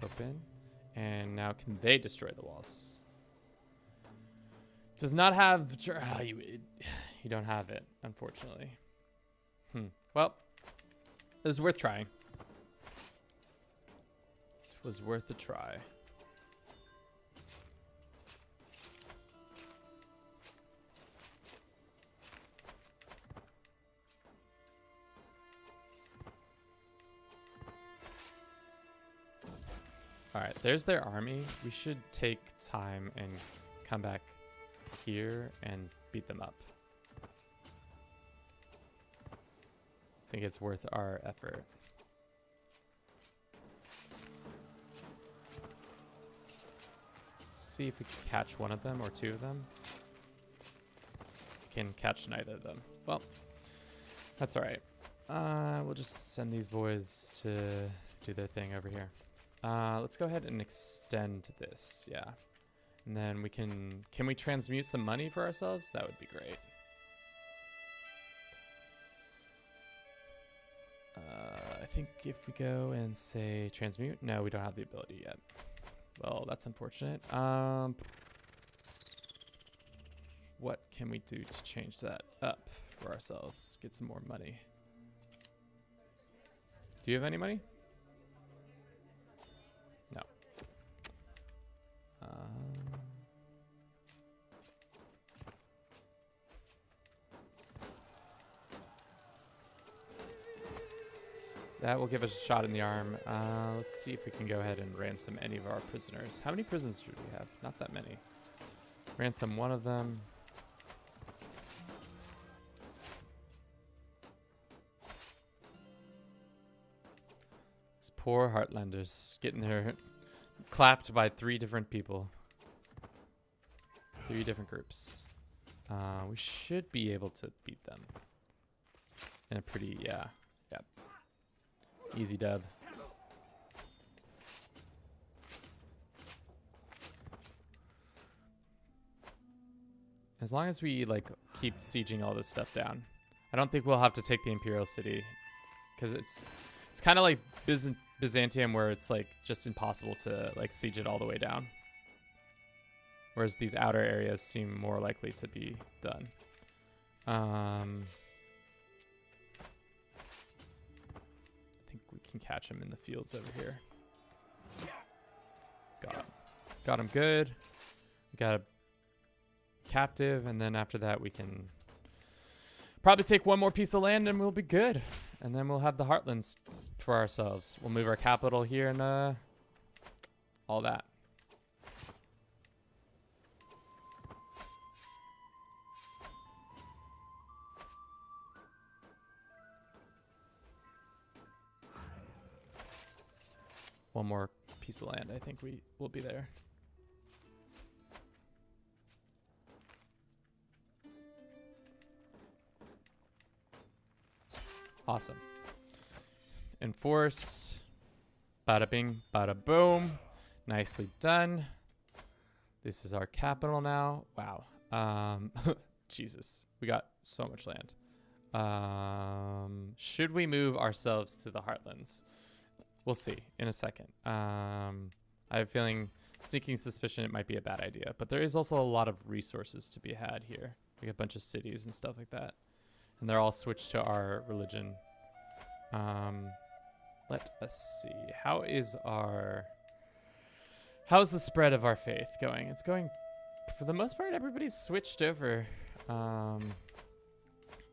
Open. And now can they destroy the walls? Does not have... you don't have it, unfortunately. Well, it was worth trying. It was worth a try. All right, there's their army. We should take time and come back here and beat them up. I think it's worth our effort. Let's see if we can catch one of them or two of them. We can catch neither of them. Well, that's all right. We'll just send these boys to do their thing over here. Let's go ahead and extend this. Yeah. And then we can we transmute some money for ourselves? That would be great. I think if we go and say transmute, no, we don't have the ability yet. Well, that's unfortunate. What can we do to change that up for ourselves? Get some more money. Do you have any money? No. That will give us a shot in the arm. Let's see if we can go ahead and ransom any of our prisoners. How many prisoners do we have? Not that many. Ransom one of them. These poor Heartlanders getting their clapped by 3 different people. 3 different groups. We should be able to beat them. In a pretty, yep. Easy dub. As long as we like keep sieging all this stuff down. I don't think we'll have to take the Imperial City. Because it's kind of like Byzantium where it's like just impossible to like siege it all the way down. Whereas these outer areas seem more likely to be done. I think we can catch him in the fields over here. Got him good. We got a captive, and then after that we can probably take one more piece of land and we'll be good. And then we'll have the heartlands for ourselves. We'll move our capital here and all that. One more piece of land, I think we will be there. Awesome. Enforce. Bada bing, bada boom. Nicely done. This is our capital now. Wow. Jesus. We got so much land. Should we move ourselves to the heartlands? We'll see in a second. I have a feeling, sneaking suspicion, it might be a bad idea. But there is also a lot of resources to be had here. We got a bunch of cities and stuff like that. And they're all switched to our religion. Let us see. How's the spread of our faith going? It's going, for the most part, everybody's switched over.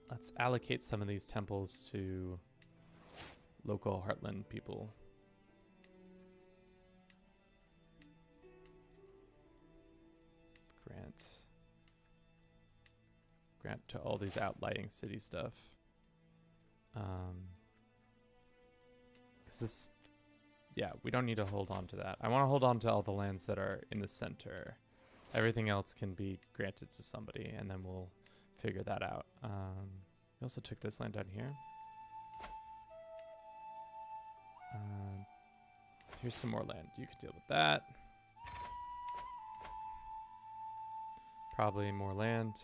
Let's allocate some of these temples to local heartland people. Grant to all these outlighting city stuff. Because this, yeah, we don't need to hold on to that. I want to hold on to all the lands that are in the center. Everything else can be granted to somebody, and then we'll figure that out. We also took this land down here. Here's some more land. You can deal with that. Probably more land to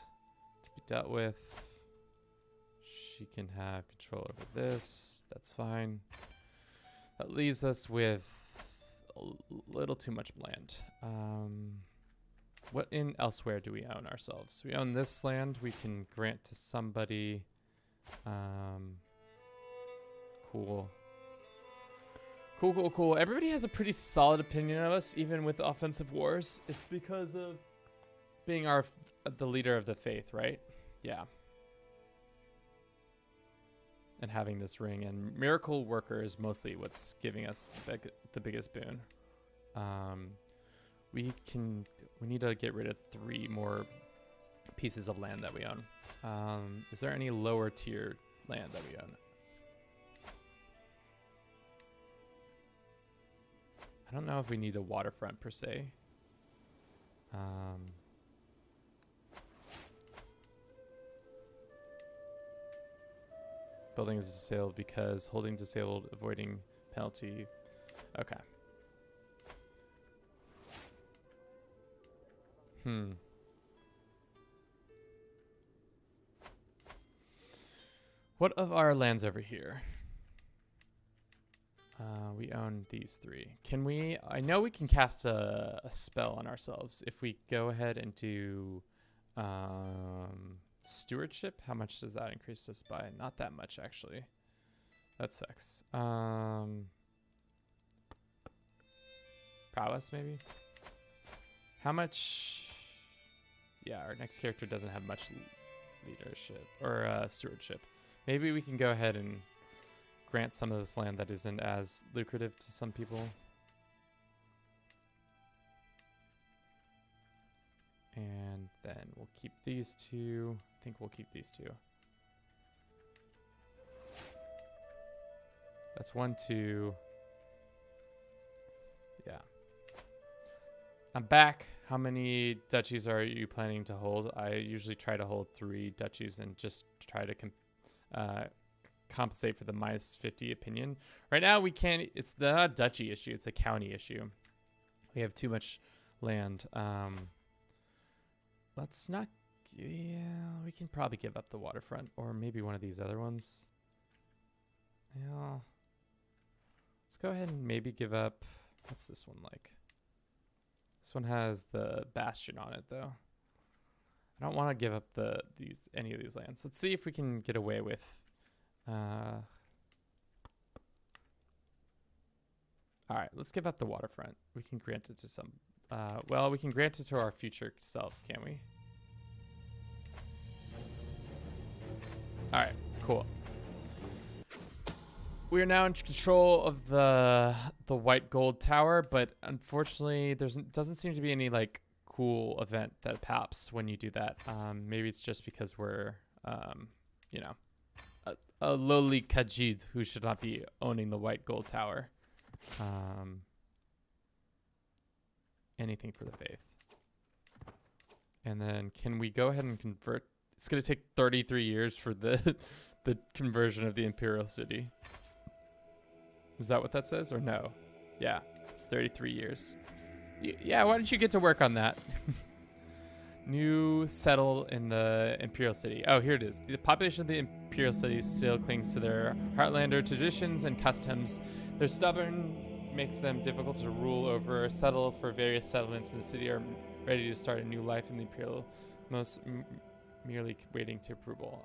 be dealt with. She can have control over this. That's fine. That leaves us with a little too much land. What in elsewhere do we own ourselves? We own this land. We can grant to somebody. Cool. Cool. Everybody has a pretty solid opinion of us, even with offensive wars. It's because of being the leader of the faith, right? Yeah. And having this ring, and miracle worker is mostly what's giving us the biggest boon. We need to get rid of 3 more pieces of land that we own. Is there any lower tier land that we own? I don't know if we need a waterfront per se. Building is disabled because holding disabled, avoiding penalty. Okay. What of our lands over here? We own these 3. Can we? I know we can cast a spell on ourselves if we go ahead and do stewardship. How much does that increase us by? Not that much, actually. That sucks. Prowess, maybe? How much? Yeah, our next character doesn't have much leadership or stewardship. Maybe we can go ahead and grant some of this land that isn't as lucrative to some people. And then we'll keep these two. I think we'll keep these two. That's 1, 2. Yeah. I'm back. How many duchies are you planning to hold? I usually try to hold 3 duchies and just try to compensate for the -50 opinion. Right now we can't. It's not a duchy issue. It's a county issue. We have too much land. Let's not. Yeah, we can probably give up the waterfront or maybe one of these other ones. Yeah. Let's go ahead and maybe give up. What's this one like? This one has the bastion on it though. I don't want to give up any of these lands. Let's see if we can get away with. All right, let's give up the waterfront. We can grant it to some. Well, we can grant it to our future selves, can't we? All right, cool. We are now in control of the white gold tower, but unfortunately, doesn't seem to be any like cool event that pops when you do that. Maybe it's just because we're, you know, a lowly Khajiit who should not be owning the white gold tower. Anything for the faith. And then can we go ahead and convert? It's going to take 33 years for the conversion of the imperial city. Is that what that says or no? Yeah, 33 years. Yeah, why don't you get to work on that? New settle in the imperial city. Oh, here it is. The population of the imperial city still clings to their heartlander traditions and customs. They're stubborn, makes them difficult to rule over. Settle for various settlements in the city are ready to start a new life in the imperial, most merely waiting to approval.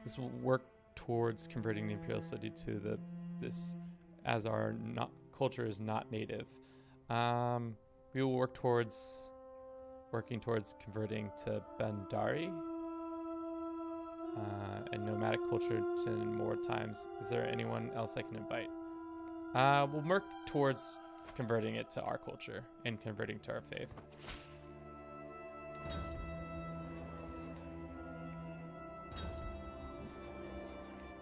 This will work towards converting the imperial city to this, as our culture is not native. We will working towards converting to Bandari, and nomadic culture to more times. Is there anyone else I can invite? We'll work towards converting it to our culture and converting to our faith.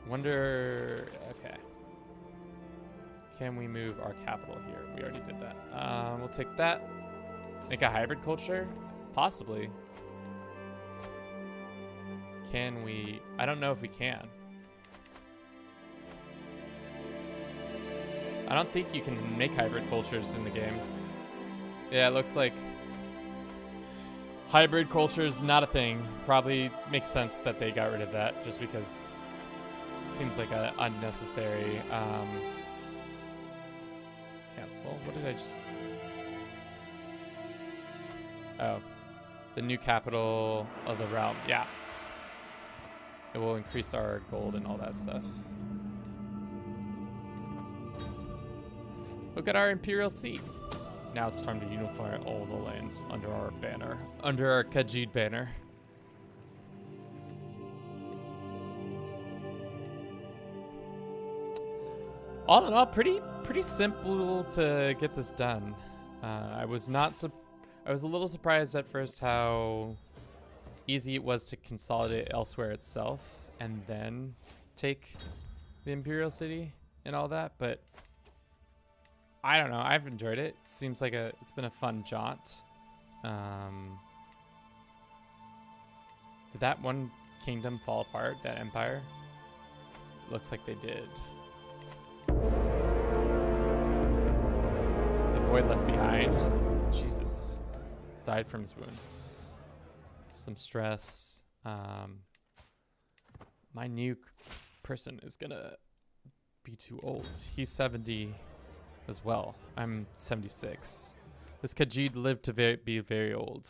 Wonder, okay. Can we move our capital here? We already did that. We'll take that. Make a hybrid culture? Possibly. Can we? I don't know if we can. I don't think you can make hybrid cultures in the game. Yeah, it looks like hybrid culture is not a thing. Probably makes sense that they got rid of that just because it seems like an unnecessary cancel. What did I just... Oh, the new capital of the realm. Yeah. It will increase our gold and all that stuff. Look at our imperial seat. Now it's time to unify all the lands under our banner, under our Khajiit banner. All in all, pretty simple to get this done. I was a little surprised at first how easy it was to consolidate elsewhere itself and then take the imperial city and all that, but I don't know. I've enjoyed it. It seems like it's been a fun jaunt. Did that one kingdom fall apart? That empire? Looks like they did. The void left behind. Jesus. Died from his wounds. Some stress. My new person is gonna be too old. He's 70 as well. I'm 76. This Khajiit lived to be very old.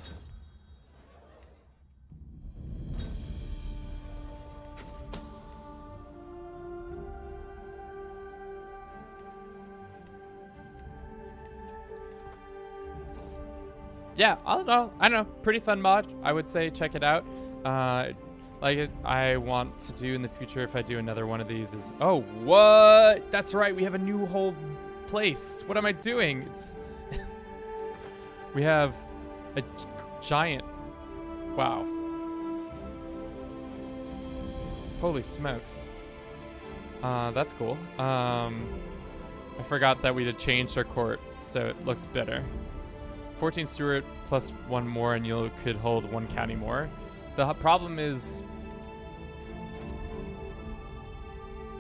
Yeah, all in all, I don't know, pretty fun mod. I would say check it out. like I want to do in the future if I do another one of these is, oh, what? That's right, we have a new whole place. What am I doing? It's we have a giant, wow. Holy smokes. That's cool. I forgot that we had changed our court, so it looks better. 14 Stewart plus one more, and you could hold one county more. The problem is,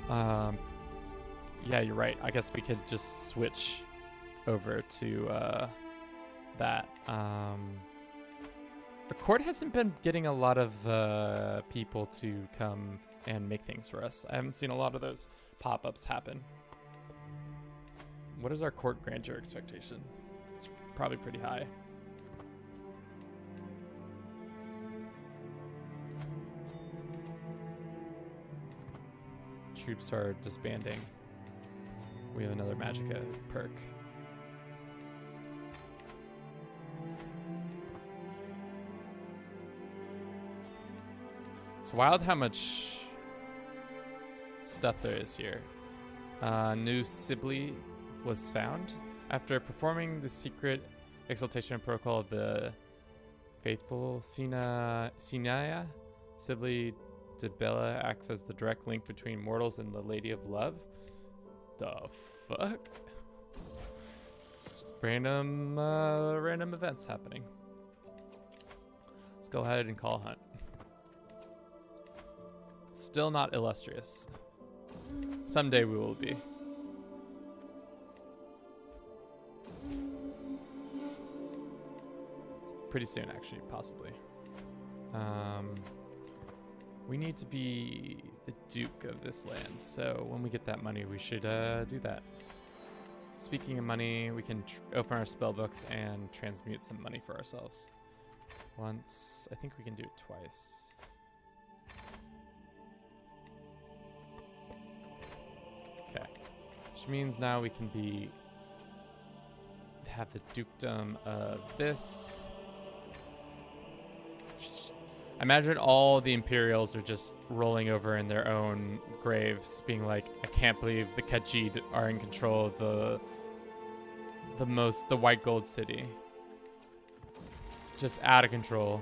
yeah, you're right. I guess we could just switch over to that. The court hasn't been getting a lot of people to come and make things for us. I haven't seen a lot of those pop-ups happen. What is our court grandeur expectation? It's probably pretty high. Troops are disbanding. We have another Magicka perk. It's wild how much stuff there is here. New Sibley was found. After performing the secret exaltation protocol of the faithful Sinaya, Sibley de Bella acts as the direct link between mortals and the Lady of Love. The fuck? Just random events happening. Let's go ahead and call a hunt. Still not illustrious. Someday we will be. Pretty soon, actually, possibly. We need to be the Duke of this land, so when we get that money, we should do that. Speaking of money, we can open our spell books and transmute some money for ourselves. Once, I think we can do it twice. Okay, which means now we can have the dukedom of this. I imagine all the Imperials are just rolling over in their own graves, being like, I can't believe the Khajiit are in control of the white gold city. Just out of control.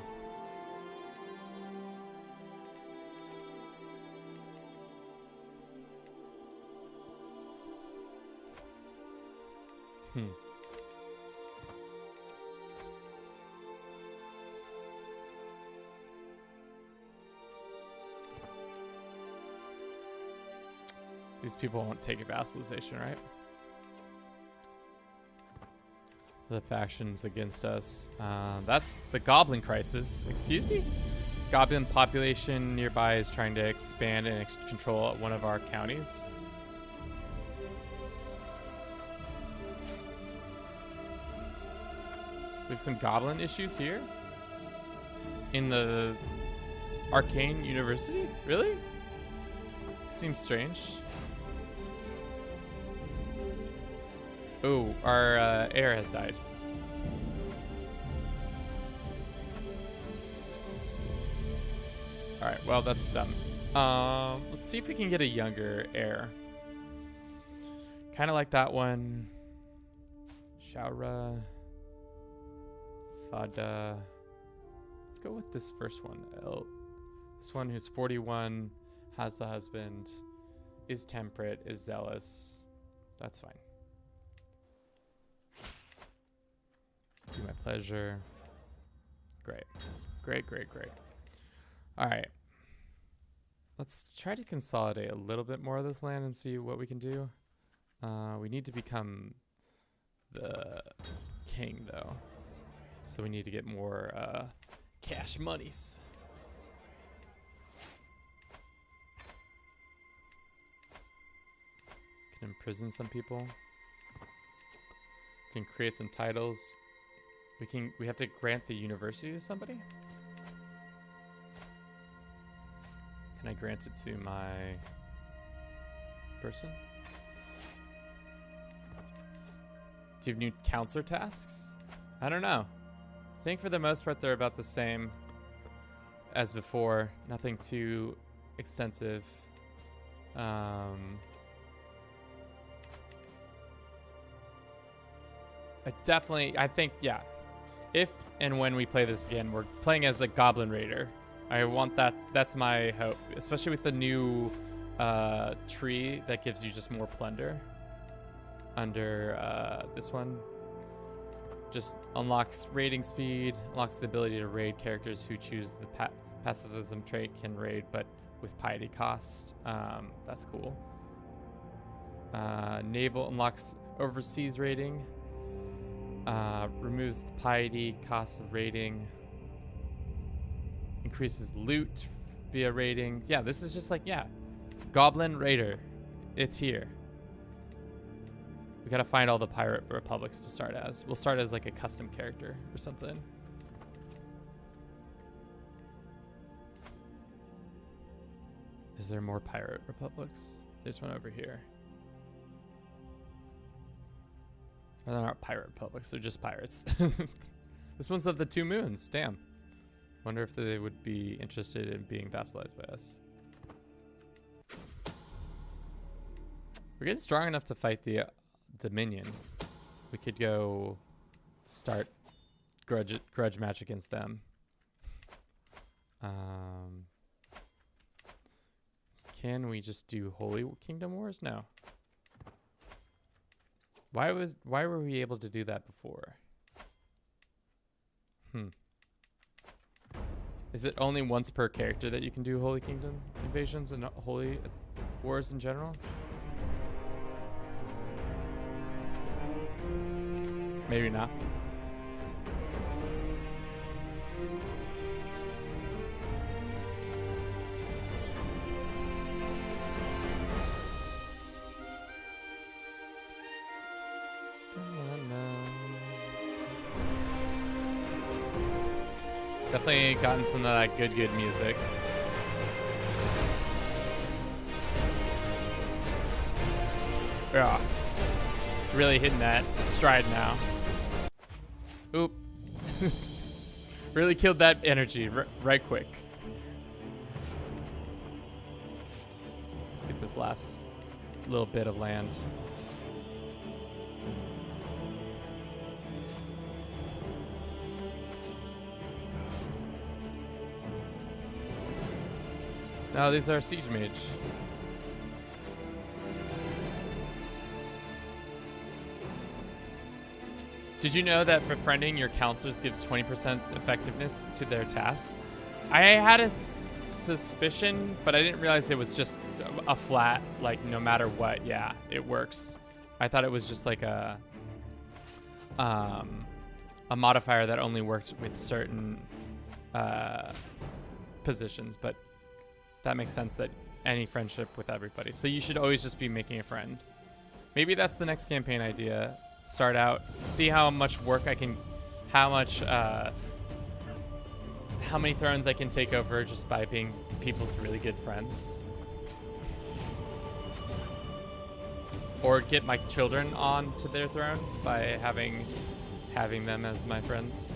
These people won't take a vassalization, right? The factions against us. That's the Goblin crisis. Excuse me? Goblin population nearby is trying to expand and control one of our counties. We have some goblin issues here? In the Arcane University? Really? Seems strange. Oh, our heir has died. Alright, well, that's dumb. Let's see if we can get a younger heir. Kind of like that one. Shaura. Fada. Let's go with this first one. This one who's 41, has a husband, is temperate, is zealous. That's fine. Do my pleasure. Great. Great, great, great. All right. Let's try to consolidate a little bit more of this land and see what we can do. We need to become the king, though. So we need to get more cash monies. Can imprison some people. We can create some titles. We have to grant the university to somebody? Can I grant it to my person? Do you have new counselor tasks? I don't know. I think for the most part they're about the same. as before. Nothing too extensive. I think, yeah. If and when we play this again, we're playing as a Goblin Raider. I want that. That's my hope, especially with the new tree that gives you just more plunder. Under this one, just unlocks raiding speed, unlocks the ability to raid characters who choose the pacifism trait can raid, but with piety cost. That's cool. Naval unlocks overseas raiding. Removes the piety cost of raiding. Increases loot via raiding. Yeah, this is just like, yeah. Goblin Raider. It's here. We gotta find all the pirate republics to start as. We'll start as like a custom character or something. Is there more pirate republics? There's one over here. Or they're not pirate republics, they're just pirates. This one's of the 2 moons, damn. Wonder if they would be interested in being vassalized by us. We're getting strong enough to fight the Dominion. We could go start grudge match against them. Can we just do Holy Kingdom Wars? No. Why were we able to do that before? Is it only once per character that you can do Holy Kingdom invasions and Holy Wars in general? Maybe not. Definitely gotten some of that good music. Yeah. It's really hitting that stride now. Oop. Really killed that energy right quick. Let's get this last little bit of land. No, these are siege mage. Did you know that befriending your counselors gives 20% effectiveness to their tasks? I had a suspicion, but I didn't realize it was just a flat, like no matter what, yeah, it works. I thought it was just like a modifier that only worked with certain positions, but that makes sense that any friendship with everybody. So you should always just be making a friend. Maybe that's the next campaign idea. Start out, see how much work I can, how many thrones I can take over just by being people's really good friends. Or get my children onto their throne by having them as my friends.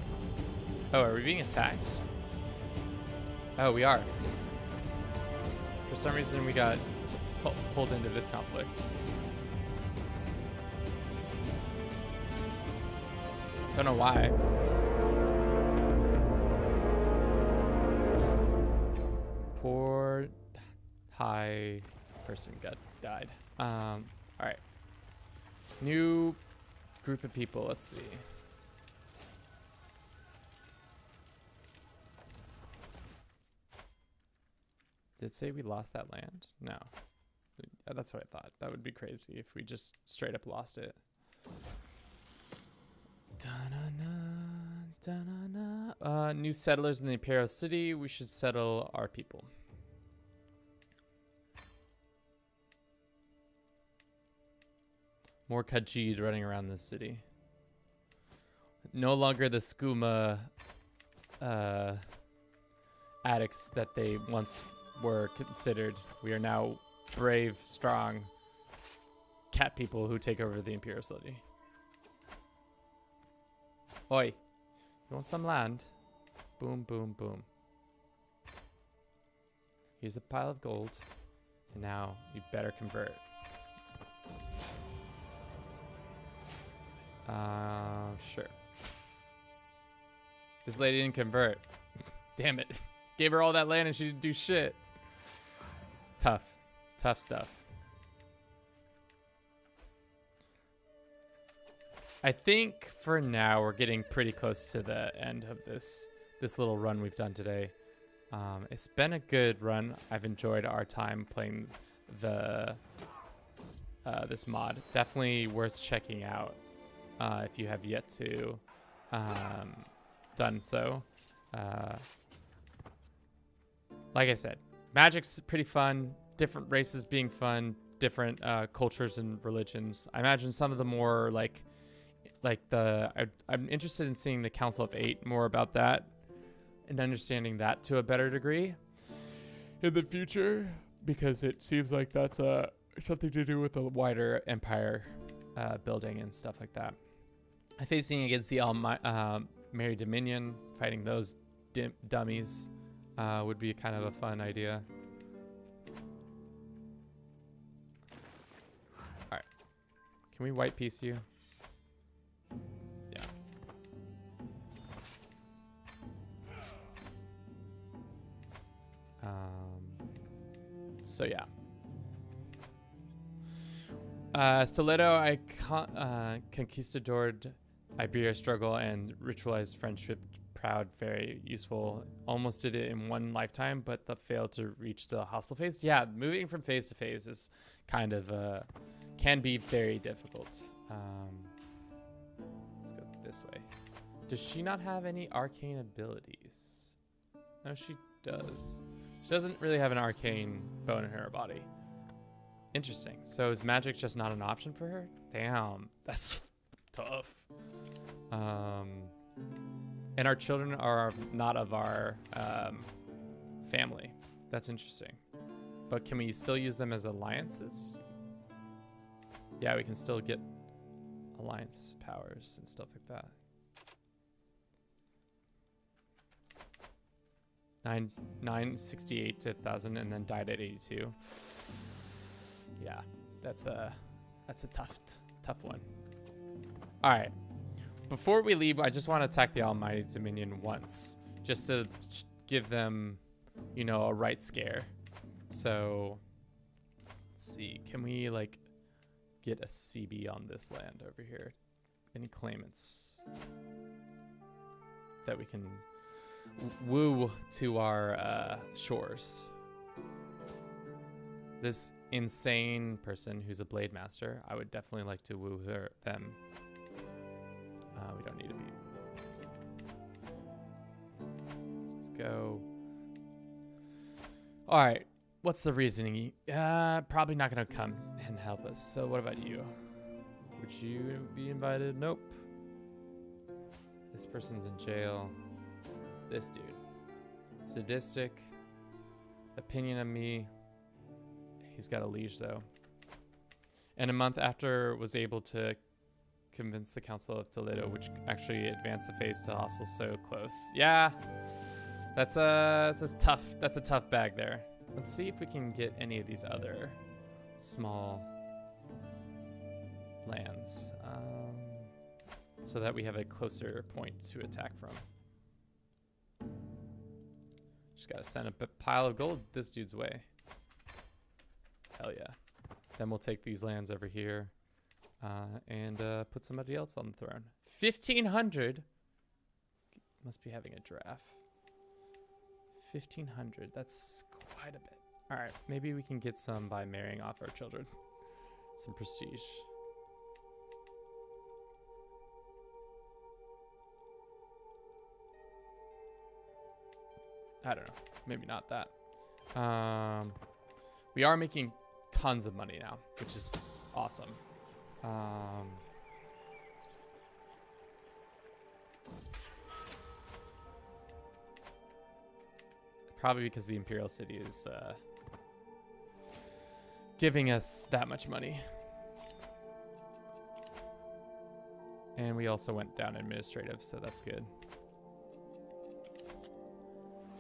Oh, are we being attacked? Oh, we are. For some reason, we got pulled into this conflict. Don't know why. Poor high person died. All right. New group of people. Let's see. Did it say we lost that land? No. That's what I thought. That would be crazy if we just straight up lost it. New settlers in the Imperial City. We should settle our people. More Khajiit running around this city. No longer the skooma addicts that they once were considered. We are now brave, strong cat people who take over the Imperial City. Oi, you want some land? Boom, boom, boom. Here's a pile of gold. And now you better convert. Sure. This lady didn't convert. Damn it. Gave her all that land and she didn't do shit. Tough. Tough stuff. I think for now we're getting pretty close to the end of this little run we've done today. It's been a good run. I've enjoyed our time playing the this mod. Definitely worth checking out if you have yet to done so. Like I said, Magic's pretty fun. Different races being fun. Different cultures and religions. I imagine some of the more I'm interested in seeing the Council of Eight, more about that and understanding that to a better degree in the future, because it seems like that's something to do with the wider empire building and stuff like that. Facing against the Merry Dominion, fighting those dummies would be kind of a fun idea. All right, can we white piece you? So yeah. Stiletto, conquistadored Iberia struggle and ritualized friendship. Proud, very useful. Almost did it in one lifetime, but failed to reach the hostile phase. Yeah, moving from phase to phase is kind of can be very difficult. Let's go this way. Does she not have any arcane abilities? No, she does. She doesn't really have an arcane bone in her body. Interesting. So is magic just not an option for her? Damn, that's tough. And our children are not of our family. That's interesting. But can we still use them as alliances? Yeah, we can still get alliance powers and stuff like that. 968 to 1,000 and then died at 82. Yeah, that's a tough one. All right. Before we leave, I just want to attack the Almighty Dominion once, just to give them, you know, a right scare. So, let's see. Can we like get a CB on this land over here? Any claimants that we can woo to our shores? This insane person who's a blade master, I would definitely like to woo them. We don't need to be. Let's go. All right. What's the reasoning? Probably not going to come and help us. So what about you? Would you be invited? Nope. This person's in jail. This dude. Sadistic. Opinion of me. He's got a liege though. And a month after was able to convince the Council of Toledo, which actually advanced the phase to hostile so close. Yeah, that's a tough bag there. Let's see if we can get any of these other small lands, so that we have a closer point to attack from. Just gotta send a pile of gold this dude's way. Hell yeah. Then we'll take these lands over here. And put somebody else on the throne. 1,500. Must be having a draft. 1,500. That's quite a bit. All right, maybe we can get some by marrying off our children. Some prestige. I don't know. Maybe not that. We are making tons of money now, which is awesome. Probably because the Imperial City is giving us that much money. And we also went down administrative, so that's good.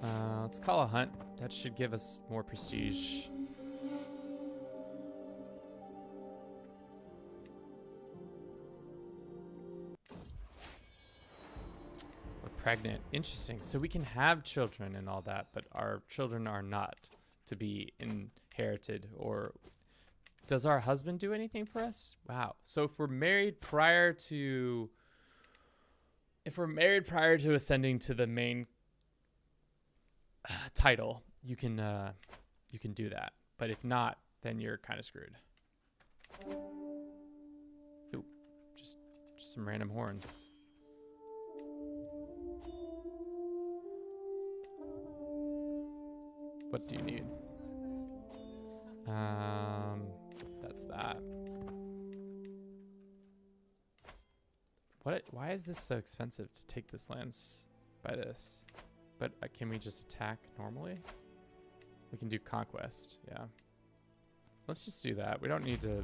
Let's call a hunt. That should give us more prestige. We're pregnant. Interesting. So we can have children and all that, but our children are not to be inherited. Or does our husband do anything for us? Wow. So if we're married prior to ascending to the main title, you can do that. But if not, then you're kind of screwed. Ooh, just some random horns. What do you need? That's that. Why is this so expensive to take this lands by this? But can we just attack normally? We can do conquest, yeah. Let's just do that. We don't need to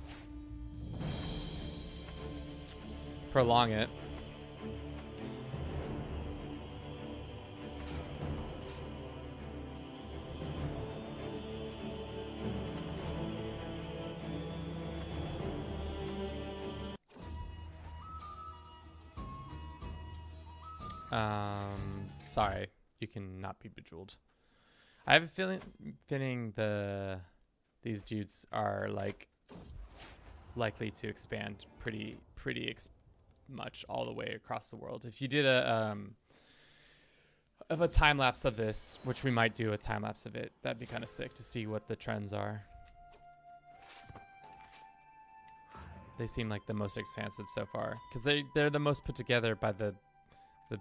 prolong it. Sorry, you cannot be bejeweled. I have a feeling these dudes are likely to expand pretty much all the way across the world. If you did a time lapse of this, which we might do a time lapse of it, that'd be kind of sick to see what the trends are. They seem like the most expansive so far because they're the most put together by the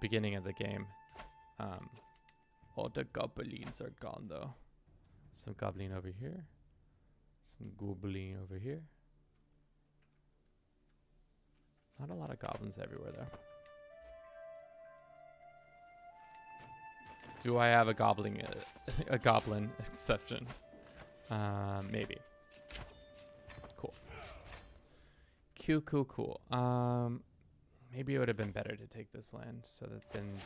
beginning of the game. All the goblins are gone though. Some goblin over here. Some goblin over here. Not a lot of goblins everywhere though. Do I have a goblin exception? Maybe. Cool. Cool. Maybe it would have been better to take this land so that then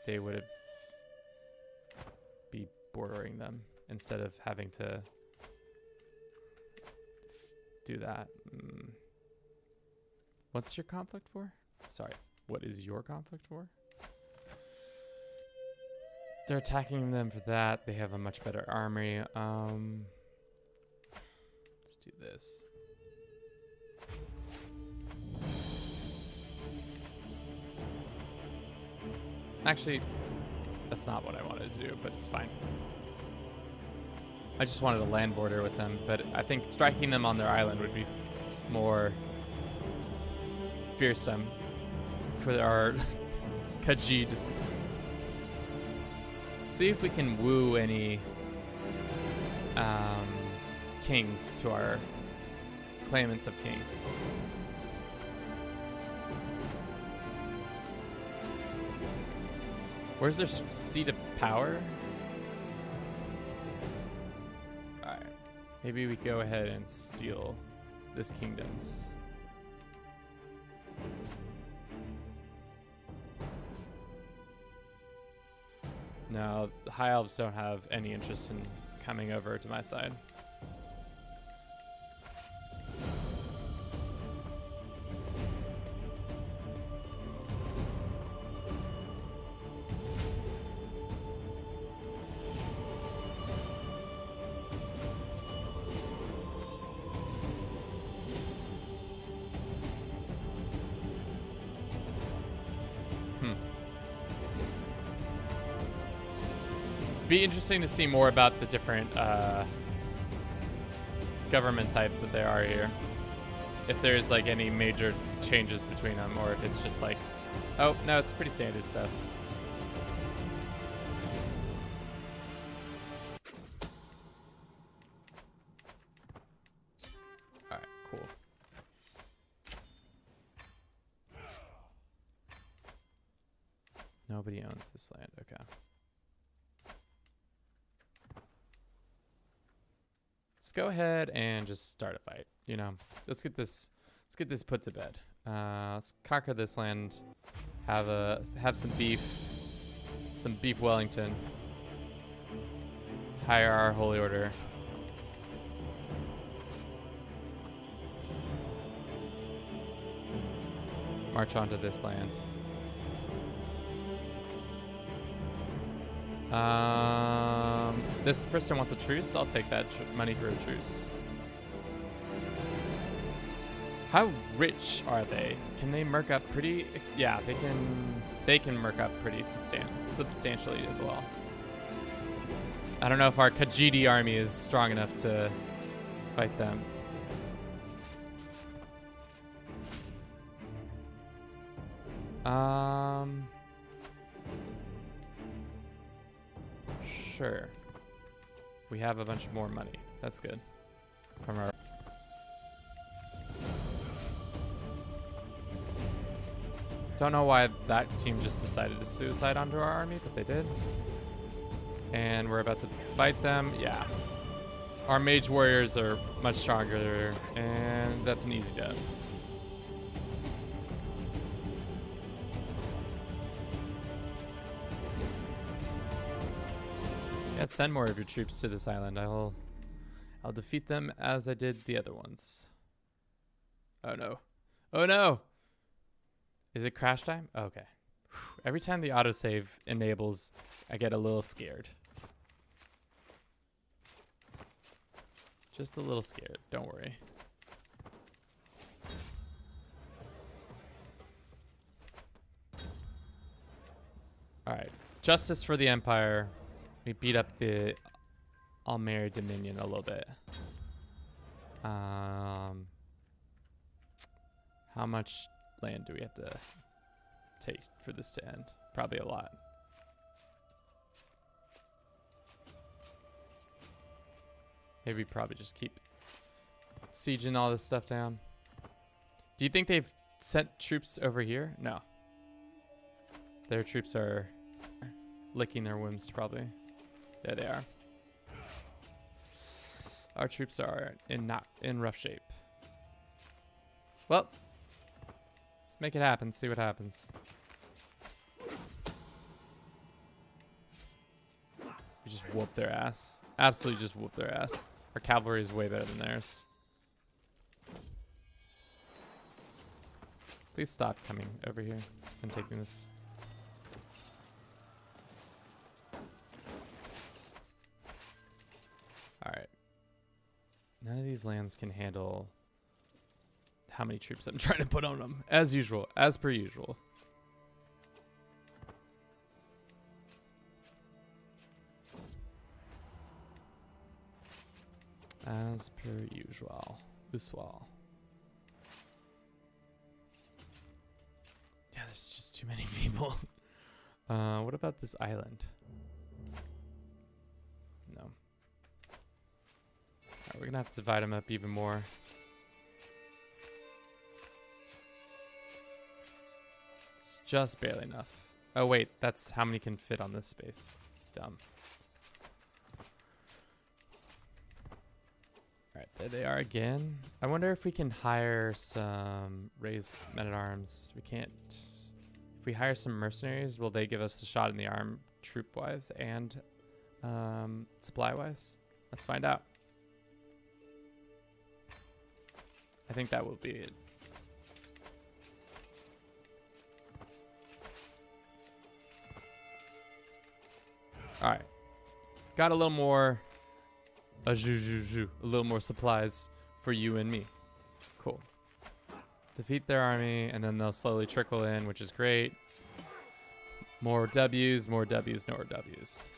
they would be bordering them instead of having to do that. What's your conflict for? Sorry, what is your conflict for? They're attacking them for that. They have a much better army. Let's do this. Actually, that's not what I wanted to do, but it's fine. I just wanted a land border with them, but I think striking them on their island would be more fearsome for our Khajiit. Let's see if we can woo any kings to our claimants of kings. Where's their seat of power? Alright. Maybe we go ahead and steal this kingdom's. No, the High Elves don't have any interest in coming over to my side. Be interesting to see more about the different government types that there are here. If there's like any major changes between them, or if it's just like, oh no, it's pretty standard stuff. All right, cool. Nobody owns this land. Okay. Let's go ahead and just start a fight. You know, let's get this put to bed. Let's conquer this land. Have some beef Wellington. Hire our holy order. March onto this land. This person wants a truce. I'll take that money for a truce. How rich are they? Can they merc up pretty? Yeah, they can. They can merc up pretty substantially as well. I don't know if our Khajiit army is strong enough to fight them. Sure. We have a bunch more money. That's good. From our don't know why that team just decided to suicide onto our army, but they did. And we're about to fight them. Yeah. Our mage warriors are much stronger, and that's an easy dub. Yeah, send more of your troops to this island. I'll defeat them as I did the other ones. Oh no. Oh no! Is it crash time? Oh, okay. Whew. Every time the autosave enables, I get a little scared. Just a little scared, don't worry. Alright, justice for the Empire. We beat up the Almeri Dominion a little bit. How much land do we have to take for this to end? Probably a lot. Maybe probably just keep sieging all this stuff down. Do you think they've sent troops over here? No. Their troops are licking their wounds probably. There they are. Our troops are not in rough shape. Well, let's make it happen, see what happens. We just whoop their ass. Absolutely just whoop their ass. Our cavalry is way better than theirs. Please stop coming over here and taking this. Alright. None of these lands can handle how many troops I'm trying to put on them. As usual. As per usual. As per usual. Usual. Yeah, there's just too many people. What about this island? No. Alright, we're gonna have to divide them up even more. It's just barely enough. Oh wait, that's how many can fit on this space. Dumb. Alright, there they are again. I wonder if we can hire some raised men-at-arms. We can't. If we hire some mercenaries, will they give us a shot in the arm troop-wise and supply-wise? Let's find out. I think that will be it. Alright. Got a little more a little more supplies for you and me. Cool. Defeat their army, and then they'll slowly trickle in, which is great. More W's, more W's, more W's.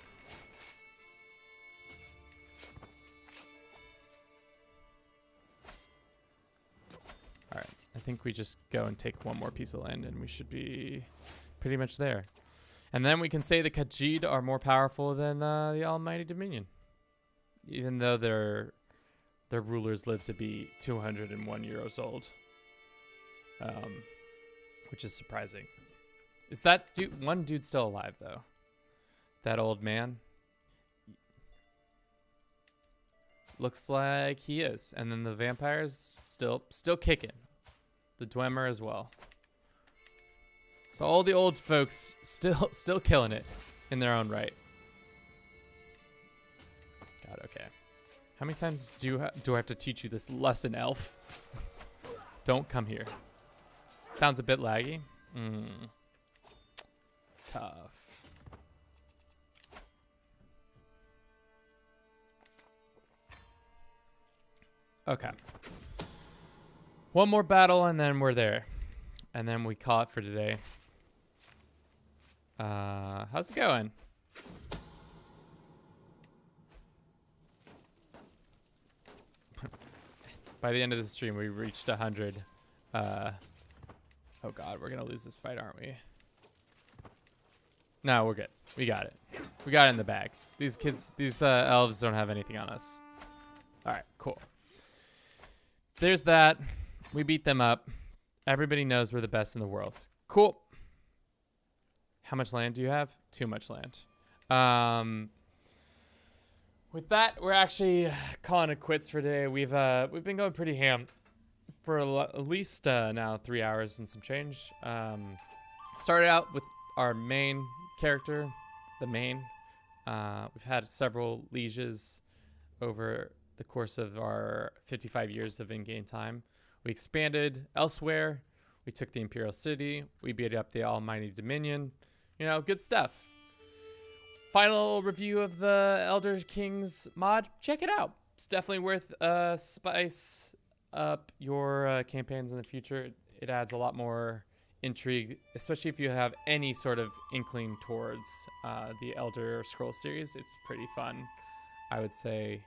Alright, I think we just go and take one more piece of land, and we should be pretty much there. And then we can say the Khajiit are more powerful than the Almighty Dominion. Even though their rulers live to be 201 years old. Which is surprising. Is that one dude still alive, though? That old man? Looks like he is. And then the vampires still kicking. The Dwemer as well. So all the old folks still killing it in their own right. god, okay. How many times do I have to teach you this lesson, elf? Don't come here. Sounds a bit laggy. Tough. Okay. One more battle and then we're there. And then we call it for today. How's it going? By the end of the stream, we reached 100. Oh god, we're gonna lose this fight, aren't we? No, we're good. We got it. We got it in the bag. These kids, these elves don't have anything on us. All right, cool. There's that. We beat them up. Everybody knows we're the best in the world. Cool. How much land do you have? Too much land. With that, we're actually calling it quits for today. We've been going pretty ham for at least now 3 hours and some change. Started out with our main character, the main. We've had several lieges over the course of our 55 years of in-game time. We expanded elsewhere. We took the Imperial City. We beat up the Almighty Dominion. You know, good stuff. Final review of the Elder Kings mod. Check it out. It's definitely worth spice up your campaigns in the future. It adds a lot more intrigue, especially if you have any sort of inkling towards the Elder Scrolls series. It's pretty fun. I would say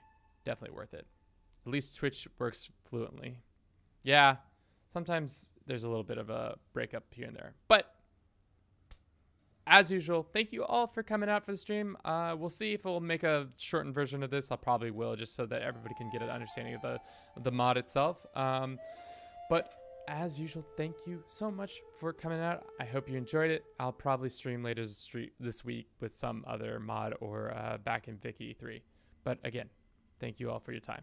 definitely worth it. At least Twitch works fluently. Yeah, sometimes there's a little bit of a breakup here and there. But as usual, thank you all for coming out for the stream. We'll see if we'll make a shortened version of this. I probably will, just so that everybody can get an understanding of the mod itself. But as usual, thank you so much for coming out. I hope you enjoyed it. I'll probably stream later this week with some other mod or back in Vicky 3. But again, thank you all for your time.